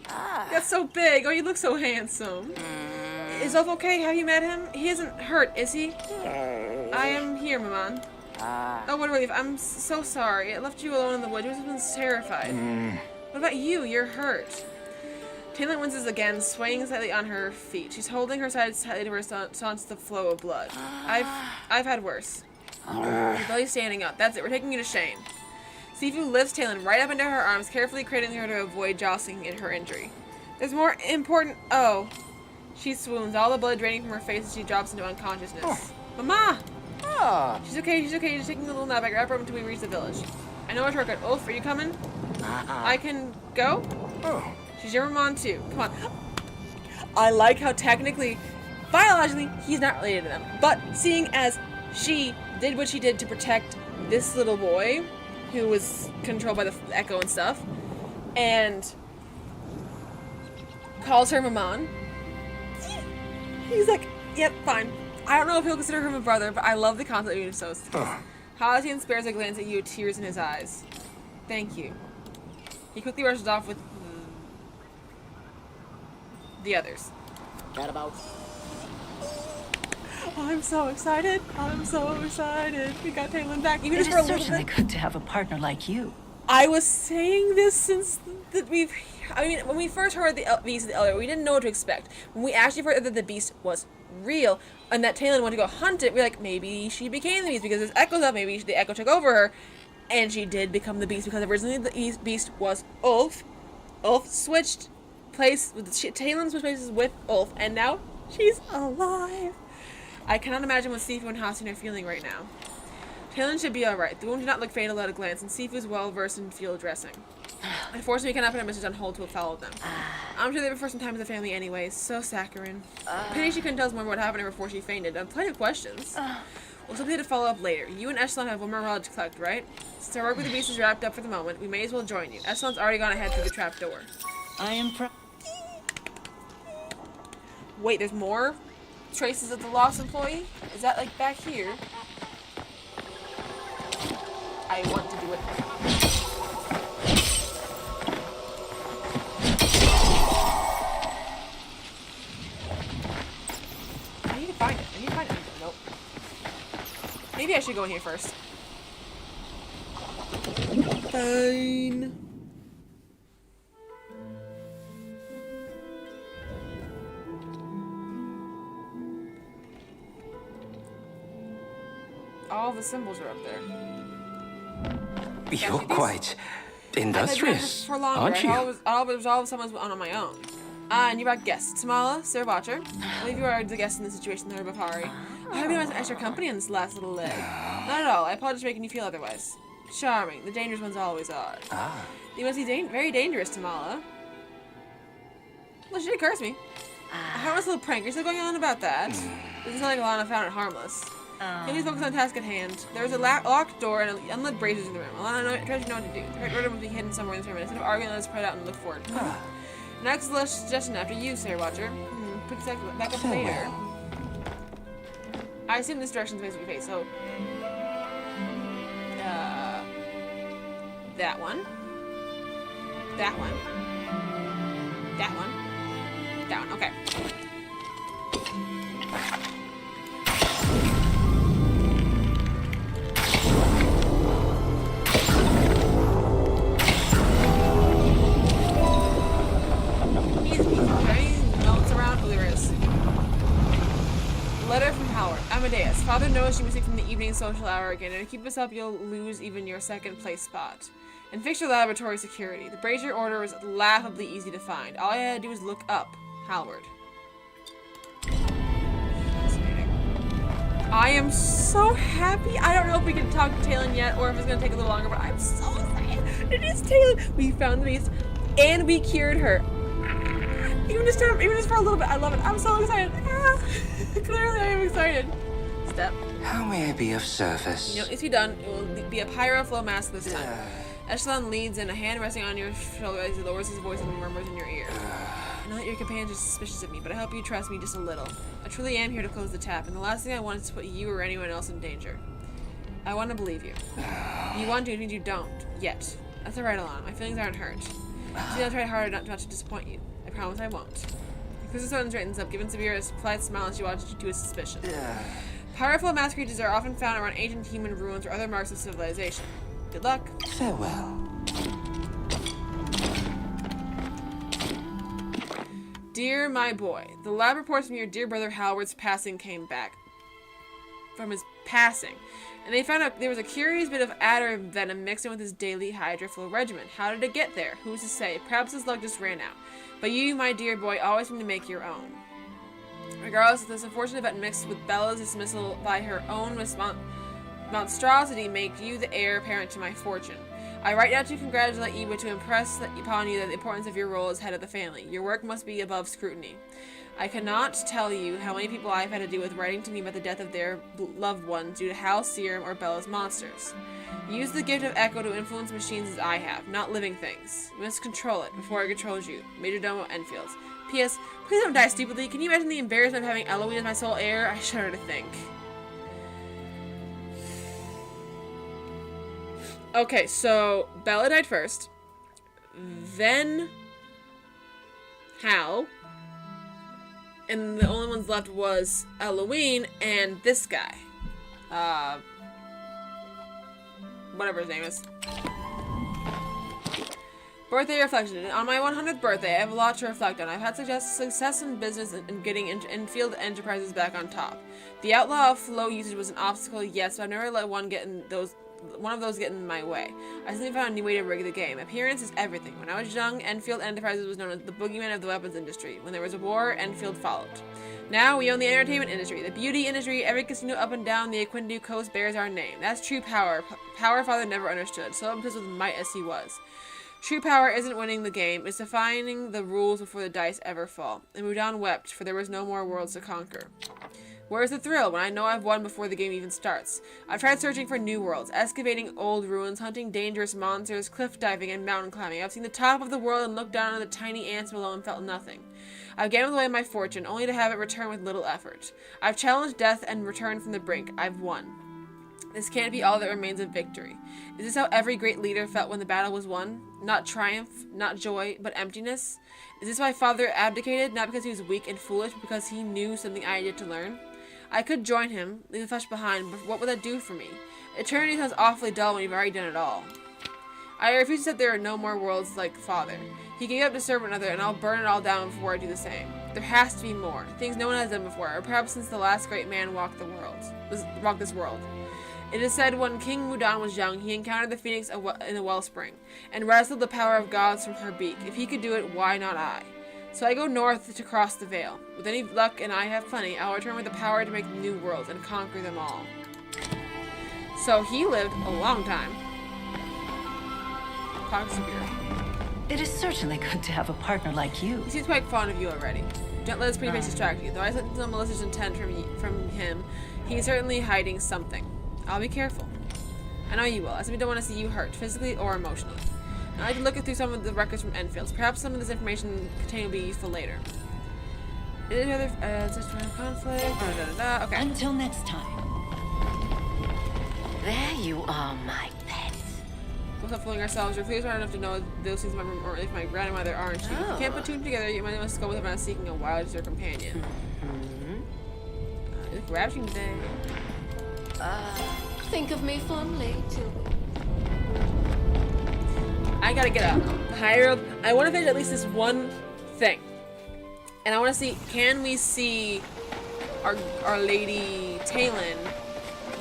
That's so big. Oh, you look so handsome. Is Ulf okay? Have you met him? He isn't hurt, is he? I am here, Maman. Oh, what a relief. I'm so sorry. I left you alone in the woods. Your husband's terrified. What about you? You're hurt. Taylor winces again, swaying slightly on her feet. She's holding her side tightly to respond to the flow of blood. I've had worse. You're barely standing up. That's it. We're taking you to Shane. Sifu lifts Talon right up into her arms, carefully cradling her to avoid jostling in her injury. There's more important. Oh. She swoons, all the blood draining from her face as she drops into unconsciousness. Mama! She's okay, she's okay. Just taking a little nap. I grab her until we reach the village. I know a shortcut. Ulf, are you coming? I can go? Oh, She's your mom too. Come on. I like how technically, biologically, he's not related to them. But seeing as she did what she did to protect this little boy, who was controlled by the echo and stuff, and calls her Maman. He's like, yep, fine. I don't know if he'll consider him a brother, but I love the concept of being so. Halcyon spares a glance at you with tears in his eyes. Thank you. He quickly rushes off with the others. That about. I'm so excited. I'm so excited. We got Taylor back. Even It just for a is little certainly bit. good to have a partner like you. I was saying this since that we've. I mean, when we first heard the Beast of the Elder, we didn't know what to expect. When we actually heard that the Beast was real and that Taylor wanted to go hunt it, we're like, maybe she became the Beast because there's echoes up. Maybe the echo took over her, and she did become the Beast because originally the Beast was Ulf. Ulf switched place with Taylor switched places with Ulf, and now she's alive. I cannot imagine what Sifu and Hasin are feeling right now. Talon should be alright. The wound did not look fatal at a glance, and Sifu is well versed in field dressing. Unfortunately, we cannot put our message on hold to follow them. I'm sure they were for some time as a family anyways. So saccharine. Pity she couldn't tell us more about what happened to her before she fainted. I have plenty of questions. We'll simply have to follow up later. You and Echelon have one more relic to collect, right? Since our work with the beast is wrapped up for the moment, we may as well join you. Echelon's already gone ahead through the trap door. I am proud. Wait, there's more traces of the lost employee? Is that like back here? I want to do it. I need to find it. Nope. Maybe I should go in here first. Fine. All the symbols are up there. You're quite industrious, For longer. aren't you? I resolve someone's on my own. And you brought guests. Tamala, Sir Watcher. I believe you are the guest in this situation, the Herb of Hari. I hope you have some extra company on this last little leg. Not at all. I apologize for making you feel otherwise. Charming. The dangerous ones always are. You must be very dangerous, Tamala. Well, she did curse me. A harmless little prank. You're still going on about that? This is not like Alana found it harmless. Please focus on the task at hand. There is a locked door and unlit braziers in the room. Alana tries to know what to do. The correct order must be hidden somewhere in this room. Instead of arguing, let us spread out and look forward. Next suggestion after you, Sir Watcher. Quick back up later. I assume this direction is supposed to be face, so... that one. That one. That one. That one, okay. Letter from Howard. Amadeus. Father knows you missing from the evening social hour again, and to keep us up, you'll lose even your second place spot. And fix your laboratory security. The brazier order was laughably easy to find. All I had to do was look up Howard. Fascinating. I am so happy. I don't know if we can talk to Talon yet, or if it's going to take a little longer, but I'm so excited. It is Talon. We found the beast, and we cured her. Even just for a little bit, I love it. I'm so excited. Clearly, I am excited. Step. How may I be of service? You know, if you're done, it will be a pyro flow mask this time. Echelon leads in, a hand resting on your shoulder as he lowers his voice and murmurs in your ear. I know that your companions are suspicious of me, but I hope you trust me just a little. I truly am here to close the tap, and the last thing I want is to put you or anyone else in danger. I want to believe you. You want to, it means you don't. Yet. That's alright, Alana. My feelings aren't hurt. See, I'll try harder not to disappoint you. I promise I won't. Chris straightens up, giving Sabira a polite smile as she watches you to his suspicion. Powerful mass creatures are often found around ancient human ruins or other marks of civilization. Good luck. Farewell. Dear my boy, the lab reports from your dear brother Howard's passing came back. From his passing. And they found out there was a curious bit of adder venom mixed in with his daily Hydra flow regimen. How did it get there? Who's to say? Perhaps his luck just ran out. But you, my dear boy, always seem to make your own. Regardless, this unfortunate event mixed with Bella's dismissal by her own monstrosity make you the heir apparent to my fortune. I write now to congratulate you, but to impress upon you that the importance of your role as head of the family. Your work must be above scrutiny. I cannot tell you how many people I've had to deal with writing to me about the death of their loved ones due to Hal's serum or Bella's monsters. Use the gift of Echo to influence machines as I have, not living things. You must control it before it controls you. Majordomo Enfields. P.S. Please don't die stupidly. Can you imagine the embarrassment of having Eloise as my sole heir? I shudder to think. Okay, so Bella died first. Then Hal. And the only ones left was Eloise and this guy. Whatever his name is. Birthday reflection. On my 100th birthday, I have a lot to reflect on. I've had success in business and getting Enfield Enterprises back on top. The outlaw of flow usage was an obstacle, yes, but I've never let one of those get in my way. I simply found a new way to rig the game. Appearance is everything. When I was young, Enfield Enterprises was known as the boogeyman of the weapons industry. When there was a war, Enfield followed. Now we own the entertainment industry, the beauty industry. Every casino up and down the Aquindu coast bears our name. That's true power. Power Father never understood, so impressed with might as he was. True power isn't winning the game, it's defining the rules before the dice ever fall. And Mudan wept, for there was no more worlds to conquer. Where's the thrill when I know I've won before the game even starts? I've tried searching for new worlds, excavating old ruins, hunting dangerous monsters, cliff diving, and mountain climbing. I've seen the top of the world and looked down on the tiny ants below and felt nothing. I've gambled away my fortune, only to have it return with little effort. I've challenged death and returned from the brink. I've won. This can't be all that remains of victory. Is this how every great leader felt when the battle was won? Not triumph, not joy, but emptiness? Is this why Father abdicated, not because he was weak and foolish, but because he knew something I needed to learn? I could join him, leave the flesh behind, but what would that do for me? Eternity sounds awfully dull when you've already done it all. I refuse to accept there are no more worlds like Father. He gave up to serve another, and I'll burn it all down before I do the same. There has to be more, things no one has done before, or perhaps since the last great man walked this world. It is said when King Mudan was young, he encountered the phoenix in a wellspring, and wrestled the power of gods from her beak. If he could do it, why not I? So I go north to cross the veil. With any luck, and I have plenty, I'll return with the power to make new worlds and conquer them all. So he lived a long time. It is certainly good to have a partner like you. He seems quite fond of you already. Don't let his pretty face distract you. Though I sense some malicious intent from him, he's certainly hiding something. I'll be careful. I know you will. I simply don't want to see you hurt, physically or emotionally. I'd like to look through some of the records from Enfields. Perhaps some of this information contained will be useful later. Conflict. Okay. Until next time. There you are, my pet. We'll stop fooling ourselves. Your clues aren't enough to know those things or if my grandmother aren't you. If you can't put two together, you might must go with him seeking a wiser companion. It's ravishing day. Think of me fondly, too. I gotta get a higher. I want to finish at least this one thing, and I want to see. Can we see our Lady Talon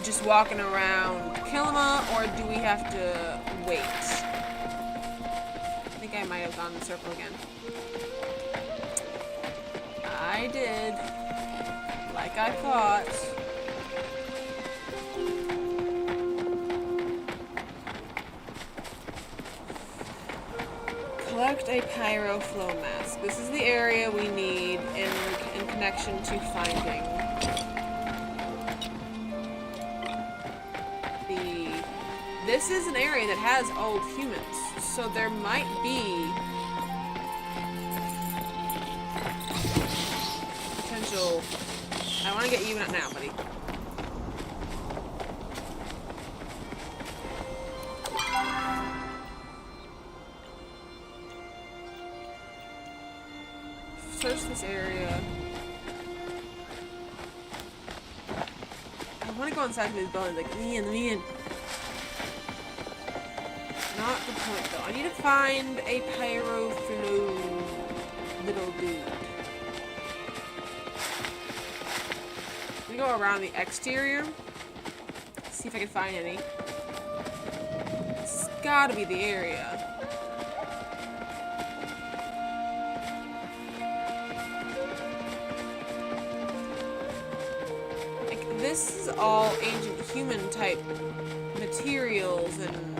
just walking around Kilima, or do we have to wait? I think I might have gone in the circle again. I did, like I thought. Collect a pyro flow mask. This is the area we need in connection to finding the... This is an area that has old humans, so there might be potential... I want to get you out now, buddy. Search this area. I want to go inside these buildings, like, me in. Not the point, though. I need to find a pyro flow little dude. I'm gonna go around the exterior. See if I can find any. It's gotta be the area. This is all ancient human type materials and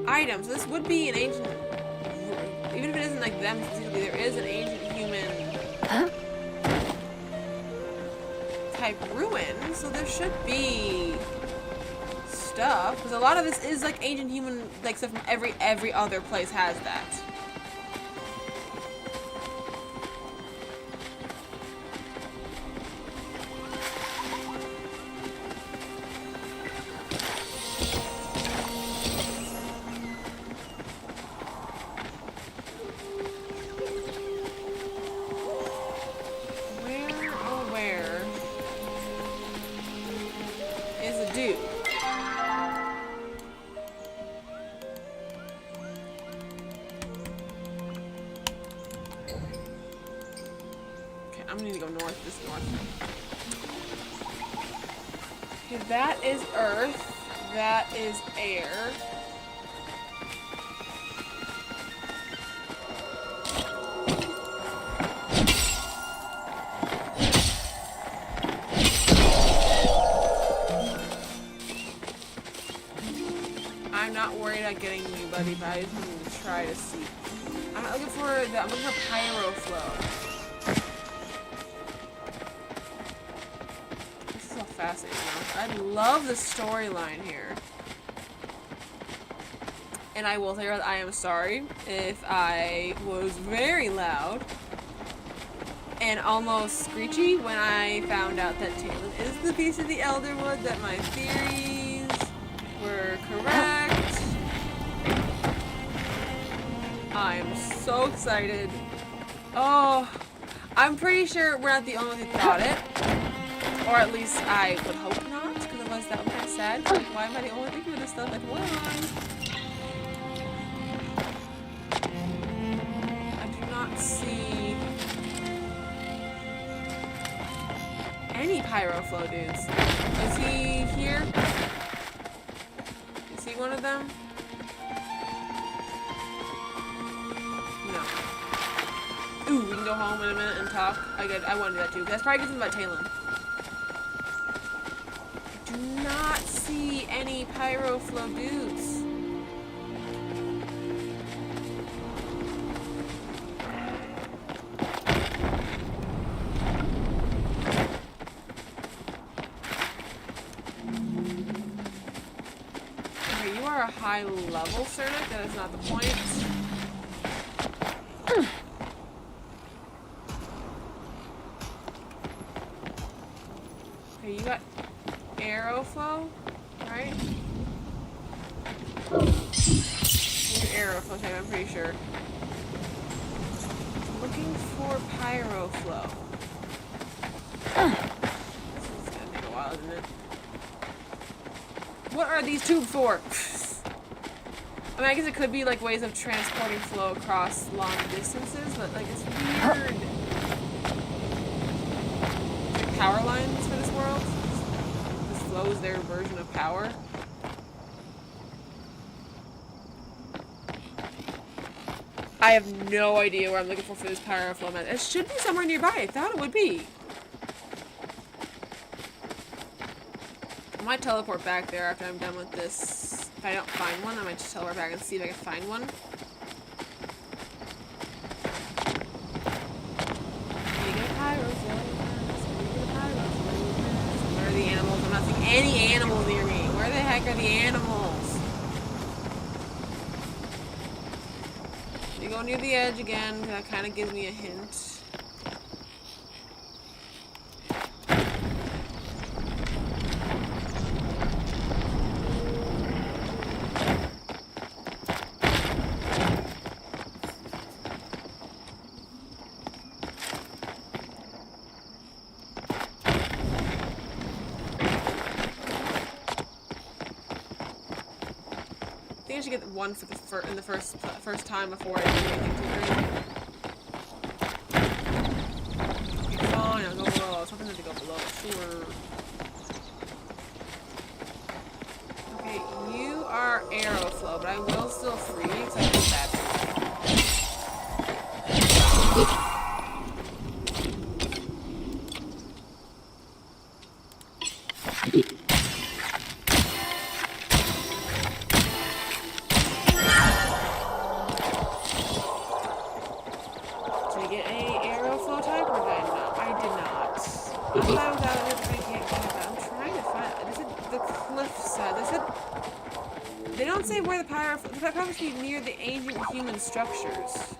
items. This would be an ancient, even if it isn't like them specifically, there is an ancient human type ruin, so there should be stuff. Because a lot of this is like ancient human, like stuff from every other place has that. I'm gonna need to go north, this north. Okay, that is earth. That is air. I'm not worried about getting you, buddy, but I just need to try to see. I'm looking for pyro flow. Fascinating. I love the storyline here. And I will say that I am sorry if I was very loud and almost screechy when I found out that Talon is the Beast of the Elderwood, that my theories were correct. I am so excited. Oh, I'm pretty sure we're not the only one who thought it. Or at least I would hope not, because otherwise that would be kind of sad. Like, why am I the only one thinking of this stuff? Like, why? I do not see any pyro flow dudes. Is he here? Is he one of them? No. Ooh, we can go home in a minute and talk. I want to do that too. That's probably something about Talon. Do not see any pyro flow dudes. Okay, you are a high level Cernic. That is not the point. Okay, you got arrow flow, right? Your arrow flow type, I'm pretty sure. Looking for pyro flow. This is gonna take a while, isn't it? What are these tubes for? I mean, I guess it could be like ways of transporting flow across long distances, but like it's weird. Like power lines for this world? Flow is their version of power. I have no idea where I'm looking for this pyro flow method. It should be somewhere nearby. I thought it would be. I might teleport back there after I'm done with this. If I don't find one, I might just teleport back and see if I can find one. Where are the animals? I'm not seeing any animals near me. Where the heck are the animals? You go near the edge again. That kind of gives me a hint. I think I should get one for in the first time before I do anything too crazy. Okay, fine, I'll go below. I was hoping to go below, sure. Okay, you are arrow flow, but I will still free you because I think that's I thought it was out of the can't get it. I'm trying to find it. Is it the cliffside? They said they don't say where the power. The power must be near the ancient human structures.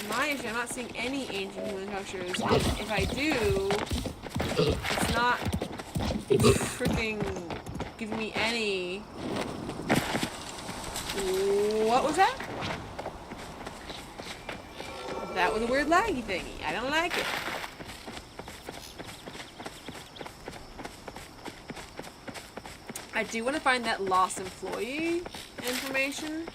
My issue, I'm not seeing any ancient human structures. And if I do, it's not freaking giving me any. What was that? That was a weird laggy thingy. I don't like it. I do want to find that lost employee information.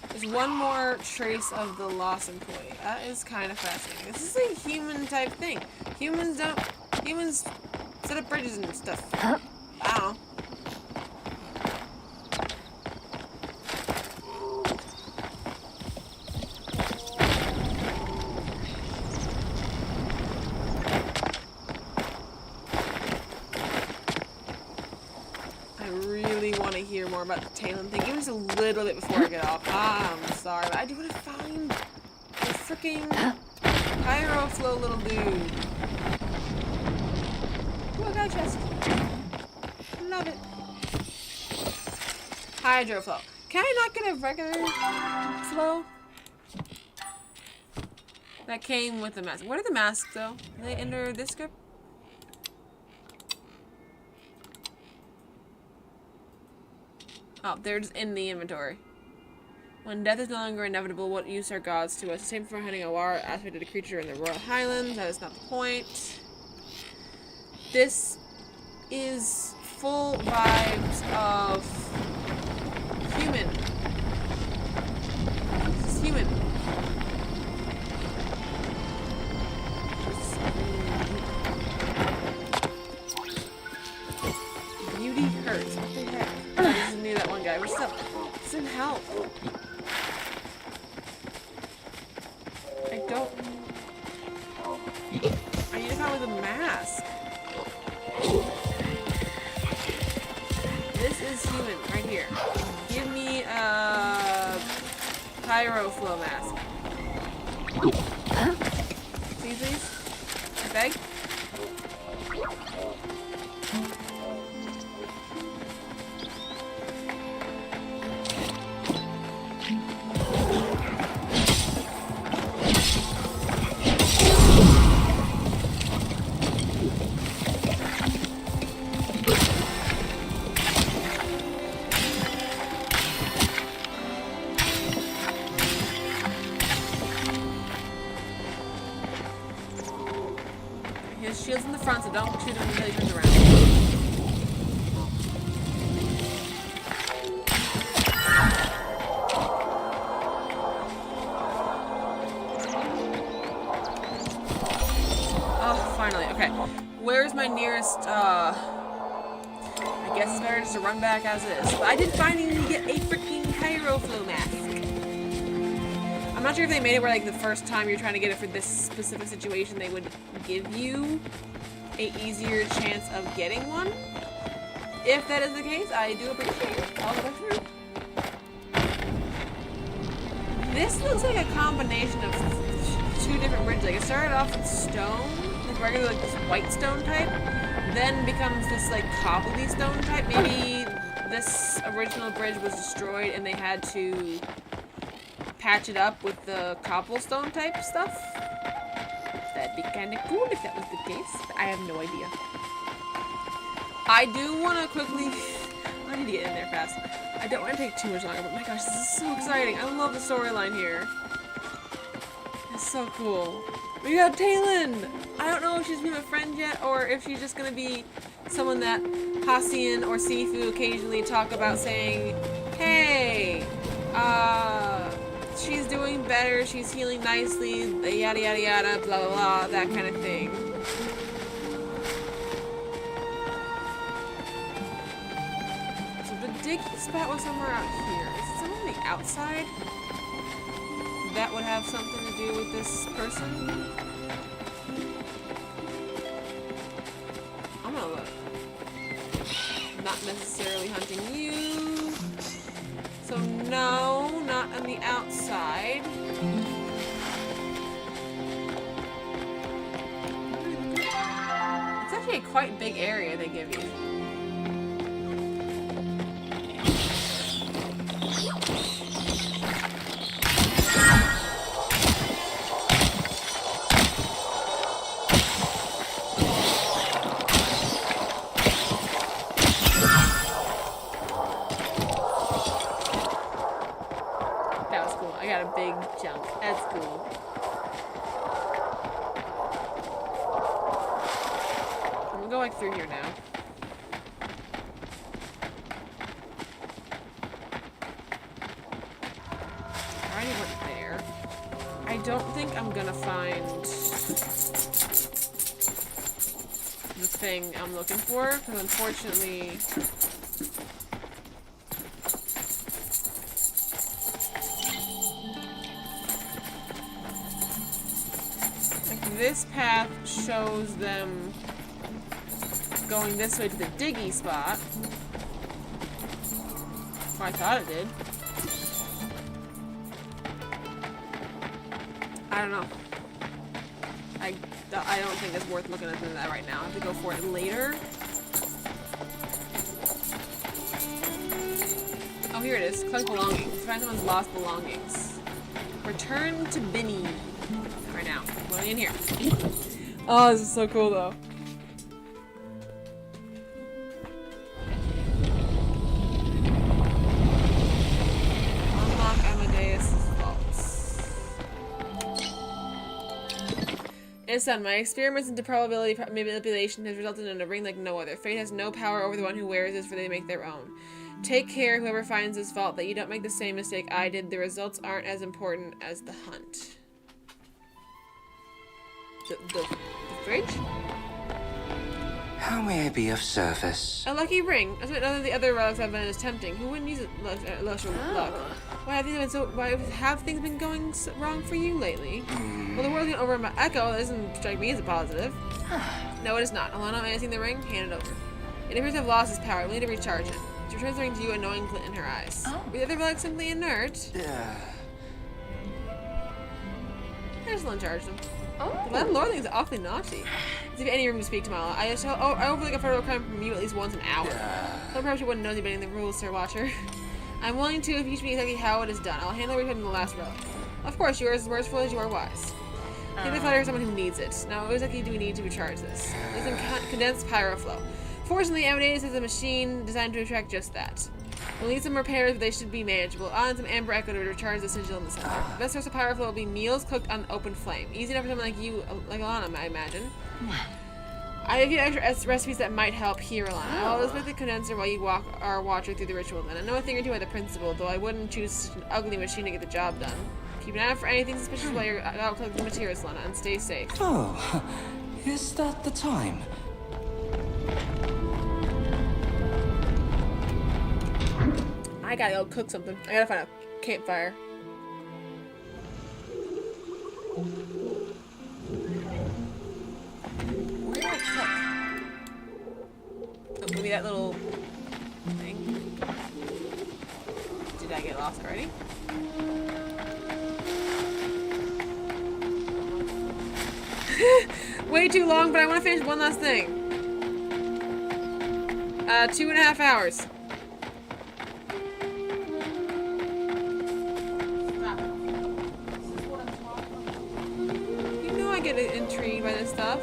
There's one more trace of the lost employee. That is kind of fascinating. This is a human type thing. Humans set up bridges and stuff. I don't know. Hear more about the Talon thing. Even just a little bit before I get off. I'm sorry, but I do want to find the freaking Hyroflow little dude. Ooh, I got a chest. Love it. Hydroflow. Can I not get a regular flow? That came with the mask. What are the masks though? Do they enter this script? Oh, they're just in the inventory. When death is no longer inevitable, what use are gods to us? The same for hunting a wild aspect creature in the Royal Highlands. That is not the point. This is full vibes of human. This is human. Beauty hurts. What the heck? I just knew that one guy. We're still. Doesn't help. I don't. I need to find with a mask. This is human right here. Give me a Pyroflow mask. Please? I beg? His shield's in the front, so don't shoot him until he turns around. Oh, finally. Okay. Where's my nearest, I guess it's better just to run back as is. But I did finally get a freaking Hyroflow mask. I'm not sure if they made it where, like, the first time you're trying to get it for this specific situation, they would give you a easier chance of getting one. If that is the case, I do appreciate it. I'll go through. This looks like a combination of two different bridges. Like, it started off with stone, like regular, like this white stone type, then becomes this, like, cobbly stone type. Maybe this original bridge was destroyed and they had to patch it up with the cobblestone type stuff. That'd be kind of cool if that was the case, but I have no idea. I do want to quickly... I need to get in there fast. I don't want to take too much longer, but my gosh, this is so exciting. I love the storyline here. It's so cool. We got Talon! I don't know if she's been a friend yet, or if she's just going to be someone that Hacian or Sifu occasionally talk about saying, hey, she's doing better, she's healing nicely, yada yada yada, blah blah blah, that kind of thing. So the digging spot was somewhere out here. Is it somewhere on the outside? That would have something to do with this person? I'm gonna look. Not necessarily hunting you. So no, not on the outside. quite big area they give you. That was cool. I got a big jump. That's cool. I'm gonna go like through here now. I already went there. I don't think I'm gonna find the thing I'm looking for, because unfortunately this path shows them going this way to the diggy spot. Or I thought it did. I don't know. I don't think it's worth looking at that right now. I have to go for it later. Oh, here it is. Collect belongings. Find someone's lost belongings. Return to Binny. Right now. Going in here. Oh, this is so cool though. Unlock Amadeus' vaults. It's done. My experiments into probability manipulation has resulted in a ring like no other. Fate has no power over the one who wears this, for they make their own. Take care, whoever finds this vault, that you don't make the same mistake I did. The results aren't as important as the hunt. The fridge? How may I be of service? A lucky ring. As none of the other relics I've been as tempting. Who wouldn't use it? Luck. Why have things been going wrong for you lately? Well, the world's going over my echo. That doesn't strike me as a positive. No, it is not. Alana, managing the ring, hand it over. It appears to have lost its power. We need to recharge it. She returns the ring to you, a knowing glint in her eyes. Were the other relics simply inert? I just uncharged them. The landlord is awfully naughty. As if any room to speak to Mala. I overlook a federal crime from you at least once an hour. So perhaps you wouldn't know anybody in the rules, Sir Watcher. I'm willing to if you teach me exactly how it is done. I'll handle returning the last relic. Of course, you are as merciful as you are wise. Give the fire to someone who needs it. Now, what exactly do we need to recharge this? It's a condensed pyroflow. Fortunately, Amadeus is a machine designed to attract just that. We'll need some repairs, but they should be manageable. I'll add some amber echo to recharge the sigil in the center. The best source of pyroflow will be meals cooked on open flame. Easy enough for someone like you, like Alana, I imagine. I have a few extra recipes that might help here, Alana. I'll always make the condenser while you walk our watcher through the ritual then. I know a thing or two by the principle, though I wouldn't choose such an ugly machine to get the job done. Keep an eye out for anything suspicious while you're out collecting materials, Alana, and stay safe. Oh, is that the time? I gotta go cook something. I gotta find a campfire. Where do I cook? Oh, maybe that little thing. Did I get lost already? Way too long, but I want to finish one last thing. 2.5 hours. I get intrigued by this stuff.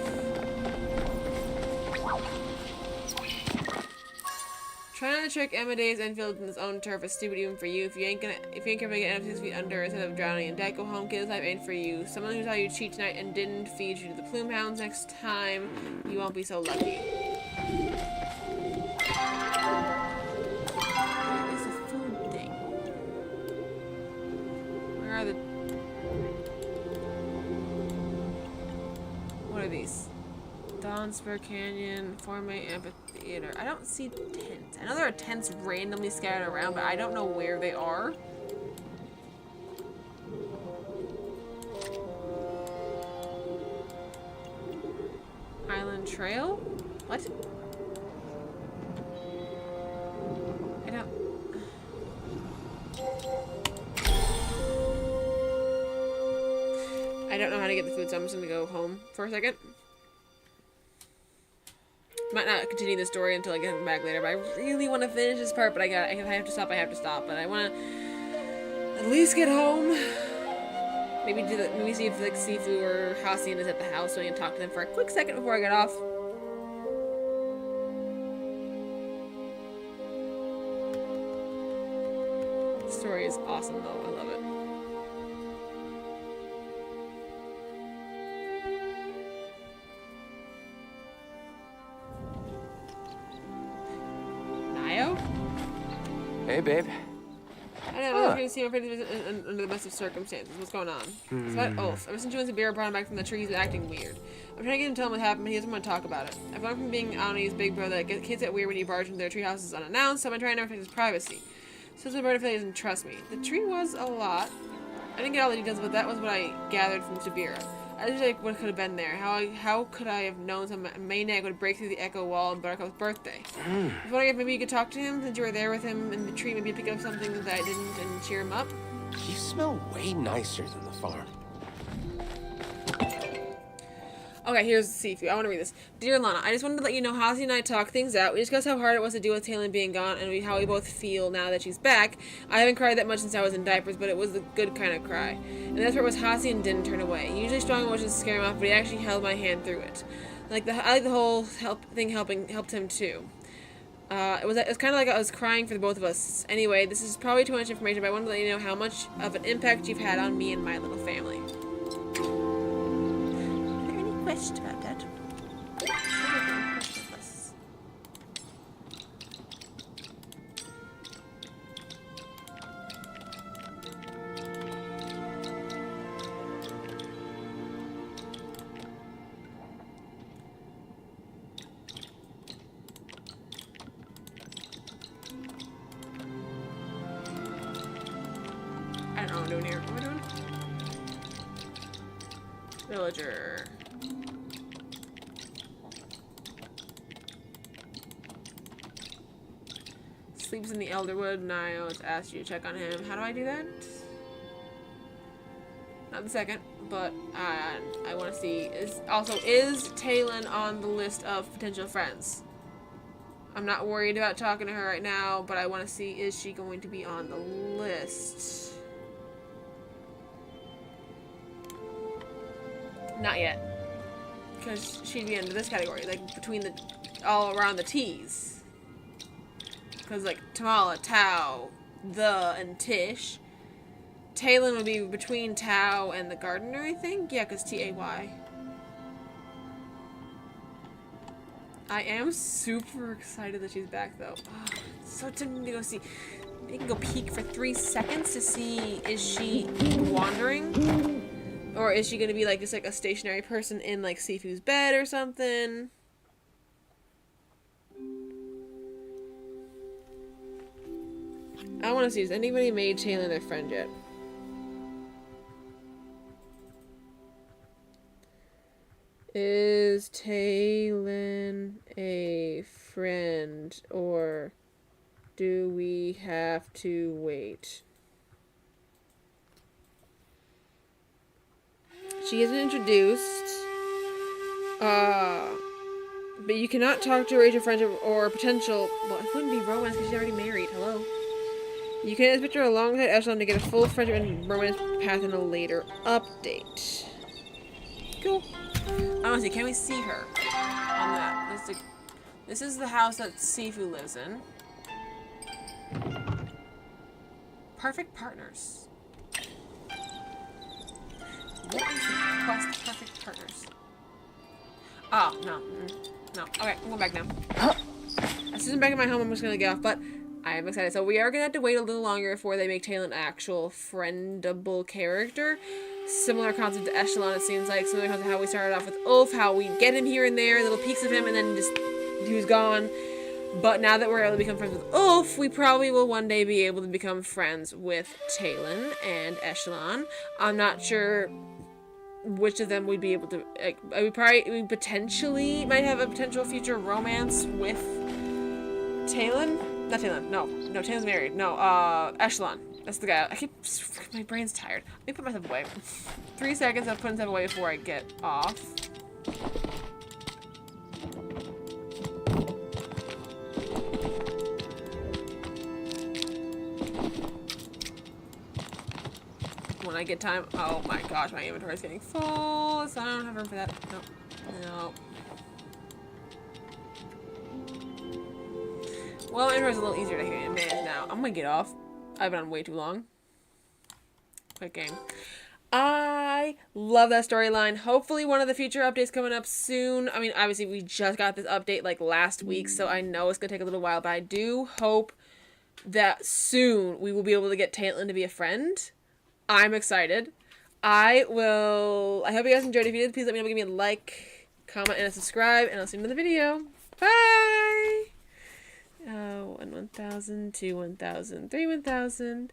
Trying to trick Amadeus Enfield in his own turf is stupid even for you. If you ain't gonna make it up 6 feet under instead of drowning in debt, go home, kids life ain't for you. Someone who saw you cheat tonight and didn't feed you to the plume hounds next time, you won't be so lucky. What is the food thing? Where are the... What are these? Dawnspur Canyon, Forme Amphitheater. I don't see tents. I know there are tents randomly scattered around, but I don't know where they are. Island Trail? What? I don't... I don't know how to get the food, so I'm just gonna go home for a second. Might not continue the story until I get back later, but I really want to finish this part, but I have to stop, but I want to at least get home. Maybe see if like Sifu or Hacian is at the house so I can talk to them for a quick second before I get off. The story is awesome though, I love it. Hey, babe. I don't know, I'm going to see my friend under the best of circumstances. What's going on? It's about Ulf. Ever since you went to Beer brought him back from the trees, he's acting weird. I'm trying to get him to tell him what happened, but he doesn't want to talk about it. I've gone from being Ani's big brother that kids get weird when you barge into their treehouses unannounced, so I'm trying to protect his privacy. Since my brother doesn't trust me. The tree was a lot. I didn't get all the details, but that was what I gathered from Sabira. I just like what could have been there. How could I have known some maniac would break through the echo wall on Buttercup's birthday? I was wondering if maybe you could talk to him since you were there with him in the tree. Maybe pick up something that I didn't and cheer him up. You smell way nicer than the farm. Okay, here's Sifu. I want to read this. Dear Lana, I just wanted to let you know Hazi and I talked things out. We discussed how hard it was to deal with Talon being gone and how we both feel now that she's back. I haven't cried that much since I was in diapers, but it was the good kind of cry. And that's where it was Hazi and didn't turn away. Usually strong emotions scare him off, but he actually held my hand through it. I like the whole thing helped him too. It was kind of like I was crying for the both of us. Anyway, this is probably too much information, but I wanted to let you know how much of an impact you've had on me and my little family. Are there any questions about that? I don't know what I'm doing here. What am I doing? Villager. Sleeps in the Elderwood. Nio has asked you to check on him. How do I do that? Not the second, but I want to see. Is Talon on the list of potential friends? I'm not worried about talking to her right now, but I want to see, is she going to be on the list? Not yet. Because she'd be into this category, like between the, all around the T's. Because like Tamala, Tao, the, and Tish. Talon would be between Tao and the gardener, I think? Yeah, because T-A-Y. I am super excited that she's back, though. Oh, it's so tempting to go see. You can go peek for 3 seconds to see, is she wandering? Or is she going to be like just like a stationary person in like Sifu's bed or something? I want to see, has anybody made Talon their friend yet? Is Talon a friend, or do we have to wait? She isn't introduced. But you cannot talk to her age of friendship or potential. Well, it wouldn't be romance because she's already married. Hello. You can picture alongside Echelon to get a full friendship and romance path in a later update. Cool. Honestly, can we see her on that? This is the house that Sifu lives in. Perfect partners. What is the quest perfect partners? Oh, no. No. Okay, I'm going back now. As soon as I'm back in my home, I'm just going to get off, but I am excited. So we are going to have to wait a little longer before they make Talon an actual friendable character. Similar concept to Echelon, it seems like. Similar concept to how we started off with Ulf, how we get him here and there, little peeks of him, and then just he was gone. But now that we're able to become friends with Ulf, we probably will one day be able to become friends with Talon and Echelon. I'm not sure which of them we'd be able to. Like, we potentially might have a potential future romance with Talon. Not Talon. No, Talon's married. No, Echelon. That's the guy. My brain's tired. Let me put myself away. 3 seconds of putting stuff away before I get off. when I get time. Oh my gosh, my inventory is getting full, so I don't have room for that. Nope. No. Well, my inventory is a little easier to manage now. I'm gonna get off. I've been on way too long. Quick game. I love that storyline. Hopefully one of the future updates coming up soon. I mean, obviously we just got this update like last week, so I know it's gonna take a little while, but I do hope that soon we will be able to get Caitlin to be a friend. I'm excited. I hope you guys enjoyed. If you did, please let me know. Give me a like, comment, and a subscribe, and I'll see you in another video. Bye! 1,000, 2, 1,000, 3, 1,000.